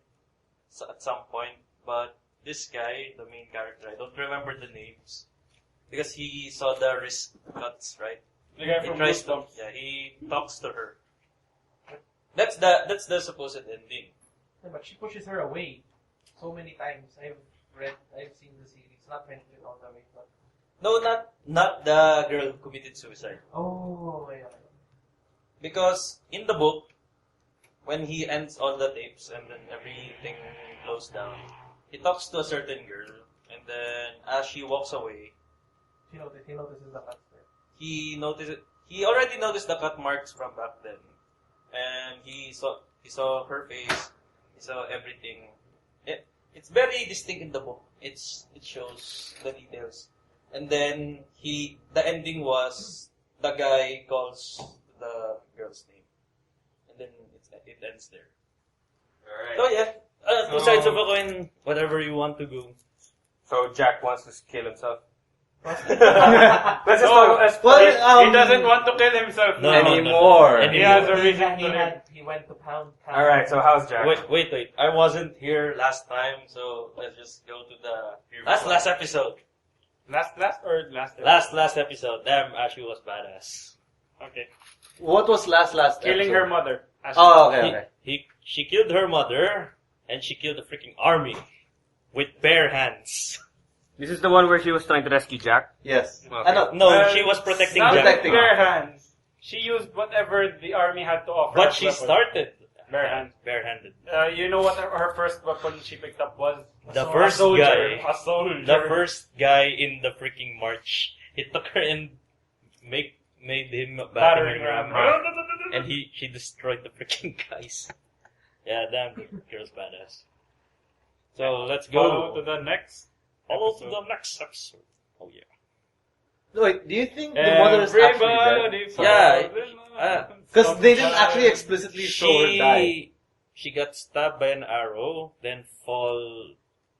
at some point, but this guy, the main character, I don't remember the names because he saw the wrist cuts, right? The guy He from tries to, Goosebumps. he talks to her. That's the supposed ending. Yeah, but she pushes her away so many times. I've seen the series. Not meant it all the way, but No, not the girl who committed suicide. yeah. Because in the book, when he ends all the tapes and then everything closed down, he talks to a certain girl, and then as she walks away, He notices the cuts there. he already noticed the cut marks from back then, and he saw her face, he saw everything. It's very distinct in the book. It shows the details, and then the ending was the guy calls the girl's name, and then it ends there. Alright. So yeah, two sides of a coin. Whatever you want to go. So Jack wants to kill himself. Let's just talk as Well, he doesn't want to kill himself No, anymore. no. He has a reason to live. He went to pound. Alright, so how's Jack? Wait. I wasn't here last time, so let's just go to the last episode. Last or last? Last episode. Damn, Ashley was badass. Okay. What was last Killing episode? her mother. Oh, okay. She killed her mother, and she killed the freaking army with bare hands. This is the one where she was trying to rescue Jack? Yes. Okay. I know. No, she was protecting not Jack. protecting bare hands. She used whatever the army had to offer. But as she weapons. started Barehanded. barehanded. You know what her first weapon she picked up was? The A first soldier. guy. A soldier. The first guy in the freaking march. He took her and made him a battering ram. And she destroyed the freaking guys. Yeah, damn, the girl's badass. So let's Follow go. to the next. Follow to the next episode. Oh yeah. Wait, do you think the mother is actually dead? Yeah, Because they didn't actually explicitly show her die. She got stabbed by an arrow, then fall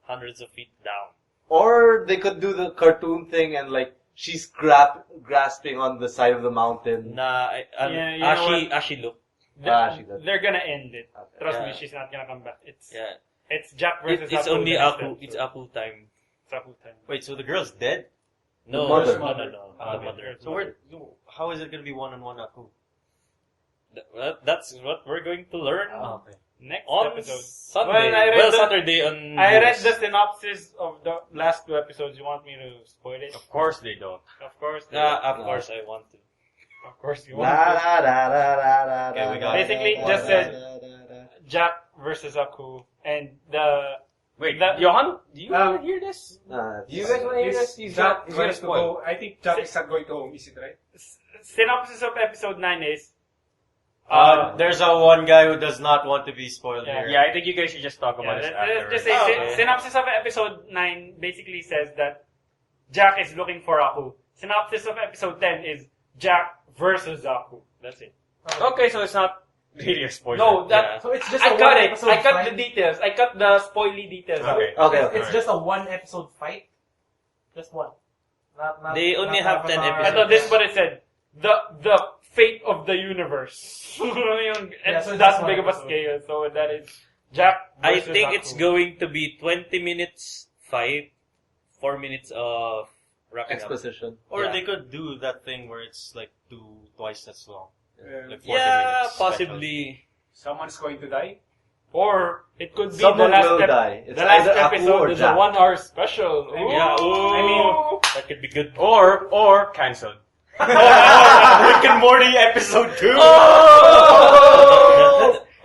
hundreds of feet down. Or they could do the cartoon thing and like she's grasping on the side of the mountain. Nah, Yeah, you know what? Ashley look. She did. They're gonna end it. Okay. Trust Yeah. me, she's not gonna come back. Yeah. It's Jack versus It's Apu only the next Aku. episode. It's Aku time. It's Apu time. Wait, so the girl's dead? No, The mother. no. The Okay. mother. So how is it gonna be one-on-one Aku? That's what we're going to learn Okay. Next on episode. Sunday. Well, I read the- Saturday on. I read news. the synopsis of the last two episodes. You want me to spoil it? Of course they don't. Of course. Of course, I want to. Of course you La, want to. da, da, da, da, da, Okay, we da, got da, it. Basically, da, just da, said- da, da, da. Jack versus Aku. And the... Wait, That- Johan, do you Um, want to hear this? Uh, Do you guys want to hear this? He's Jack gonna going to spoil. go. I think Jack is not going to home. Is it right? synopsis of episode 9 is... There's a one guy who does not want to be spoiled Yeah. here. Yeah, I think you guys should just talk about this after. just say, okay. synopsis of episode 9 basically says that Jack is looking for Aku. Synopsis of episode 10 is Jack versus Aku. That's it. Okay, so it's not really a spoiler. No, that... Yeah. So it's just I a cut one it. episode I cut fight. the details. I cut the spoily details. Okay. Okay. It's just a one episode fight. Just one. Not They only not have 10 Avatar. I episodes. thought this is what it said. The fate of the universe. Yung- Yeah, it's so that that's big of a one scale. So that is Jack I versus think Aku. it's going to be 20 minutes fight, 4 minutes of wrapping up. Exposition. Or Yeah. they could do that thing where it's like twice as long. Like 40 Yeah, minutes possibly. Someone's going to die. Or it could be Someone the last will die. It's the last either Aku episode or is a Jack. 1 hour special. Yeah, I mean, that could be good. Or cancelled. Rick and Morty episode 2!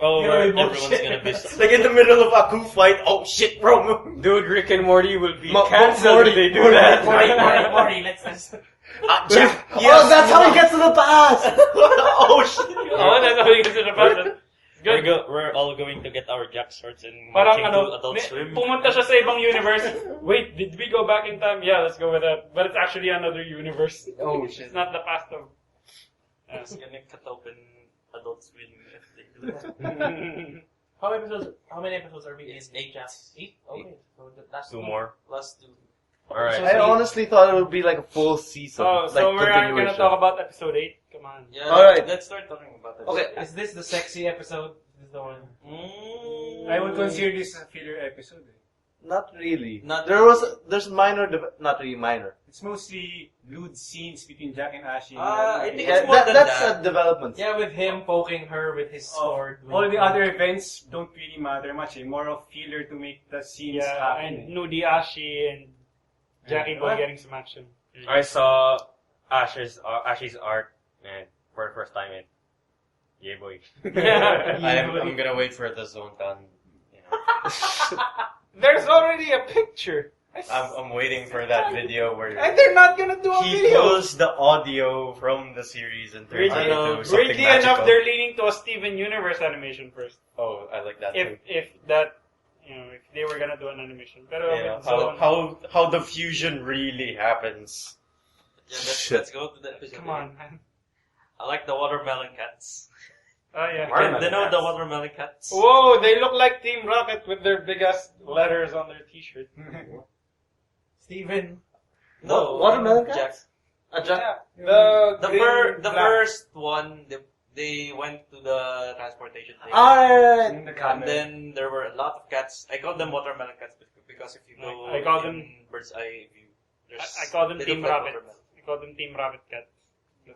Oh, You're where in everyone's bullshit. gonna be. Like in the middle of Aku fight, oh shit, bro! Dude, Rick and Morty will be Mo- cancelled Morty- if they do Morty- that. Morty, let's Jack! Oh, that's how he gets to the past! Oh shit! oh, that's how you get to the button. Good. We're all going to get our Jack shorts and Parang marching ano, to Adult Swim. pumunta siya sa ibang universe. Wait, did we go back in time? Yeah, let's go with that. But it's actually another universe. Oh It's shit. not the past of... It's gonna cut open Adult Swim if they do How many episodes are we in? It's 8. Jack? 8? Okay. So that's 2 more. Last 2. Alright. I honestly thought it would be like a full season. Oh, like so we're not gonna continuation. talk about episode 8? Come on. Yeah, Alright. let's start talking about it. Okay. Is this the sexy episode? Is this the one? I would consider this a filler episode. Not really. Not There's minor, not really minor. It's mostly lewd scenes between Jack and Ashley. I think Yeah, it's more than that's that. a development. Yeah, with him poking her with his sword. All the other events don't really matter much. More of filler to make the scenes Yeah, happen. and Nudi Ashi and Jackie Boy getting some action. I saw Ash's art and for the first time in yeah boy. I'm gonna wait for the Zontan. You know. There's already a picture. I'm waiting for that video where And they're not gonna do a he video. pulls the audio from the series and turns it into something Weirdly magical. enough, they're leaning to a Steven Universe animation first. Oh, I like that too. If that, if they were gonna do an animation. Pero Yeah, with Zone- how the fusion really happens. Yeah, Shit. let's go to the episode. Come on, man. I like the watermelon cats. Oh yeah. Watermelon They know cats. the watermelon cats. Whoa, they look like Team Rocket with their big ass letters on their t-shirt. Steven. No, Watermelon Jack. cats? A Jack? The The black. first one, they went to the transportation thing. Alright. In the And camera. then there were a lot of cats. I call them watermelon cats because if you go I call in them- bird's eye view, there's, I call them they Team look like Rabbit. watermelon. I call them Team Rabbit Cat.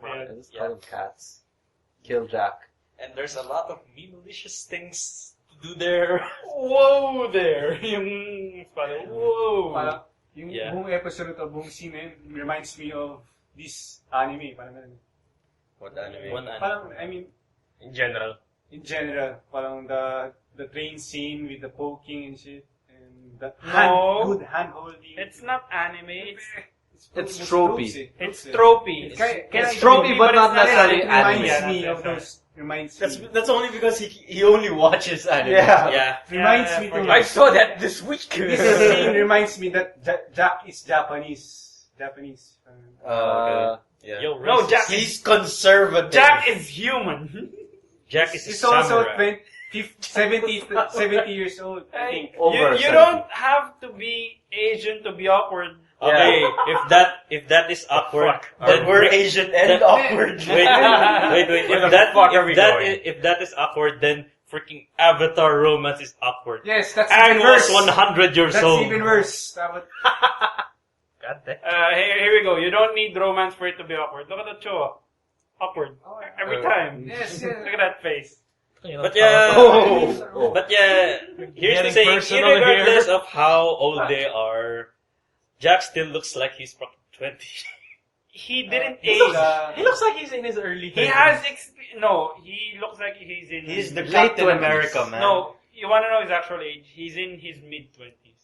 I just Yeah. call them cats. Kill Jack. And there's a lot of malicious things to do there. Whoa there! Yung parang, whoa! Parang, yung Yeah. buong episode o buong scene na yun reminds me of this anime. Parang ganun. What anime? One anime. Parang, I mean, In general. in general, parang the train scene with the poking and shit. And the No. good hand holding. It's not anime, It's tropey. it's tropey. It's tropey, but not necessarily It reminds anime. me of those. Reminds me. That's only because he only watches anime. Yeah. Yeah. Reminds Yeah, me I too I much. saw that this week. This scene reminds me that Jack is Japanese. Japanese. Uh, Yeah. Yo, No, racist. Jack He's conservative. Jack is human. Jack is He's a also samurai. 70 years old, I think. Over you 70. don't have to be Asian to be awkward. Okay, if that is awkward, then We're Asian and awkward. wait. Where the fuck are we going? If that is awkward, then freaking Avatar romance is awkward. Yes, that's Aang even was worse. 100 years That's old. even worse. Dapat- God damn. Here we go. You don't need romance for it to be awkward. Look at the Choa. Awkward. Every time. Yes, yes. Look at that face. But yeah, Oh. but yeah, here's the Getting thing. personal Regardless here. of how old they are, Jack still looks like he's fucking 20. He didn't He age. looks, He looks like he's in his early 30s. He has no. He looks like he's in. He's the Late Captain 20s. America, man. No, you want to know his actual age? He's in his mid-20s.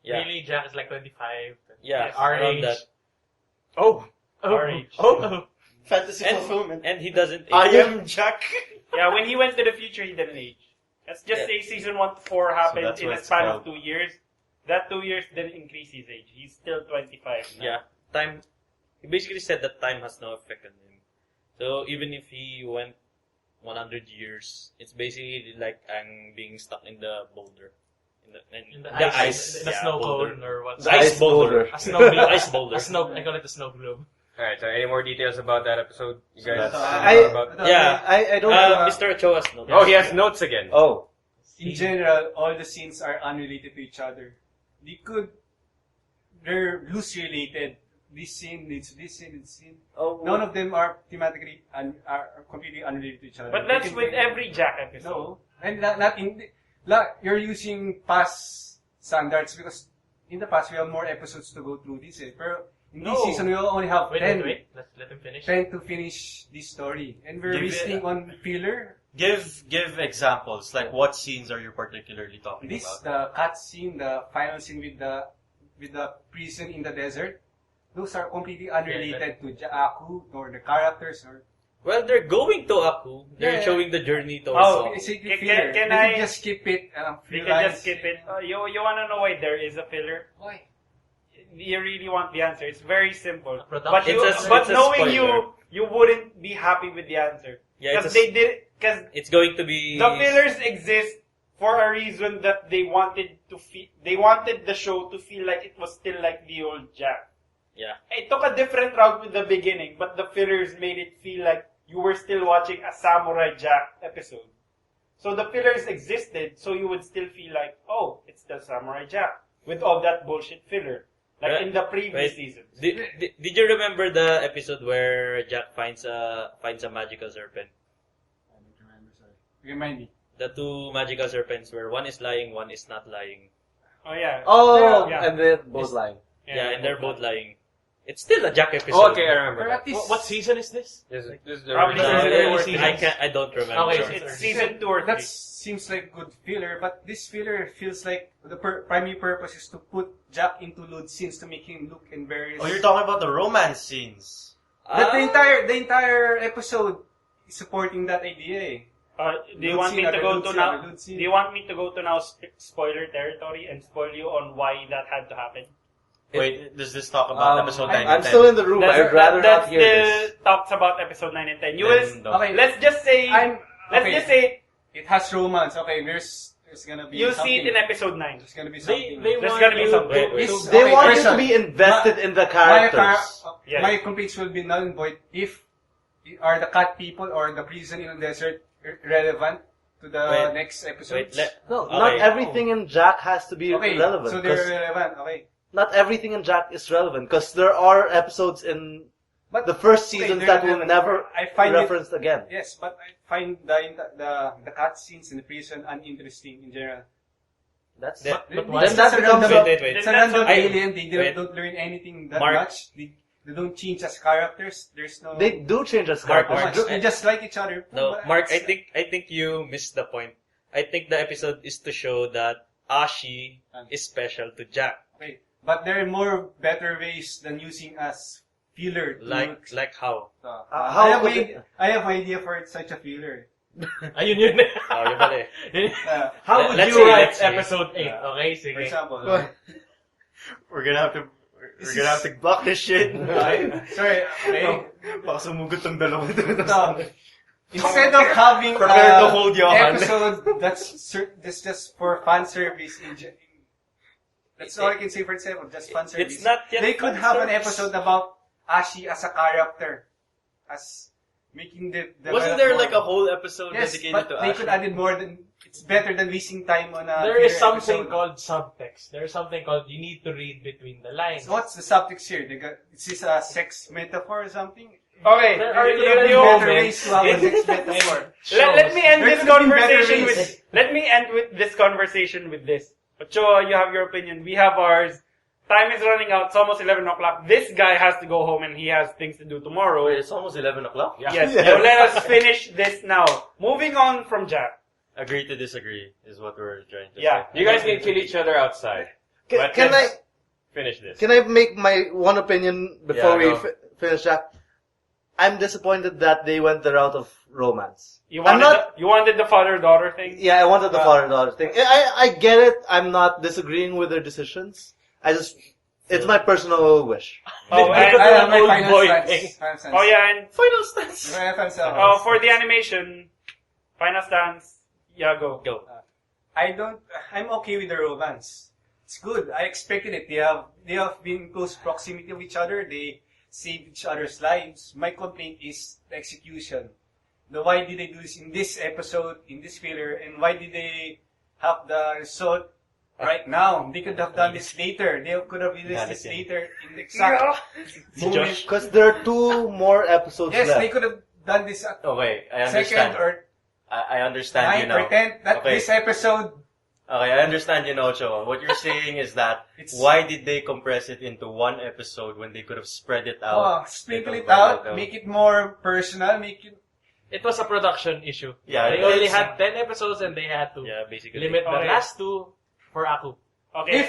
Yeah, Really, Jack is like 25. yeah, Our around age. that. Oh. Our age. Oh. Fantasy And- fulfillment. And he doesn't age. I am Jack. Yeah, when he went to the future, he didn't age. Let's just say season 1 to 4 happened that's in what a it's span called. of 2 years. That 2 years didn't increase his age. He's still 25 now. Yeah, time. He basically said that time has no effect on him. So even if he went 100 years, it's basically like I'm being stuck in the boulder, In the ice, the yeah, snow boulder. cone or what? The ice boulder. A snow globe. Ice boulder. A snow. I call it the snow globe. Alright, so any more details about that episode? You guys I- about? Yeah. I don't. Mr. Cho has no. Oh, he has notes again. Oh. in general, all the scenes are unrelated to each other. They're loosely related. This scene leads to this scene, this scene. Oh. None of them are thematically are completely unrelated to each other. But They that's can with bring- every Jack episode. No, and not in. You're using past standards because in the past we have more episodes to go through this. Pero in this No. season we only have Wait, 10, wait. Let him finish. 10 to finish this story, and we're Give it- wasting on filler. Give examples. Like what scenes are you particularly talking This about? the cut scene, the final scene with the prison in the desert. Those are completely unrelated to Aku or the characters or. Well, they're going to Aku. They're Yeah. showing the journey towards. Oh, Aku. Basically Can- filler. can You I- can just skip it. You Few can lines. just skip it. You wanna know why there is a filler? Why? You really want the answer. It's very simple. Production. But It's a but spoiler. knowing you wouldn't be happy with the answer. Yeah, It's going to be... the fillers exist for a reason that they wanted the show to feel like it was still like the old Jack. Yeah. It took a different route with the beginning, but the fillers made it feel like you were still watching a Samurai Jack episode. So the fillers existed, so you would still feel like, oh, it's still Samurai Jack with all that bullshit filler, like in the previous seasons. Did you remember the episode where Jack finds a magical serpent? I don't remember, sorry. Remind me. The two magical serpents where one is lying, one is not lying. Oh yeah. Oh, Yeah. and they're both lying. Yeah, and they're both lying. It's still a Jack episode. Oh, okay, I remember Or that. at least What season is this? This is the Probably original. season early four. seasons. I don't remember. Okay, It's season 2 or 3. That seems like good filler, but this filler feels like the primary purpose is to put Jack into lewd scenes to make him look in various. Oh, you're talking about the romance scenes. But the entire episode is supporting that idea. Eh. Do you want me to go to now? Lewd Do scene. you want me to go to now spoiler territory and spoil you on why that had to happen? Wait, does this talk about episode 9 and I'm 10? still in the room. I'd rather that not hear still this. talks about episode 9 and 10. You Then will. don't. Okay, Let's just say. Let's okay. just say It has romance. Okay, there's gonna be. you'll something. see it in episode 9. There's gonna be They something. they There's want gonna be you something. to- Wait. to- They Okay, want you first to be invested in the My, characters. Yes. my complaints will be null and void if are the cat people or the prison in the desert relevant to the Wait. next episode. Wait, No, Okay. not everything in Jack has to be Okay, relevant. so 'cause they're relevant. Okay, not everything in Jack is relevant because there are episodes in but the first okay, seasons they're that will relevant. never I be find it. referenced again. Yes, but I find the cat scenes in the prison uninteresting in general. That's That- But why- then that it's a becomes random- wait. It's a random I- alien. They wait. don't learn anything that Mark. much. They don't change as characters. There's no. they do change as Mark, characters. Mark, They just like each other. No, But Mark, it's- I think you missed the point. I think the episode is to show that Ashi is special to Jack. Okay. But there are more better ways than using as filler. To Like how? How could I have idea for such a filler. Ayun yun. Oh, yun pala eh. How would Let's you see, write let's see. episode 8? Okay, For sige. example. We're gonna have to block this shit. Sorry. Okay. Baka sumugot tong dalawa dun. So, instead of having Prepare to hold your hand. episode that's just for fan service, that's all I can say for example, just fan service. It's not yet They could fan have an service. episode about Ashi as a character, as making the Wasn't there like a whole episode yes, dedicated but to they Ash? could add it more than it's better than wasting time on a. There is filler something episode. called subtext. There's something called you need to read between the lines. So what's the subtext here? Is this a sex metaphor or something? Okay. There are There could have been literal better ways to have a sex metaphor. Let me end There this could have been better conversation ways. with. Let me end with this conversation with this. Ochoa, you have your opinion. We have ours. Time is running out. It's almost 11 o'clock. This guy has to go home and he has things to do tomorrow. Wait, it's almost 11 o'clock? Yes. So let us finish this now. Moving on from Jack. Agree to disagree is what we're trying to Yeah. say. You guys can kill each other outside. But Can I let's finish this? can I make my one opinion before Yeah, we go. finish Jack? I'm disappointed that they went the route of romance. You I'm wanted not. you wanted the father-daughter thing? Yeah, I wanted the father-daughter thing. I get it. I'm not disagreeing with their decisions. It's my personal wish. Oh, They and, could I do have an my old final boy stance. thing. Final stance. oh yeah, and Final stance! My final stance. for the animation, final stance, yeah, go. I'm okay with the romance. It's good. I expected it. They have been in close proximity of each other. They save each other's lives. My complaint is the execution. Why did they do this in this episode, in this filler, and why did they have the result right now? They could have done this later. They could have released this later in the exact moment. Because there are 2 more episodes Yes, left. they could have done this at Okay, I second understand. or I understand you 9th now. or 10th. That Okay. this episode. Okay, I understand you now, Cho. What you're saying is that It's- why did they compress it into one episode when they could have spread it out? Sprinkle it Little by out, little. make it more personal, make it. It was a production issue. Yeah, They it only is. had 10 episodes and they had to Yeah, basically. limit the Okay. last 2 for Aku. Okay. If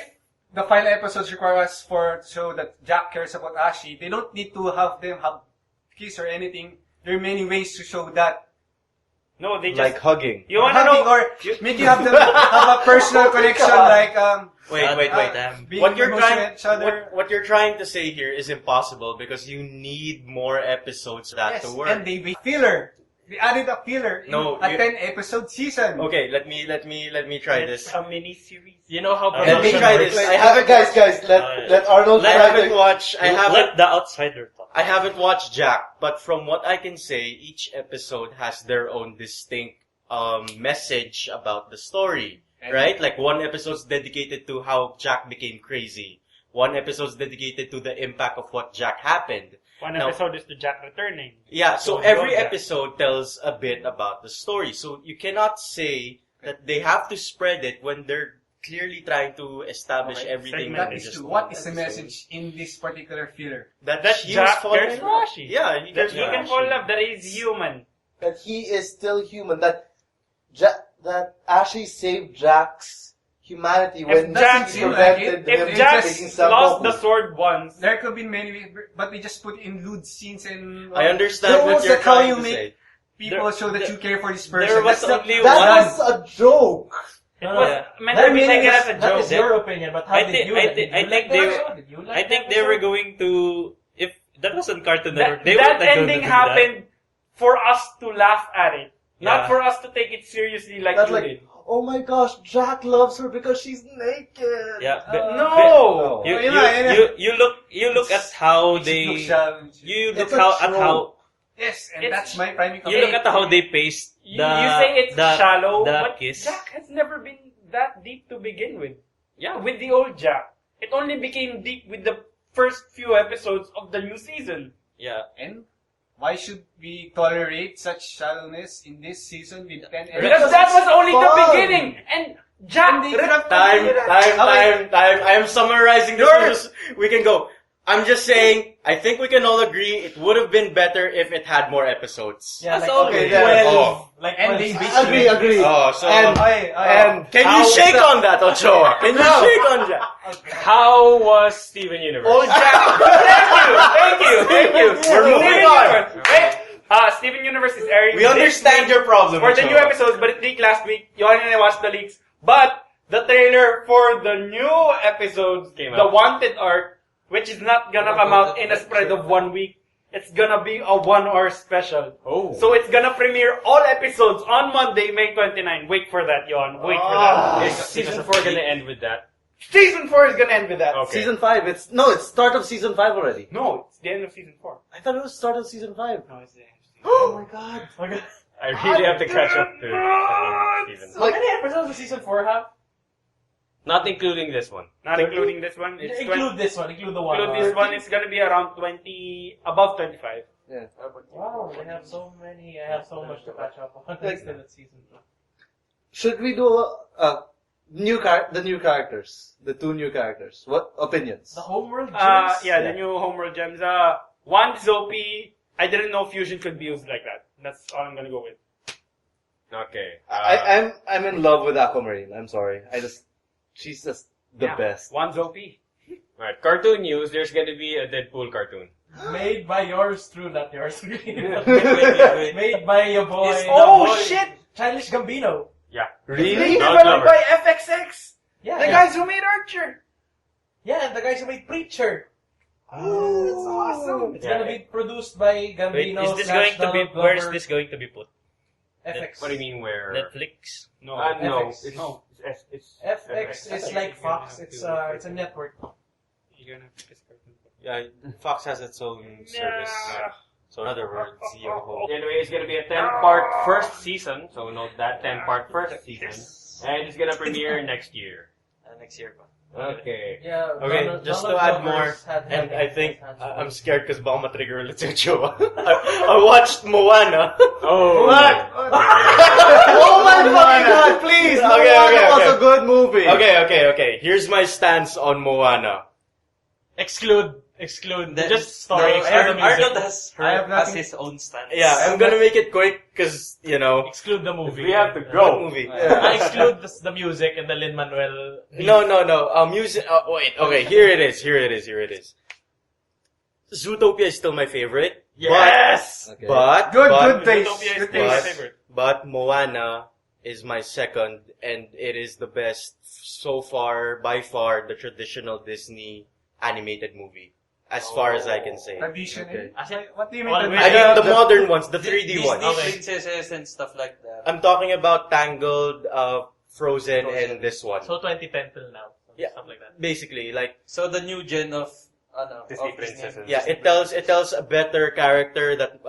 the final episodes require us to show that Jack cares about Ashi, they don't need to have them have kiss or anything. There are many ways to show that. No, they just. Like hugging. You wanna Having know? or make you have them have a personal connection, like Wait. being What you're emotional trying, at each other. what you're trying to say here is impossible because you need more episodes for that Yes, to work. and they filler. They added a filler in No, a you- 10-episode season. Okay, let me try this. It's a mini series. You know how Let me production try works? this. Wait, I haven't guys, let Arnold I try haven't to... watched. Let the outsider talk. I haven't watched Jack, but from what I can say, each episode has their own distinct message about the story, right? Like one episode's dedicated to how Jack became crazy. One episode's dedicated to the impact of what Jack happened. One Now- episode is the Jack returning. Yeah, so So every go, Jack. episode tells a bit about the story. So you cannot say that they have to spread it when they're clearly trying to establish Okay, everything segment that That they is just true. want. What is the message in this particular filler? That That he Jack was falling cares in for love. Ashi. Yeah, he That cares he for can Ashi. fall in love, that he's human. That he is still human. That Ashley saved Jack's humanity when Jack- he prevented if him If Jack taking some lost Goku. the sword once, There could be many ways, but they just put in lewd scenes and I understand That what was you're like how trying you to make say. people show that you care for this person. There was That's not- only That one. was a joke. it No, was no. meant That to be means taken as a that is joke. your opinion, but how I did think- you I like think- it? I Did you think like the they- episode? Did you like I the think they were episode? going to, if that was on Cartoon That, Network, they that weren't going to ending do happened for us to laugh at it. Not Yeah. for us to take it seriously like That's you like, did. oh my gosh, Jack loves her because she's naked. that. Yeah, but No! you, Oh, yun you look at how It they, looks shallow. you look It's a at how, Yes, and It's- that's my primary you look at how they paced You, the, you say it's the, shallow, the but kiss. Jack has never been that deep to begin with. Yeah. With the old Jack. It only became deep with the first few episodes of the new season. Yeah. And why should we tolerate such shallowness in this season with 10 Because episodes? that was only the fun. beginning! And Jack... And they could have Time. Okay. I am summarizing this. We can go. I'm just saying, I think we can all agree it would have been better if it had more episodes. Yeah, That's like, all. Okay, Okay, then. 12, like And 12 they seasons. Agree. Oh, so, And can you shake on that, Ochoa? Can you shake on that? How was Steven Universe? Oh, Jack! Thank you! We're moving on. Wait! Steven Universe is airing We this understand week your problem, for the new Ochoa. episodes, but it leaked last week. Yohan and I watched the leaks. But the trailer for the new episodes, Came the out. Wanted arc, which is not gonna come out in a spread of 1 week. It's gonna be a 1 hour special. Oh. So it's gonna premiere all episodes on Monday, May 29. Wait for that, Yohan. Wait for that. Is season 4 gonna end with that? Season 4 is gonna end with that. Okay. Season 5, it's start of season 5 already. No, it's the end of season 4. I thought it was start of season 5. No, it's the end of season Oh my god. I really have to catch up to season. How many episodes does season 4 have? Not including this one. Not including this one. It's Include this one, include the one. include this one. It's gonna be around 20, above 25. Yeah. Wow, they have so many. I have so much to catch up on. Like- Still at season 2. Should we do the new characters? The 2 new characters. What opinions? The homeworld gems? Yeah, the new homeworld gems. One Zopi. I didn't know fusion could be used like that. That's all I'm gonna go with. Okay. I'm in love with Aquamarine. I'm sorry. She's just the Yeah. best. One Zopi. Alright, cartoon news, there's gonna be a Deadpool cartoon. Made by yours true, not yours. wait. Made by your boy. Is- the Oh boy, shit! Childish Gambino. Yeah. Really? Donald Developed Glover. by FXX. Yeah, The yeah. guys who made Archer. Yeah, and the guys who made Preacher. Oh, That's awesome. It's Yeah. gonna be produced by Wait, Gambino. is this going to be, where is this going to be put? FX. What do you mean where? Netflix? No. No, FX. it's, No. it's FX is like Fox. It's a network. You're gonna pick this cartoon. Yeah, Fox has its own service. So in other words, Yoho. Anyway, it's gonna be a 10-part first season, so note that 10-part first season. And it's gonna premiere next year. Next year pa. Okay. Yeah. Okay, Donald- just Donald to add Glover's more, had and him- I think has I'm scared because baka matrigger ulit si Ochoa. I watched Moana. Oh. What? Oh my fucking god, please! Okay, Moana okay, was okay. a good movie. Okay. Here's my stance on Moana. Exclude. Just story. No, Exclude the music. Arnold has, I have has nothing- his own stance. Yeah, I'm gonna make it quick because, you know, Exclude the movie. We have to what go. movie? I exclude the music and the Lin-Manuel. No. Music. Wait. Okay. Here it is. Zootopia is still my favorite. Yes! Okay. But Good taste. Zootopia is Good still my taste. favorite. But Moana is my second, and it is the best so far, by far, the traditional Disney animated movie. as far as I can say. Traditionally? Okay. What do you mean? Well, I mean the modern ones, the 3D Disney ones. princesses and stuff like that. I'm talking about Tangled, Frozen, and this one. So 2010 till now. Yeah. Stuff like that. Basically, like So the new gen of Disney of princesses. yeah, it tells a better character that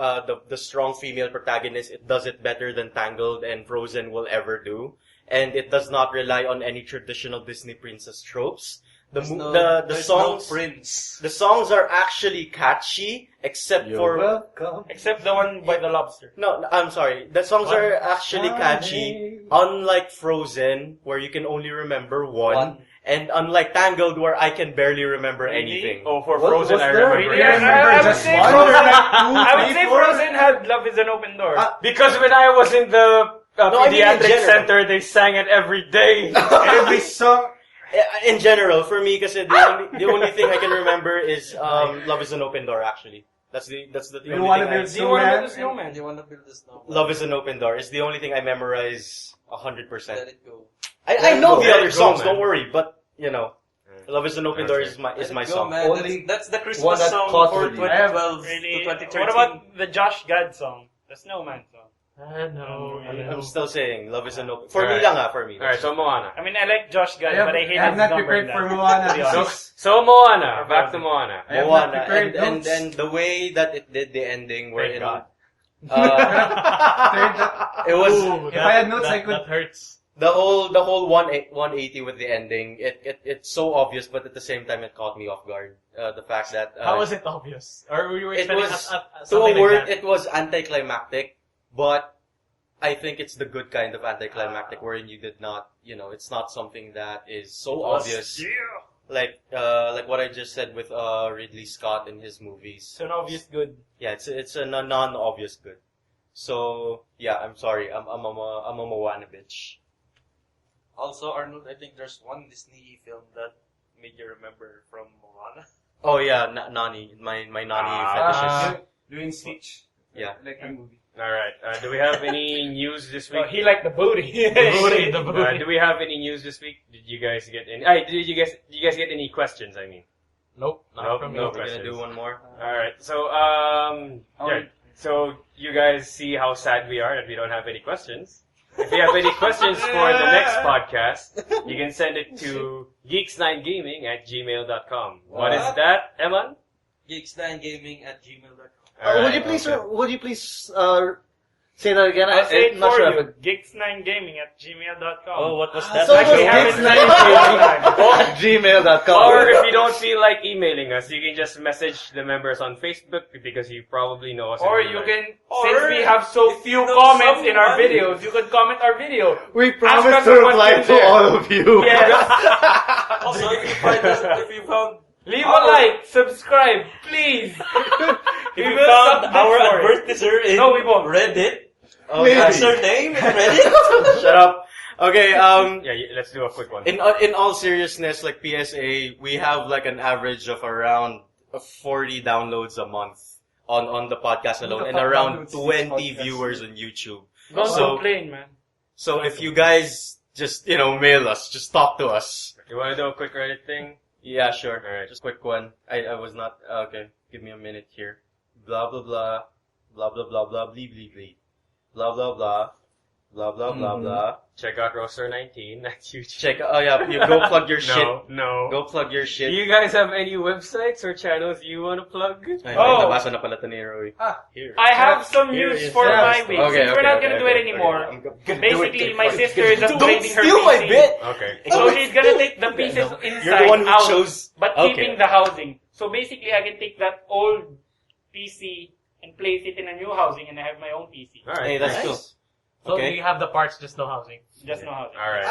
the strong female protagonist. It does it better than Tangled and Frozen will ever do, and it does not rely on any traditional Disney princess tropes. The There's songs no prince. the songs are actually catchy, except for welcome. Except the one by the lobster. no, I'm sorry. The songs are actually catchy, unlike Frozen, where you can only remember one. And unlike Tangled, where I can barely remember anything. Oh, for What- Frozen, what's I there? remember. Really? Yeah, remember I would just say one? Frozen. Two, I would three, say four? Frozen had "Love Is an Open Door" Ah. Because when I was in the No, I mean in pediatric general. center, they sang it every day. Every song. In general, for me, kasi the only thing I can remember is Love Is an Open Door. Actually, that's the You only want to thing. build Do you want to build a snowman? snowman? You want to build a snowman? Love Is an Open Door is the only thing I memorize 100%. Let it go. I know the Let other it go, songs. man. Don't worry, but you know, Love Is an Open Door is Let my it go, song. man. Only That's the one Christmas that song caught for me. 2012 Really? to 2013. What about the Josh Gad song? The Snowman song. No. I'm still saying Love Is an Open. For me Alright. lang for me. Alright, so Moana. I mean, I like Josh Gad, but I hate I'm his not number prepared in for that. Moana. To be This honest. is- So Moana, back to Moana. I have not Moana, prepared and notes. and the way that it did the ending, wherein God. it was If I had notes, I could- That hurts. the whole 180 with the ending. It's so obvious, but at the same time, it caught me off guard. The fact that How was it obvious? Or were you it expecting was a to something a word, like that? it was anticlimactic, but I think it's the good kind of anticlimactic wherein you did not, it's not something that is so obvious. Like what I just said with Ridley Scott in his movies. It's an obvious good. Yeah, it's a non-obvious good. So yeah, I'm sorry, I'm a Moana bitch. Also, Arnold, I think there's one Disney film that made you remember from Moana. Oh yeah, Nani, my Nani fetishes. Doing Stitch. Yeah. Like the movie. Alright, do we have any news this week? Oh, he liked the booty. The booty. Do we have any news this week? Did you guys get any? Did you guys get any questions? I mean, Nope. Not Nope, from me. no We're gonna questions. do one more. all right. So yeah. So you guys see how sad we are that we don't have any questions. If you have any questions for the next podcast, you can send it to geeks9gaming@gmail.com. What is that, Eman? GIXcast@gmail.com. Would you please say that again? I'll say it I'm not for sure you. if it- Oh, Geeks9gaming@gmail.com. what was that? So Actually, it's have it Geeks9gaming gmail.com. Or if you don't feel like emailing us, you can just message the members on Facebook because you probably know us. in Or real you life. can, Or since we have so if few you know comments in our someone- videos, you could comment our video. We Ask promise us to a reply question to there. all of you. Yes. Also, if you found Leave a like, subscribe, please. If We you will found submit our for it. advertiser in No, we won't. Reddit, Maybe. that's her name in Reddit. Shut up. Okay. Let's do a quick one. In all seriousness, like PSA, we have like an average of around 40 downloads a month on the podcast alone, and around 20 viewers on YouTube. Don't So- complain, man. So if you guys just mail us, just talk to us. You want to do a quick Reddit thing? Yeah, sure. Alright. Just quick one. I was not okay. Give me a minute here. Blah blah blah, blah blah blah blah, blee blee blee, blah blah blah, blah blah blah blah. Check out Roaster 19. That's YouTube. Check. Oh yeah, you go plug your shit. No. Go plug your Do shit. you guys have any websites or channels you want to plug? Ay, Oh. nabasa na pala to ni Roy. Here. I have some Here news is- for Yeah. my week. Okay, Since we're okay, not okay, gonna do okay, it anymore. okay. I'm gonna Basically, do it. my sister is Don't upgrading her steal my PC. bit. Okay. So she's gonna take the pieces You're inside the one who out, chose. but Okay. keeping the housing. So basically, I can take that old PC and place it in a new housing, and I have my own PC. Alright. Hey, that's Nice. cool. So Okay. you have the parts, just no housing. Just no housing. Alright.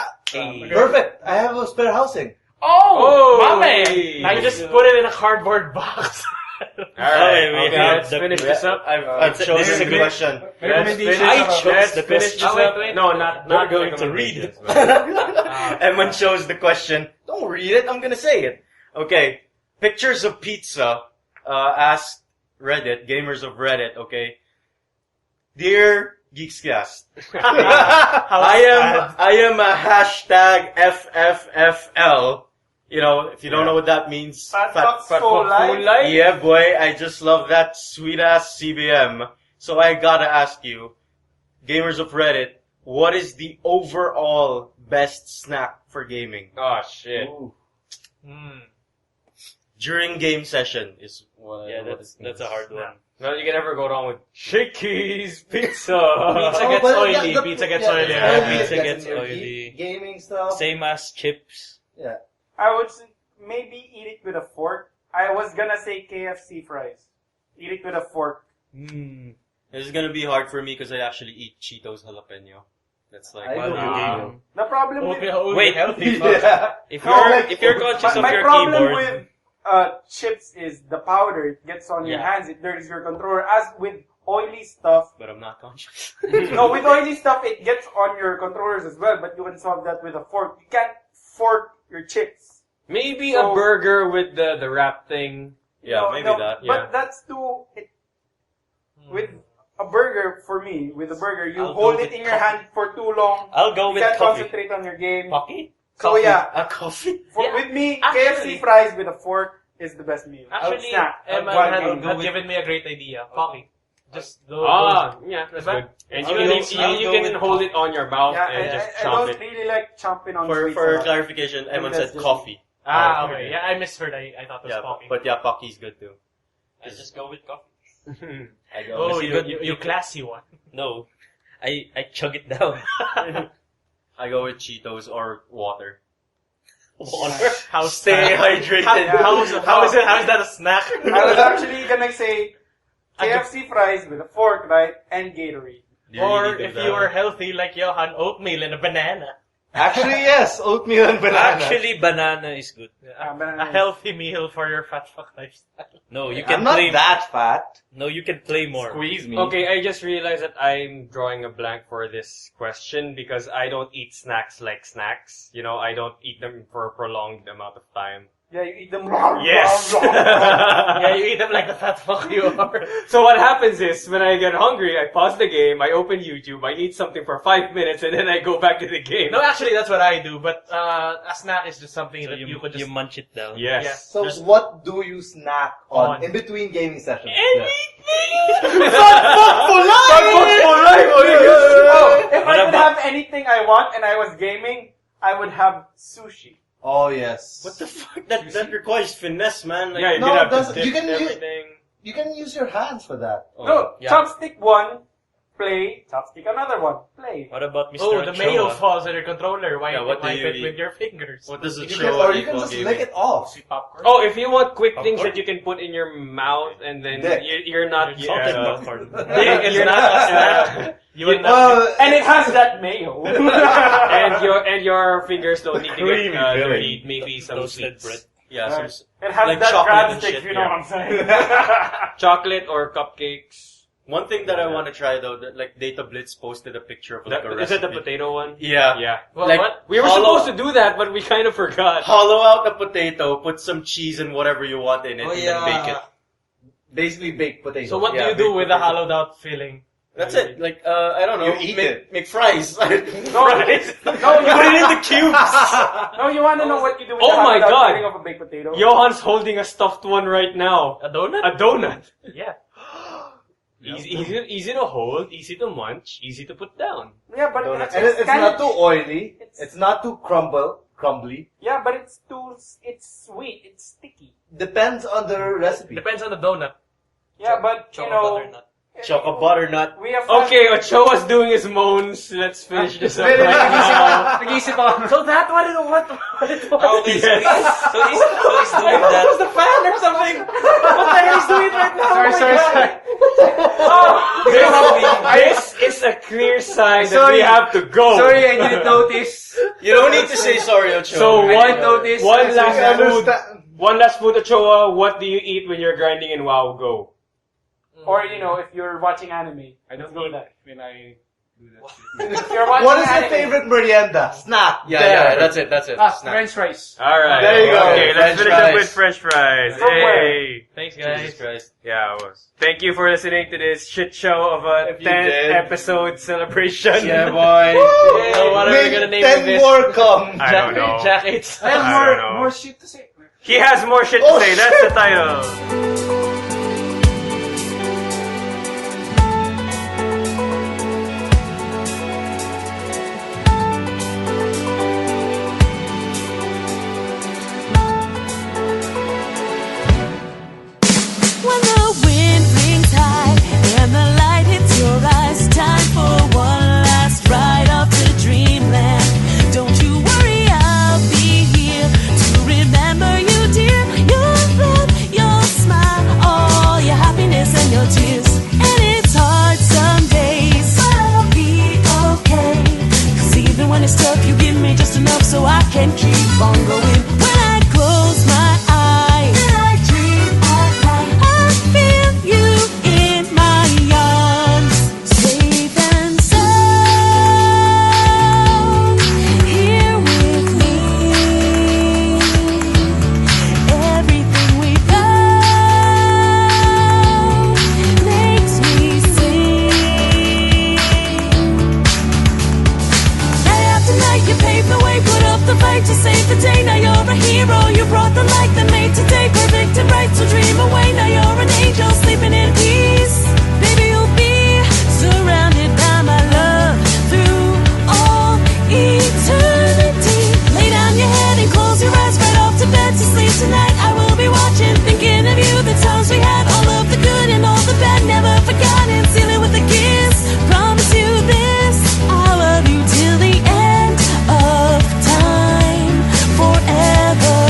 Perfect. I have a spare housing. Oh, Oh, mame! hey. I just put it in a cardboard box. Alright. we Okay, have let's the- finish this up. I've This chosen is a the good- question. Let's Recommendation. finish, I chose let's the finish this question. up. No, not You're going to read recommendations, but- Emman chose the question. Don't read it. I'm gonna say it. Okay. Pictures of pizza. Asked Reddit, gamers of Reddit. Okay. Dear GIXcast, I am a hashtag FFFL You know, if you don't know what that means, Fat fucks for life. Yeah, boy, I just love that sweet ass CBM. So I gotta ask you, gamers of Reddit, what is the overall best snack for gaming? Oh shit. During game session is what. Yeah, what is that's a hard one. Well, you can never go wrong with Shakey's Pizza. Pizza Oh, gets but oily. the- Pizza gets yeah, oily. yeah, Pizza yeah, gets in your oily. Gaming stuff. Same as chips. Yeah. I would maybe eat it with a fork. I was gonna say KFC fries. Eat it with a fork. This is gonna be hard for me because I actually eat Cheetos jalapeno. That's like I while don't you know. game. The problem with Wait, healthy. Yeah. if No, you're conscious of my your problem keyboard, with chips is the powder. It gets on your Yeah. hands. It dirties your controller. As with oily stuff, But I'm not conscious. no, with oily stuff, it gets on your controllers as well. But you can solve that with a fork. You can't fork your chips. Maybe So- a burger with the wrap thing. Yeah, No, maybe no, that. Yeah. But that's too. With a burger, for me, with a burger, you I'll hold go it with in your hand for too long. I'll go You with can't coffee. concentrate on your game. Coffee? So yeah, A coffee? Yeah. with me, Actually- KFC fries with a fork is the best meal. Actually, snack. Emma while had gaming. given me a great idea. Coffee. Just go. Yeah, that's Diba? good. And I'll you go- can, I'll you go can with hold it on your mouth Yeah, and just I chomp don't it. really like chomping on For sweets a lot. clarification, Evan that's said just- coffee. Ah, Oh, okay. okay. Yeah, I misheard. I thought it was Yeah, coffee. but yeah, Pocky's good too. I just go with coffee. I go. Oh, with- you classy one. No. I chug it down. I go with Cheetos or water. Water. How Stay hydrated. How is that a snack? I was actually gonna say KFC fries with a fork, right? And Gatorade. Do you Or really do if that? you were healthy like Johan, oatmeal and a banana. Actually, yes. Oatmeal and banana. Actually, banana is good. Banana A healthy meal for your fat fuck lifestyle. No, you I'm can not play. that fat. No, you can play more. Squeeze me. Okay, I just realized that I'm drawing a blank for this question because I don't eat snacks like snacks. You know, I don't eat them for a prolonged amount of time. Yeah, you eat them. Yes! Yeah, you eat them like the fat fuck you are. So what happens is, when I get hungry, I pause the game, I open YouTube, I eat something for 5 minutes, and then I go back to the game. No, actually, that's what I do. But a snack is just something So that you could just. munch it down. Yes. Yeah. So There's- what do you snack on On. in between gaming sessions? Oh, if What I could about- have anything I want and I was gaming, I would have sushi. Oh yes. What the fuck? That requires finesse, man. Like, Yeah, you No, can it have to doesn't. dip You can use, everything. you can use your hands for that. oh, No, yeah. chopstick one, play. Chopstick another one, play. What about Mr. Oh, the Ochoa? mayo falls on your controller. Why Yeah, what do wipe you it eat? with your fingers? What does You it can, show? or you can just lick it off. Sweet popcorn. Oh, if you want quick things Popcorn? that you can put in your mouth and then Dick. you're not... Salted popcorn. You're not a snack. You will not. Well, And it has that mayo. and your fingers don't need to Creamy get filling. dirty. Maybe some Toasted sweets. bread. Yeah, Right. so It has Like that chocolate grab and stick, shit, you know yeah. what I'm saying? Chocolate or cupcakes. one thing that I want to try though, that like Data Blitz posted a picture of like a Is it the recipe. potato one? Yeah. Yeah. Well, like, what? We were hollow- supposed to do that, but we kind of forgot. Hollow out the potato, put some cheese and whatever you want in it, and then bake it. basically baked potato. So what Yeah, do you do big with the potato. hollowed out filling? That's it. Like I don't know. You eat make, it. Make fries. No, Fries. no, you Put it in the cubes. No, you want to know what you do with Oh the my hot dog God. filling of a baked potato? Johan's holding a stuffed one right now. A donut? A donut. Yeah. Easy to hold, easy to munch, easy to put down. Yeah, but Donuts. and it's kinda- not too oily. it's- It's not too crumbly. Yeah, but it's sweet, it's sticky. Depends on the recipe. Depends on the donut. Yeah, but you Chocolate know, butternut. Chocolate butternut. we have Okay, Ochoa's doing his moans. Let's finish this up Wait, right now. Nag-iisip ako. So that what it what it was? Oh, okay, so he's doing That that. was the fan or something. What the hell is doing right now? Sorry. This is a clear sign that we have to go. Sorry, I didn't notice. You don't need to say sorry, Ocho. So I one, didn't notice. one I last food. understand. One last food, Ochoa. What do you eat when you're grinding in WoW? Go. Or, you know, if you're watching anime. I don't Let's go eat that. when I If you're watching What is your anime- favorite merienda? Snack. Yeah, There. that's it. Ah, Snack. French fries. Alright. There you go. Okay, let's French finish up fries. with French fries. From where? Hey. Thanks, guys. Jesus Christ. Yeah, well, thank you for listening to this shit show of a If you 10th did. episode celebration. Yeah, boy. So what are we May gonna name 10 this? more come. I don't know. Jack hates. I have I don't know. more shit to say. He has more shit to Oh, say. shit. That's the title. When the wind rings high and the light hits your eyes, time for one last ride off to dreamland. Don't you worry, I'll be here to remember you, dear. Your love, your smile, all your happiness and your tears. And it's hard some days, but I'll be okay. 'Cause even when it's tough, you give me just enough so I can keep on going. When I close my eyes and I dream at night, I feel you in my arms, safe and sound, here with me. Everything we found makes me sing. Night after night, you paved the way, put up the fight to save the day. Now you're a hero, you brought the light that made today perfect and bright. So dream away, now you're an angel sleeping in peace. Baby, you'll be surrounded by my love through all eternity. Lay down your head and close your eyes, right off to bed to sleep tonight. I will be watching, thinking of you, the times we had, all of the good and all the bad, never forgotten. Seal it with a kiss, promise you this, I love you till the end of time, forever.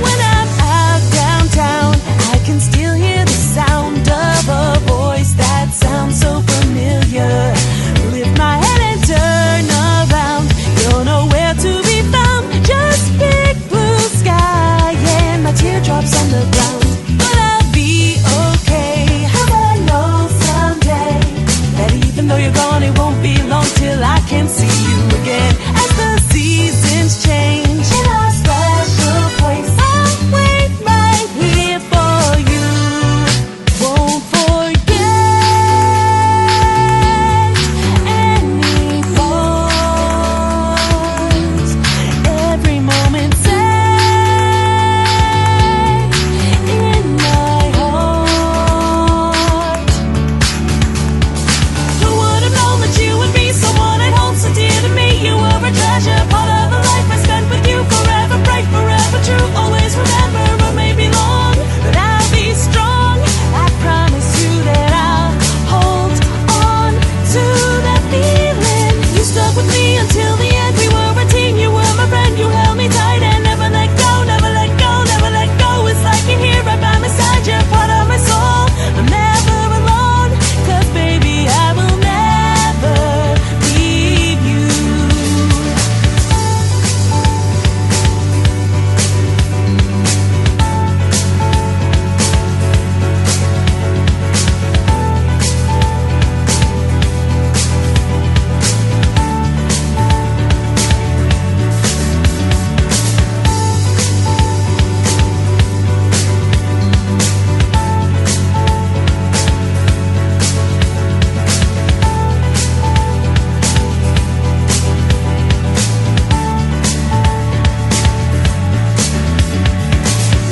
When I'm out downtown, I can still hear the sound of a voice that sounds so familiar. Lift my head and turn around, you're nowhere to be found. Just big blue sky and my teardrops on the ground. But I'll be okay, 'cause I know someday that even though you're gone, it won't be long till I can see you again. As the seasons change in our special place, I'll wait right here for you. Won't forget any part, every moment saved in my heart. Who would have known that you would be someone I'd hold so dear to me? You were a treasure, part of a life I spent with you. Forever bright, forever true. Always remember, it may be long, but I'll be strong. I promise you that I'll hold on to that feeling. You stuck with me until the end. We were a team, you were my friend. You held me tight and never let go, never let go, never let go. It's like you're here right by my side. You're part of my soul. I'm never alone, 'cause baby, I will never leave you.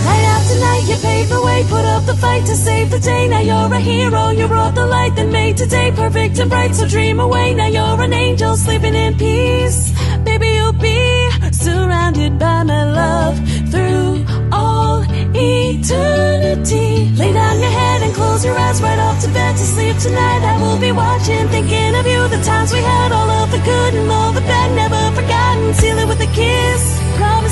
Night after night, you paved the way, put up the fight to save the day. Now you're a hero, you brought the light that made today perfect and bright. So dream away, now you're an angel sleeping in peace. Baby, you'll be surrounded by my love through all eternity. Lay down your head and close your eyes. eyes right off to bed to sleep tonight. I will be watching, thinking of you, the times we had, all of the good and all the bad, never forgotten. Seal it with a kiss. Promise